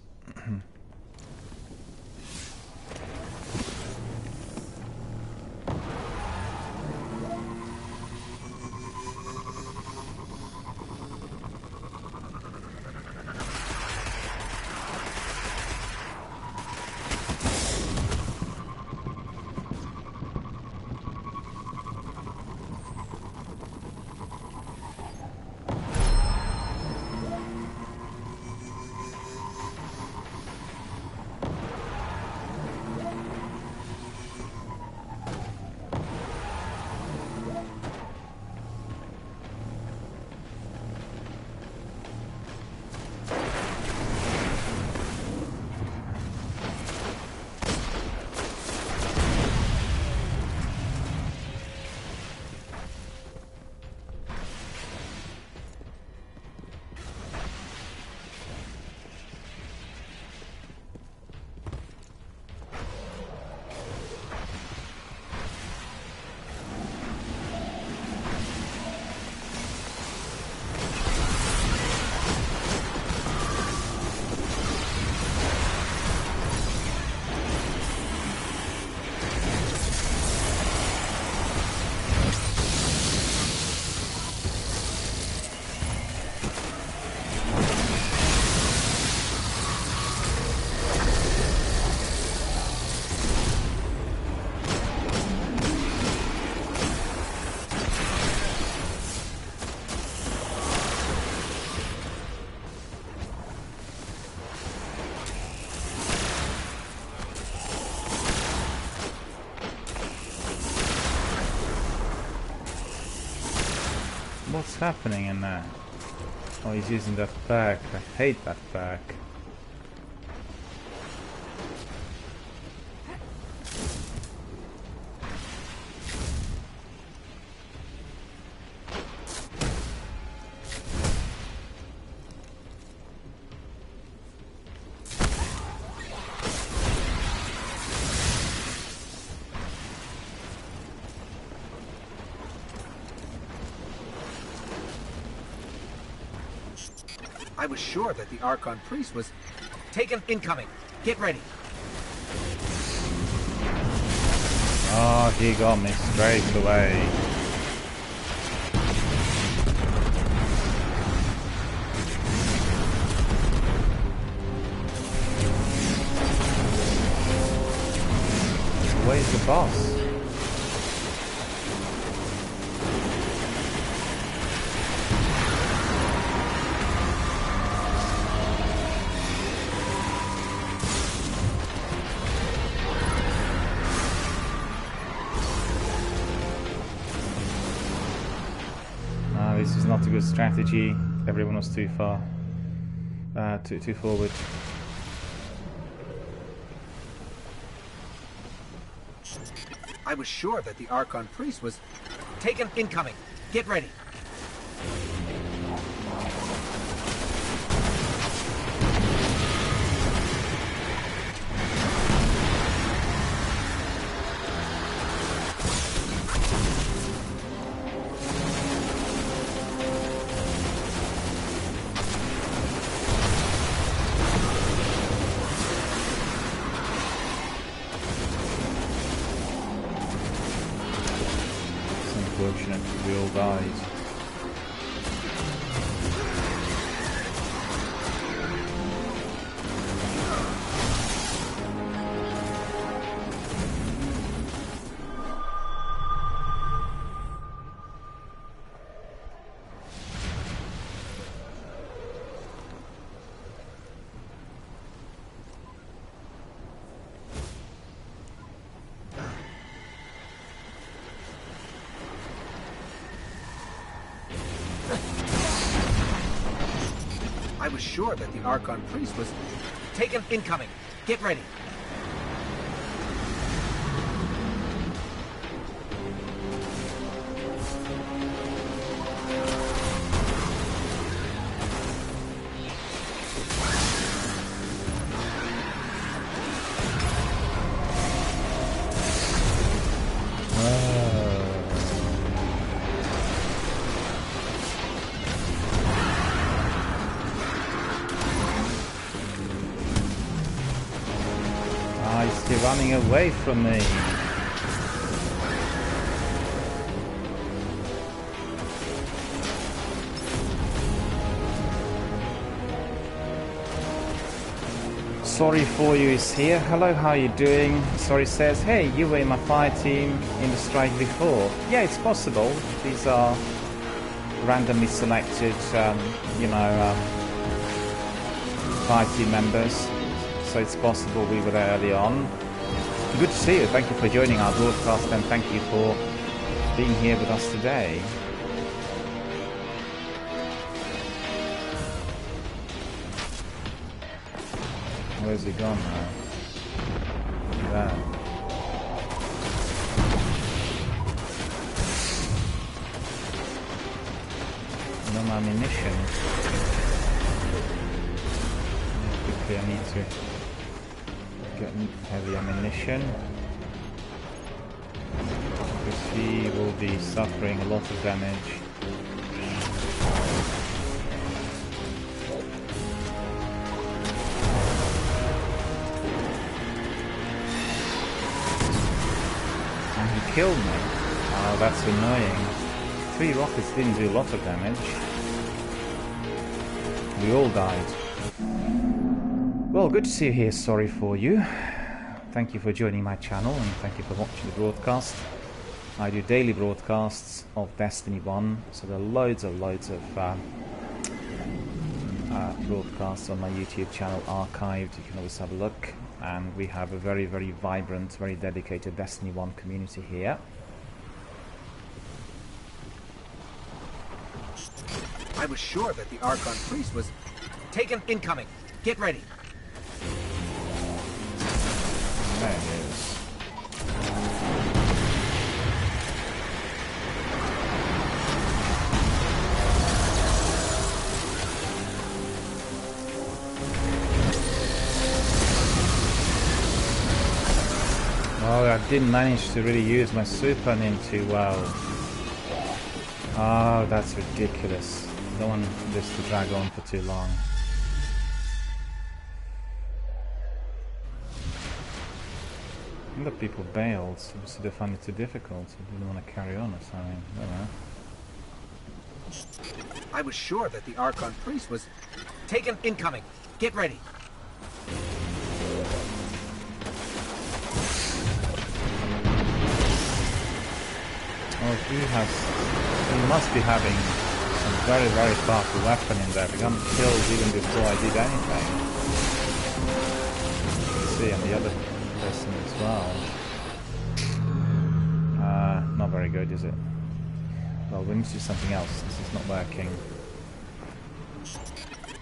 What's happening in there? Oh, he's using that perk. I hate that perk. I was sure that the Archon Priest was taken incoming. Get ready. Oh, he got me straight away. Where's the boss? This is not a good strategy. Everyone was too far, too forward. I was sure that the Archon Priest was taken incoming. Get ready. Unfortunate, we all died. I was sure that the Archon Priest was taken incoming. Get ready. Why is he running away from me? Sorry for you is here. Hello, how are you doing? Sorry says, hey, you were in my fire team in the strike before. Yeah, it's possible. These are randomly selected, fire team members. So it's possible we were there early on. Good to see you. Thank you for joining our broadcast and thank you for being here with us today. Where's he gone now? Look at that. No ammunition. Quickly, I need to get heavy ammunition. Because he will be suffering a lot of damage. Killed me. Oh, that's annoying. 3 rockets didn't do a lot of damage. We all died. Well, good to see you here. Sorry for you. Thank you for joining my channel and thank you for watching the broadcast. I do daily broadcasts of Destiny 1, so there are loads of broadcasts on my YouTube channel archived. You can always have a look. And we have a very, very vibrant, very dedicated Destiny 1 community here. I was sure that the Archon Priest was taken incoming. Get ready. There it is. Oh, I didn't manage to really use my super nin too well. Oh, that's ridiculous. Don't want this to drag on for too long. I think that people bailed, so they found it too difficult, so they didn't want to carry on or something. I don't know. I was sure that the Archon Priest was taken incoming. Get ready. Oh, he must be having some very, very powerful weapon in there. He got killed even before I did anything. You can see, and the other person as well. Not very good, is it? Well, we need to do something else. This is not working.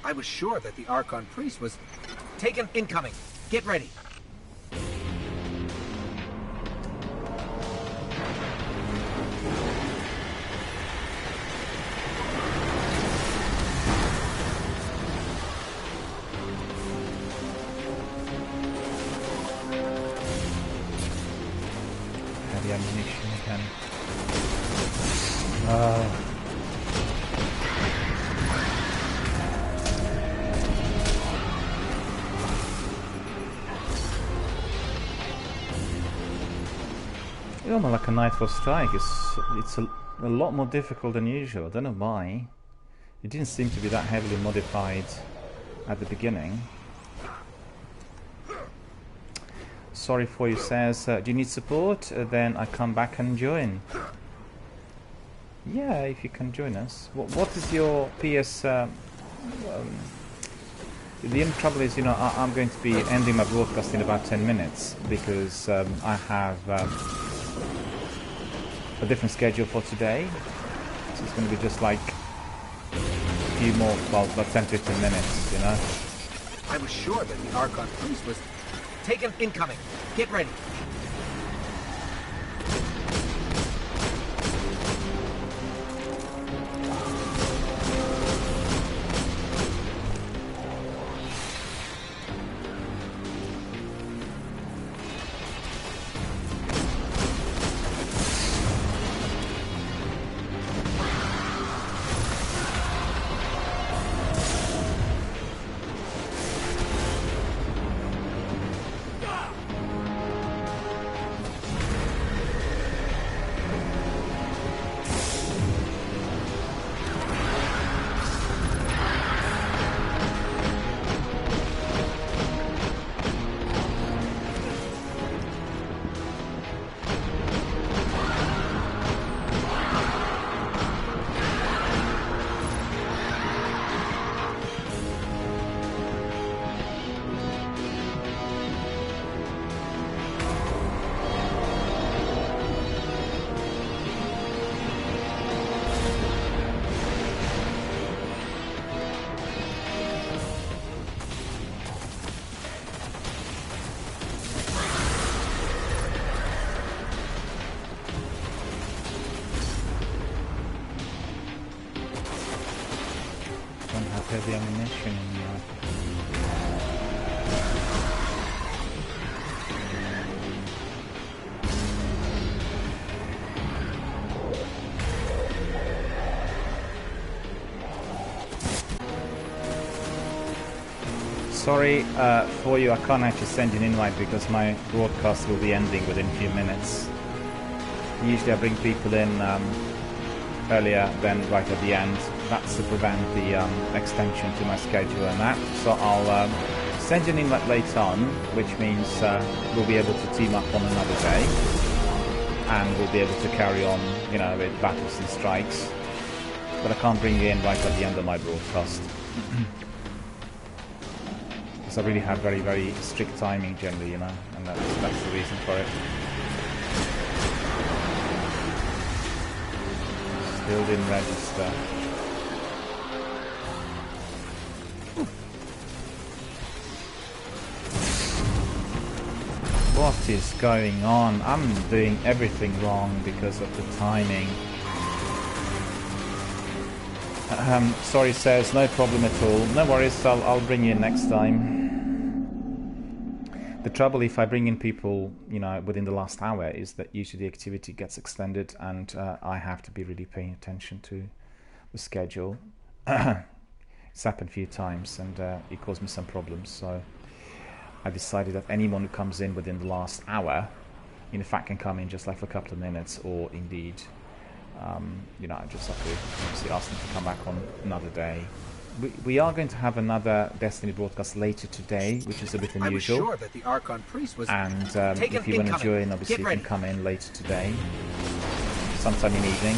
I was sure that the Archon Priest was taken incoming. Get ready. Ammunition again. You know, like a Nightfall Strike, it's a lot more difficult than usual. I don't know why. It didn't seem to be that heavily modified at the beginning. Sorry for you says, do you need support? Then I come back and join. Yeah, if you can join us. What is your PS... the only trouble is, you know, I'm going to be ending my broadcast in about 10 minutes because I have a different schedule for today. So it's going to be just like a few more, well, about 10-15 minutes, you know. I was sure that the Archon Priest was taken incoming. Get ready. heavy ammunition in here. Sorry for you, I can't actually send you an invite because my broadcast will be ending within a few minutes. Usually I bring people in earlier than right at the end. That's to prevent the extension to my schedule and that. So I'll send you an invite later on, which means we'll be able to team up on another day. And we'll be able to carry on, you know, with battles and strikes. But I can't bring you in right at the end of my broadcast. Because I really have very, very strict timing generally, you know, and that's the reason for it. Still didn't register. What is going on? I'm doing everything wrong because of the timing. Sorry, says no problem at all. No worries, I'll bring you in next time. The trouble if I bring in people, you know, within the last hour is that usually the activity gets extended and I have to be really paying attention to the schedule. It's happened a few times and it caused me some problems, so I decided that anyone who comes in within the last hour, in fact, can come in just like for a couple of minutes, or indeed, you know, I just have to obviously ask them to come back on another day. We are going to have another Destiny broadcast later today, which is a bit unusual. I was sure that the Archon priest was and if you want to join, obviously you can come in later today, sometime in the evening.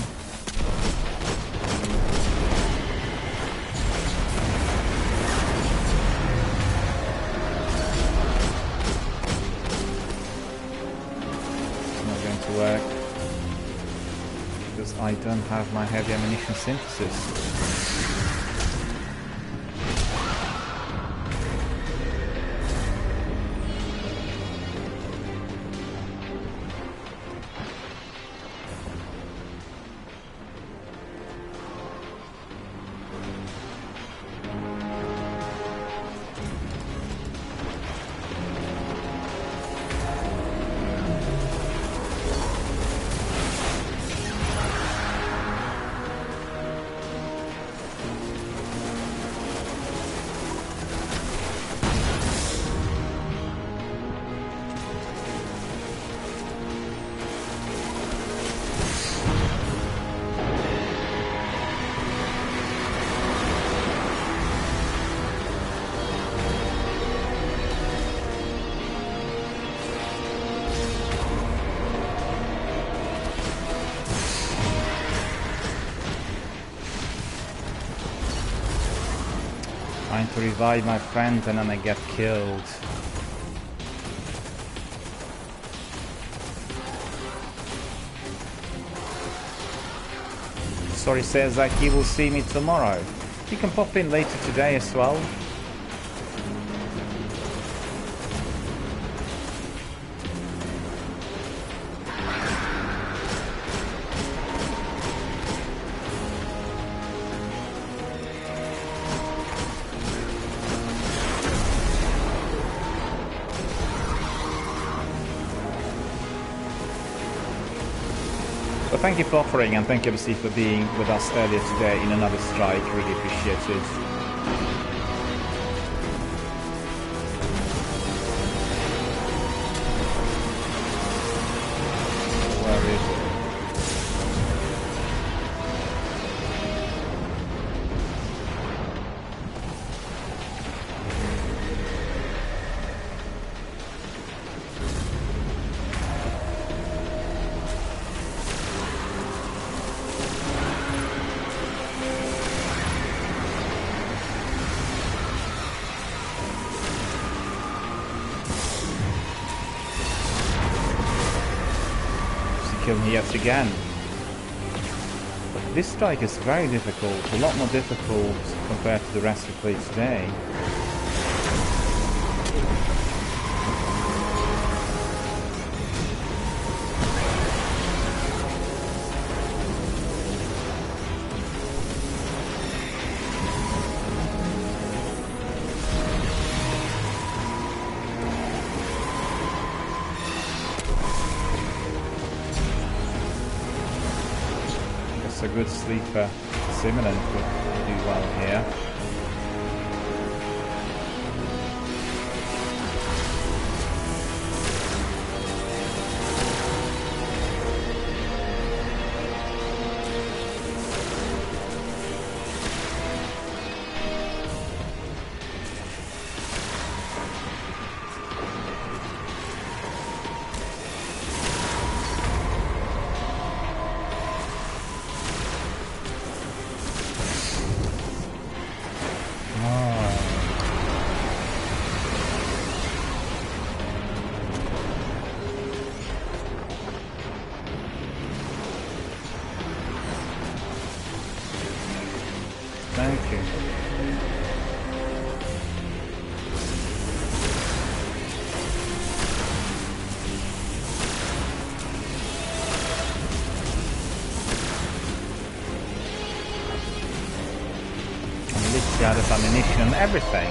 It's not going to work because I don't have my heavy ammunition synthesis. Trying to revive my friend and then I get killed. Sorry, says that he will see me tomorrow. You can pop in later today as well. Thank you for offering, and thank you obviously for being with us earlier today in another strike. Really appreciate it. Where is it? Me yet again. But this strike is very difficult, a lot more difficult compared to the rest we played today. a good sleeper simulant would do well here. Thank you. I'm literally out of ammunition and everything.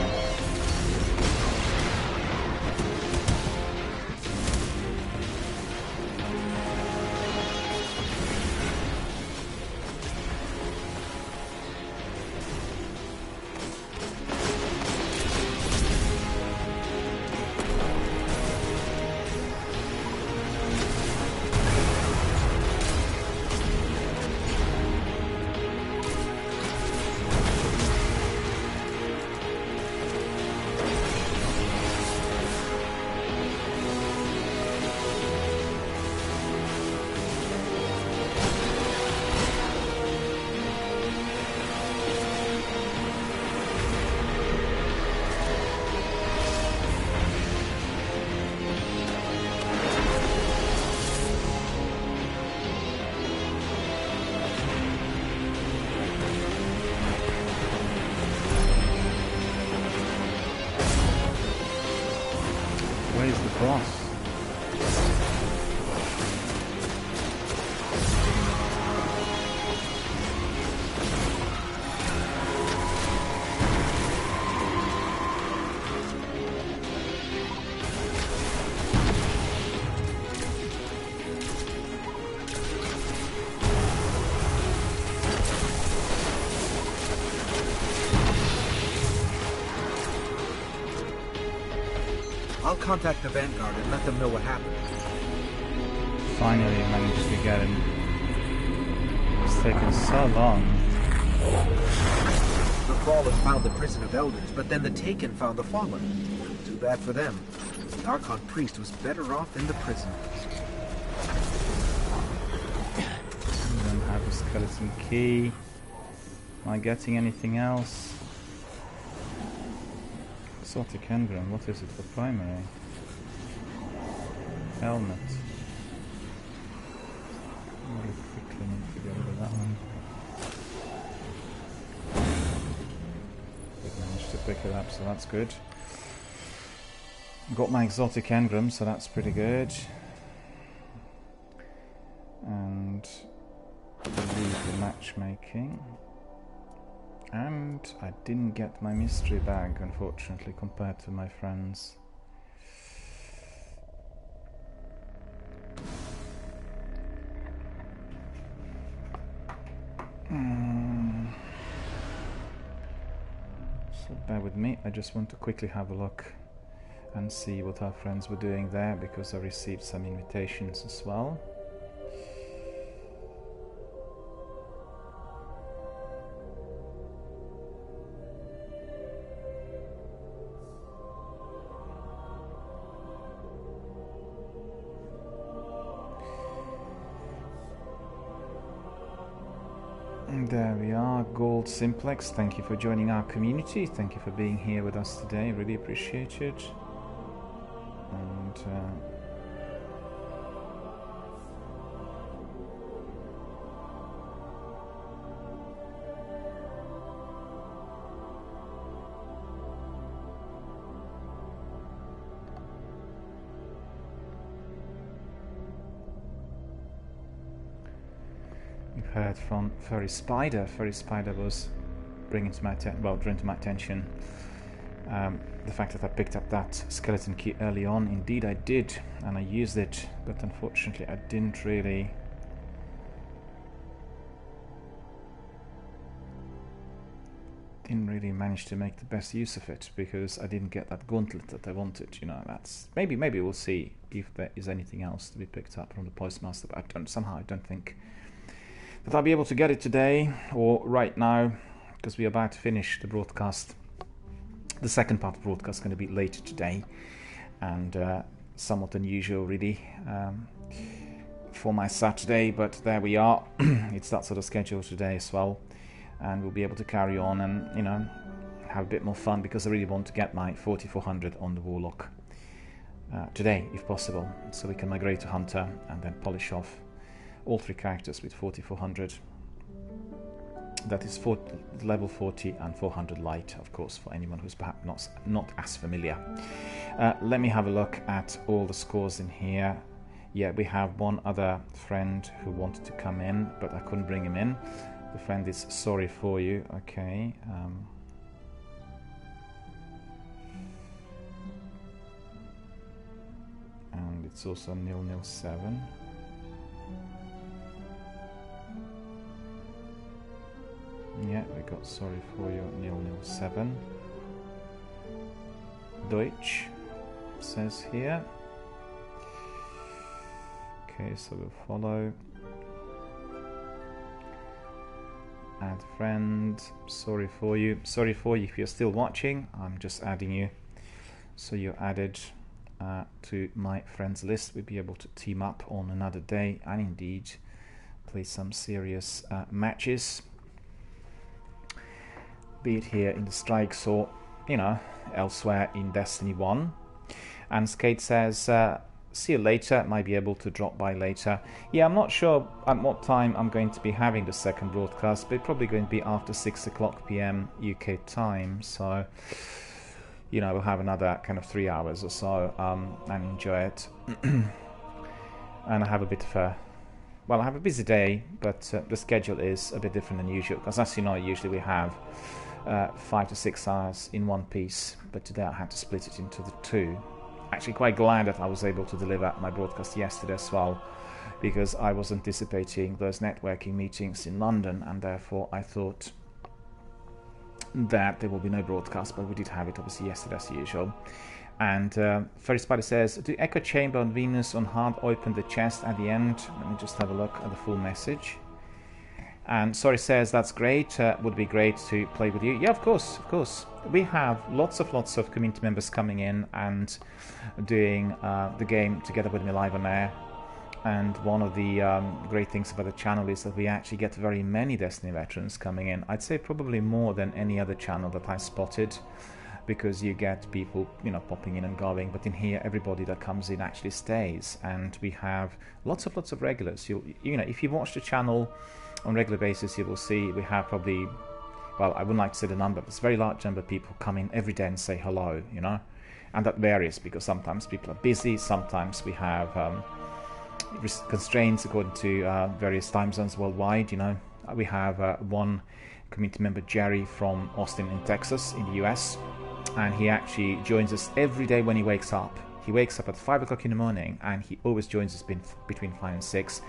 Where's the boss? I'll contact the Vanguard and let them know what happened. Finally managed to get him. It's taken so long. The Fallen found the Prison of Elders, but then the Taken found the Fallen. Too bad for them. The Archon Priest was better off in the prison. I don't have a skeleton key. Am I getting anything else? Exotic engram, what is it for primary? Helmet. Really quickly need to get rid of that one. We managed to pick it up, so that's good. Got my exotic engram, so that's pretty good. And leave the matchmaking. And I didn't get my mystery bag, unfortunately, compared to my friends. So bear with me, I just want to quickly have a look and see what our friends were doing there, because I received some invitations as well. There we are, Gold Simplex, thank you for joining our community, thank you for being here with us today, really appreciate it. And we've heard from Furry Spider. Furry Spider was bringing to my attention the fact that I picked up that skeleton key early on. Indeed I did, and I used it, but unfortunately I didn't really didn't really manage to make the best use of it because I didn't get that gauntlet that I wanted. You know, that's maybe we'll see if there is anything else to be picked up from the postmaster. But I don't think that I'll be able to get it today or right now, because we're about to finish the broadcast. The second part of the broadcast is going to be later today, and somewhat unusual really for my Saturday, but there we are. It's that sort of schedule today as well, and we'll be able to carry on and, you know, have a bit more fun, because I really want to get my 4400 on the Warlock today if possible, so we can migrate to Hunter and then polish off all 3 characters with 4400. That is level 40 and 400 light, of course, for anyone who's perhaps not as familiar. Let me have a look at all the scores in here. Yeah, we have one other friend who wanted to come in, but I couldn't bring him in. The friend is sorry for you. Okay. And it's also 007. Yeah, we got sorry for you 007. Deutsch says here. Okay, so we'll follow. Add friend. Sorry for you. Sorry for you if you're still watching. I'm just adding you. So you're added to my friends list. We'll be able to team up on another day and indeed play some serious matches. Be it here in the strikes or, you know, elsewhere in Destiny 1. And Skate says, see you later. Might be able to drop by later. Yeah, I'm not sure at what time I'm going to be having the second broadcast, but it's probably going to be after 6 o'clock PM UK time. So, you know, we'll have another kind of 3 hours or so and enjoy it. And I have a bit of a, well, I have a busy day, but the schedule is a bit different than usual, because as you know, usually we have 5 to 6 hours in one piece, but today I had to split it into the 2. Actually quite glad that I was able to deliver my broadcast yesterday as well, because I was anticipating those networking meetings in London, and therefore I thought that there will be no broadcast, but we did have it obviously yesterday as usual. And Furry Spider says, do Echo Chamber on Venus on hard open the chest at the end? Let me just have a look at the full message. And Sorry says, that's great, would be great to play with you. Yeah, of course, of course. We have lots of community members coming in and doing the game together with me live on air. And one of the great things about the channel is that we actually get very many Destiny veterans coming in. I'd say probably more than any other channel that I spotted, because you get people, you know, popping in and going, but in here everybody that comes in actually stays, and we have lots of regulars. You know, if you watch the channel on a regular basis, you will see we have probably, well, I wouldn't like to say the number, but it's a very large number of people come in every day and say hello, you know, and that varies because sometimes people are busy, sometimes we have constraints according to various time zones worldwide. You know, we have one community member, Jerry, from Austin in Texas in the US, and he actually joins us every day when he wakes up. He wakes up at 5 o'clock in the morning, and he always joins us between 5 and 6,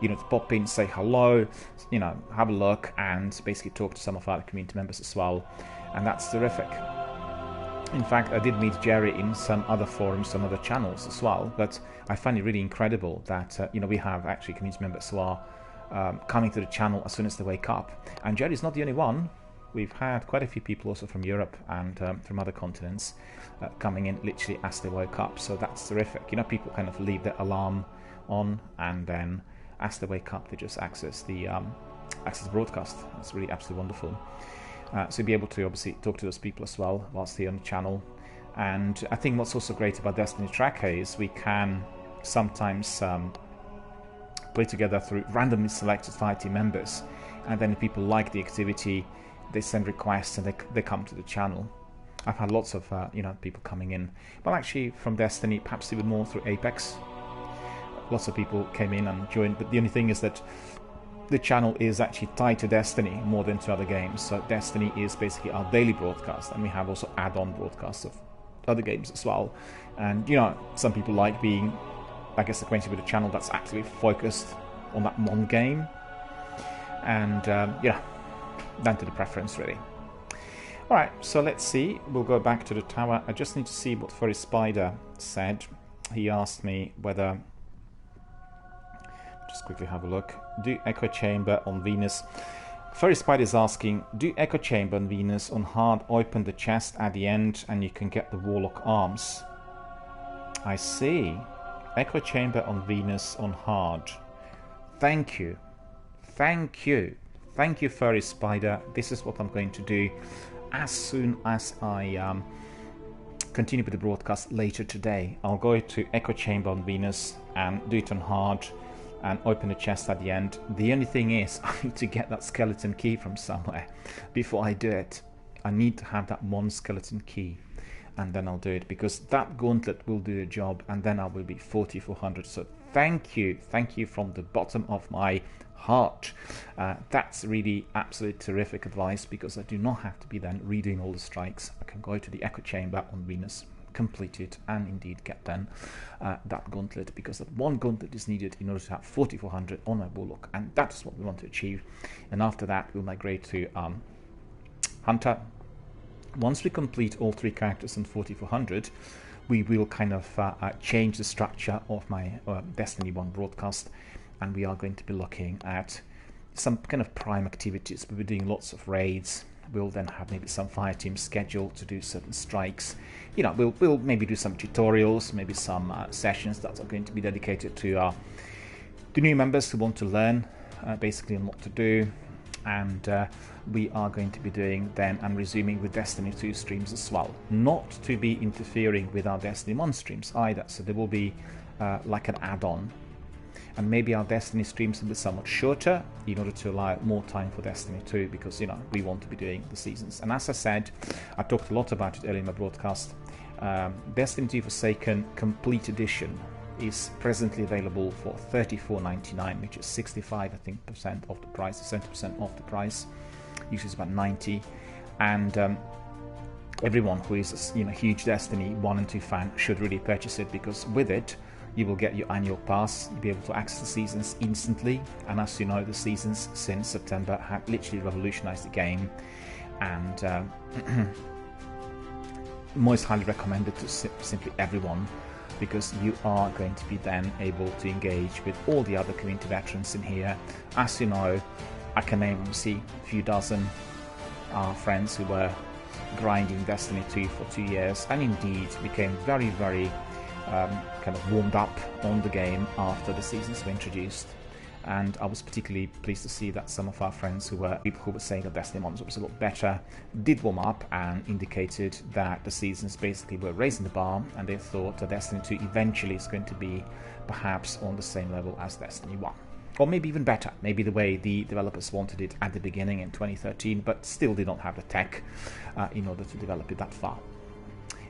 you know, to pop in, say hello, you know, have a look, and basically talk to some of our community members as well, and that's terrific. In fact, I did meet Jerry in some other forums, some other channels as well, but I find it really incredible that, you know, we have actually community members who are coming to the channel as soon as they wake up, and Jerry's not the only one. We've had quite a few people also from Europe and from other continents coming in literally as they woke up, so that's terrific. You know, people kind of leave the alarm on, and then as they wake up they just access the broadcast. It's really absolutely wonderful. So be able to obviously talk to those people as well whilst they're on the channel. And I think what's also great about Destiny Tracker is we can sometimes play together through randomly selected fighting members, and then if people like the activity, they send requests and they come to the channel. I've had lots of you know, people coming in, well, actually from Destiny, perhaps even more through Apex. Lots of people came in and joined, but the only thing is that the channel is actually tied to Destiny more than to other games. So Destiny is basically our daily broadcast, and we have also add-on broadcasts of other games as well. And you know, some people like being, I guess, acquainted with a channel that's actually focused on that one game, and yeah, down to the preference really. Alright, so let's see. We'll go back to the tower. I just need to see what Furry Spider said. He asked me whether... Just quickly have a look. Do Echo Chamber on Venus. Furry Spider is asking, do Echo Chamber on Venus on hard, open the chest at the end and you can get the Warlock arms. I see. Echo Chamber on Venus on hard. Thank you. Thank you. Thank you, Furry Spider. This is what I'm going to do as soon as I continue with the broadcast later today. I'll go to Echo Chamber on Venus and do it on hard and open the chest at the end. The only thing is, I need to get that skeleton key from somewhere before I do it. I need to have that one skeleton key, and then I'll do it, because that gauntlet will do the job, and then I will be 4400. So thank you from the bottom of my heart. That's really absolutely terrific advice, because I do not have to be then redoing all the strikes. I can go to the Echo Chamber on Venus, complete it, and indeed get then that gauntlet, because that one gauntlet is needed in order to have 4400 on my Warlock, and that's what we want to achieve. And after that we'll migrate to Hunter. Once we complete all 3 characters in 4400, we will kind of change the structure of my Destiny 1 broadcast, and we are going to be looking at some kind of prime activities. We'll be doing lots of raids. We'll then have maybe some fire teams scheduled to do certain strikes. You know, we'll maybe do some tutorials, maybe some sessions that are going to be dedicated to the new members who want to learn basically on what to do. And we are going to be doing then and resuming with Destiny 2 streams as well. Not to be interfering with our Destiny 1 streams either. So there will be like an add-on. And maybe our Destiny streams will be somewhat shorter in order to allow more time for Destiny 2, because, you know, we want to be doing the seasons. And as I said, I talked a lot about it earlier in my broadcast, Destiny 2 Forsaken Complete Edition is presently available for $34.99, which is 65, I think, percent of the price, 70% off the price. Usually it's about 90, and everyone who is a huge Destiny 1 and 2 fan should really purchase it, because with it you will get your annual pass. You'll be able to access the seasons instantly, and as you know, the seasons since September have literally revolutionized the game, and most highly recommended to simply everyone, because you are going to be then able to engage with all the other community veterans in here. As you know, I can name a few dozen friends who were grinding Destiny 2 for 2 years, and indeed became very, very kind of warmed up on the game after the seasons were introduced. And I was particularly pleased to see that some of our friends who were saying that Destiny 1 was a lot better did warm up and indicated that the seasons basically were raising the bar, and they thought that Destiny 2 eventually is going to be perhaps on the same level as Destiny 1. Or maybe even better, maybe the way the developers wanted it at the beginning in 2013, but still did not have the tech in order to develop it that far.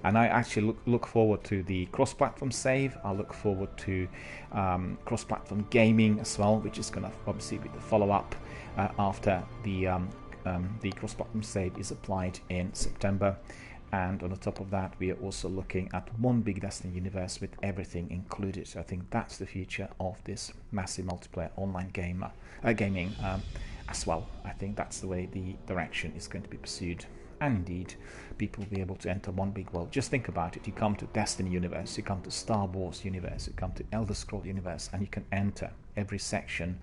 And I actually look forward to the cross-platform save. I look forward to cross-platform gaming as well, which is going to obviously be the follow-up after the cross-platform save is applied in September. And on the top of that, we are also looking at one big Destiny universe with everything included. So I think that's the future of this massive multiplayer online gaming as well. I think that's the way the direction is going to be pursued. And indeed, people will be able to enter one big world. Just think about it. You come to Destiny universe, you come to Star Wars universe, you come to Elder Scrolls universe, and you can enter every section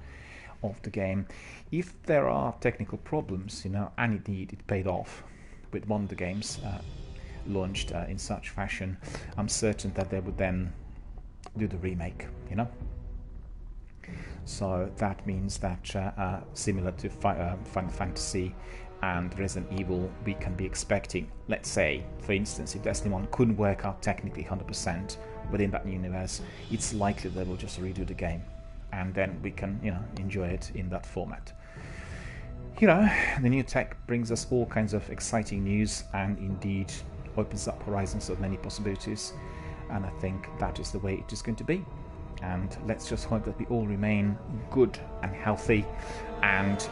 of the game. If there are technical problems, and indeed it paid off with one of the games launched in such fashion, I'm certain that they would then do the remake, So that means that similar to Final Fantasy and Resident Evil, we can be expecting, let's say, for instance, if Destiny 1 couldn't work out technically 100% within that universe, it's likely they will just redo the game, and then we can, enjoy it in that format. The new tech brings us all kinds of exciting news, and indeed opens up horizons of many possibilities, and I think that is the way it is going to be. And let's just hope that we all remain good and healthy, and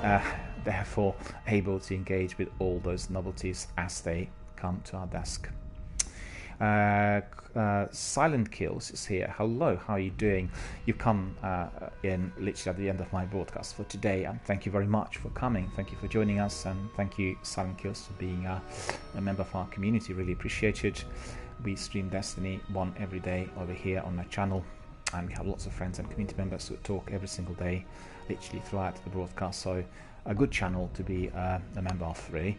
therefore able to engage with all those novelties as they come to our desk. Silent Kills is here. Hello, how are you doing? You've come in literally at the end of my broadcast for today, and thank you very much for coming. Thank you for joining us, and thank you, Silent Kills, for being a member of our community. Really appreciate it. We stream Destiny 1 every day over here on my channel, and we have lots of friends and community members who talk every single day, literally throughout the broadcast. So a good channel to be a member of, really.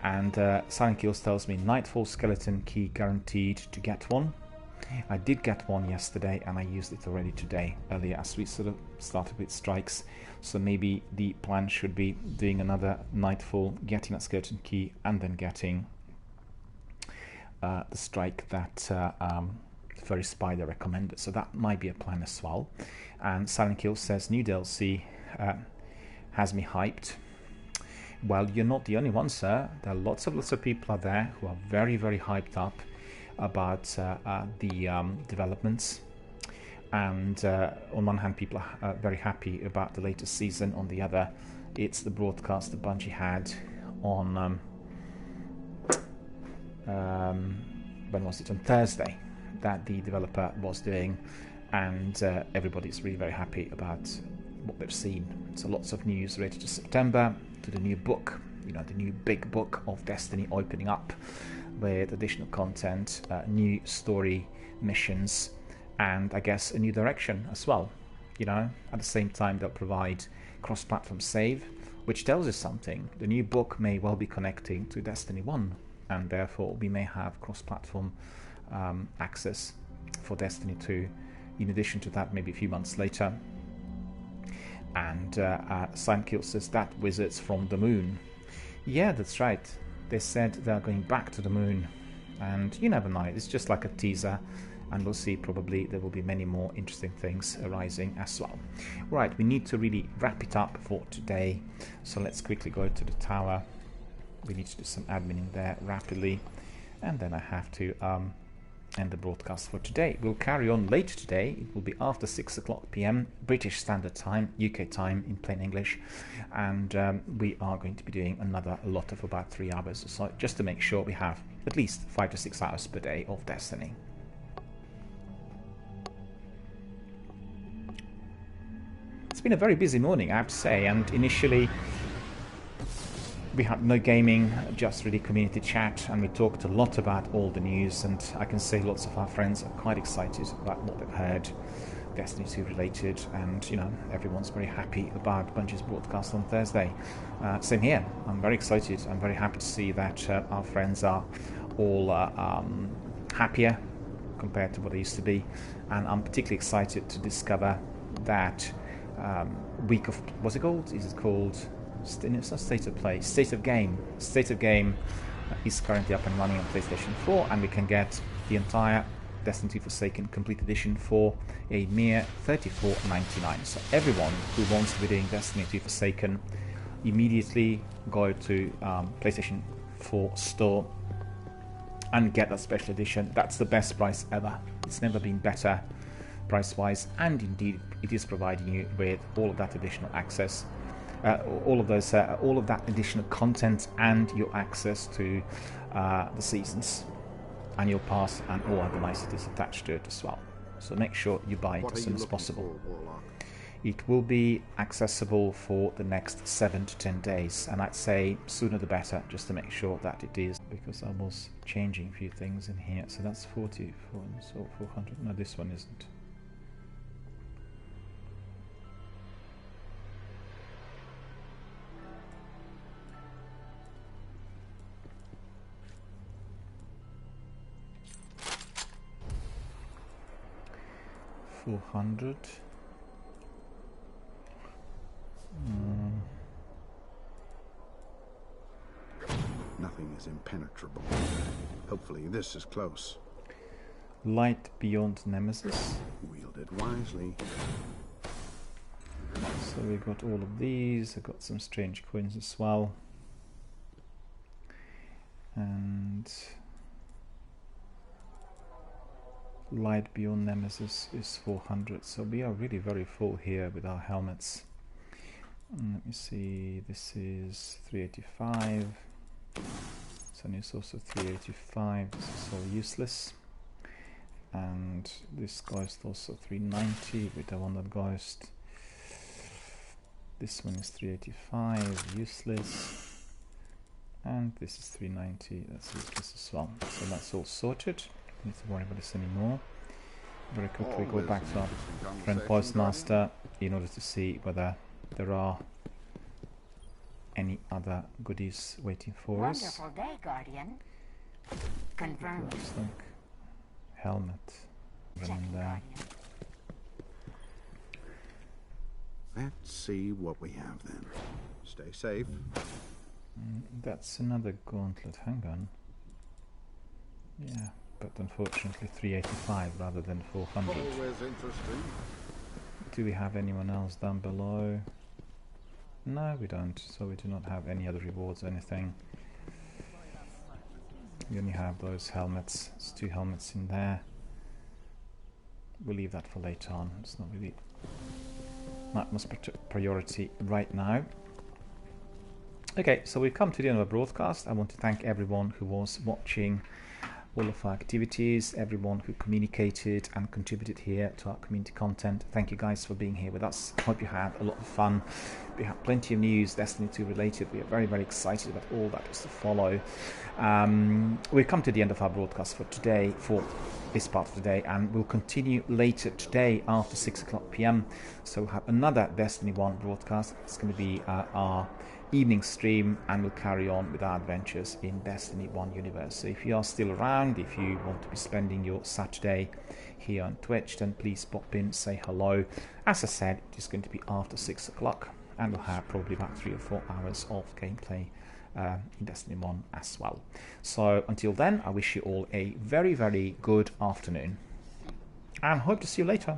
And Silent Kills tells me Nightfall skeleton key guaranteed to get one. I did get one yesterday, and I used it already today, earlier, as we sort of started with strikes. So maybe the plan should be doing another Nightfall, getting that skeleton key, and then getting the strike that Furry Spider recommended. So that might be a plan as well. And Silent Kills says new DLC has me hyped. Well, you're not the only one, sir. There are lots of people out there who are very, very hyped up about the developments. And on one hand, people are very happy about the latest season. On the other, it's the broadcast that Bungie had on when was it? On Thursday, that the developer was doing, and everybody's really very happy about what they've seen. So lots of news related to September, to the new book, you know, the new big book of Destiny opening up with additional content, new story missions, and I guess a new direction as well. You know, at the same time they'll provide cross-platform save, which tells us something. The new book may well be connecting to Destiny 1, and therefore we may have cross-platform access for Destiny 2. In addition to that, maybe a few months later. And Silent Kill says that wizards from the moon. Yeah, that's right. They said they're going back to the moon, and you never know. It's just like a teaser, and we'll see. Probably there will be many more interesting things arising as well. Right, we need to really wrap it up for today, so let's quickly go to the tower. We need to do some admin there rapidly, and then I have to end the broadcast for today. We'll carry on later today. It will be after 6 o'clock PM British Standard Time, UK time in plain English, and we are going to be doing another lot of about 3 hours or so, just to make sure we have at least 5 to 6 hours per day of Destiny. It's been a very busy morning, I have to say, and initially we had no gaming, just really community chat, and we talked a lot about all the news, and I can say lots of our friends are quite excited about what they've heard, Destiny 2 related, and you know, everyone's very happy about Bungie's broadcast on Thursday. Same here, I'm very excited. I'm very happy to see that our friends are all happier compared to what they used to be, and I'm particularly excited to discover that week of, what's it called? Is it called? It's not State of Play, State of Game. State of Game is currently up and running on PlayStation 4, and we can get the entire Destiny 2 Forsaken Complete Edition for a mere $34.99. So everyone who wants to be doing Destiny 2 Forsaken, immediately go to PlayStation 4 store and get that special edition. That's the best price ever. It's never been better price-wise, and indeed it is providing you with all of that additional access. All of that additional content, and your access to the seasons, and your pass, and all other niceties attached to it as well. So make sure you buy it as soon as possible. It will be accessible for the next 7 to 10 days, and I'd say sooner the better, just to make sure that it is, because I was changing a few things in here. So that's 44, so 400. No, this one isn't. $400. Nothing is impenetrable. Hopefully this is close. Light beyond Nemesis. Wield it wisely. So we got all of these. I got some strange coins as well. And Light beyond Nemesis is 400. So we are really very full here with our helmets. Let me see. This is 385. and it's also 385. This is all useless. And this Ghost also 390 with the one that Ghost. This one is 385, useless. And this is 390, that's useless as well. So that's all sorted. Don't need to worry about this anymore. Very quickly go back to our friend Postmaster in order to see whether there are any other goodies waiting for us. Wonderful day, Guardian. Confirmed. Looks like helmet. Checking, There. Guardian. Let's see what we have then. Stay safe. That's another gauntlet. Hang on. Yeah, but unfortunately 385 rather than 400. Always interesting. Do we have anyone else down below? No, we don't. So we do not have any other rewards or anything. We only have those helmets. There's 2 helmets in there. We'll leave that for later on. It's not really that much priority right now. Okay, so we've come to the end of our broadcast. I want to thank everyone who was watching all of our activities, everyone who communicated and contributed here to our community content. Thank you guys for being here with us. Hope you had a lot of fun. We have plenty of news Destiny 2 related. We are very, very excited about all that is to follow. We've come to the end of our broadcast for today, for this part of the day, and we'll continue later today after 6 o'clock PM. So we'll have another Destiny 1 broadcast. It's going to be our evening stream, and we'll carry on with our adventures in Destiny 1 universe. So if you are still around, if you want to be spending your Saturday here on Twitch, then please pop in, say hello. As I said, it is going to be after 6 o'clock, and we'll have probably about 3 or 4 hours of gameplay in Destiny 1 as well. So until then, I wish you all a very, very good afternoon, and hope to see you later.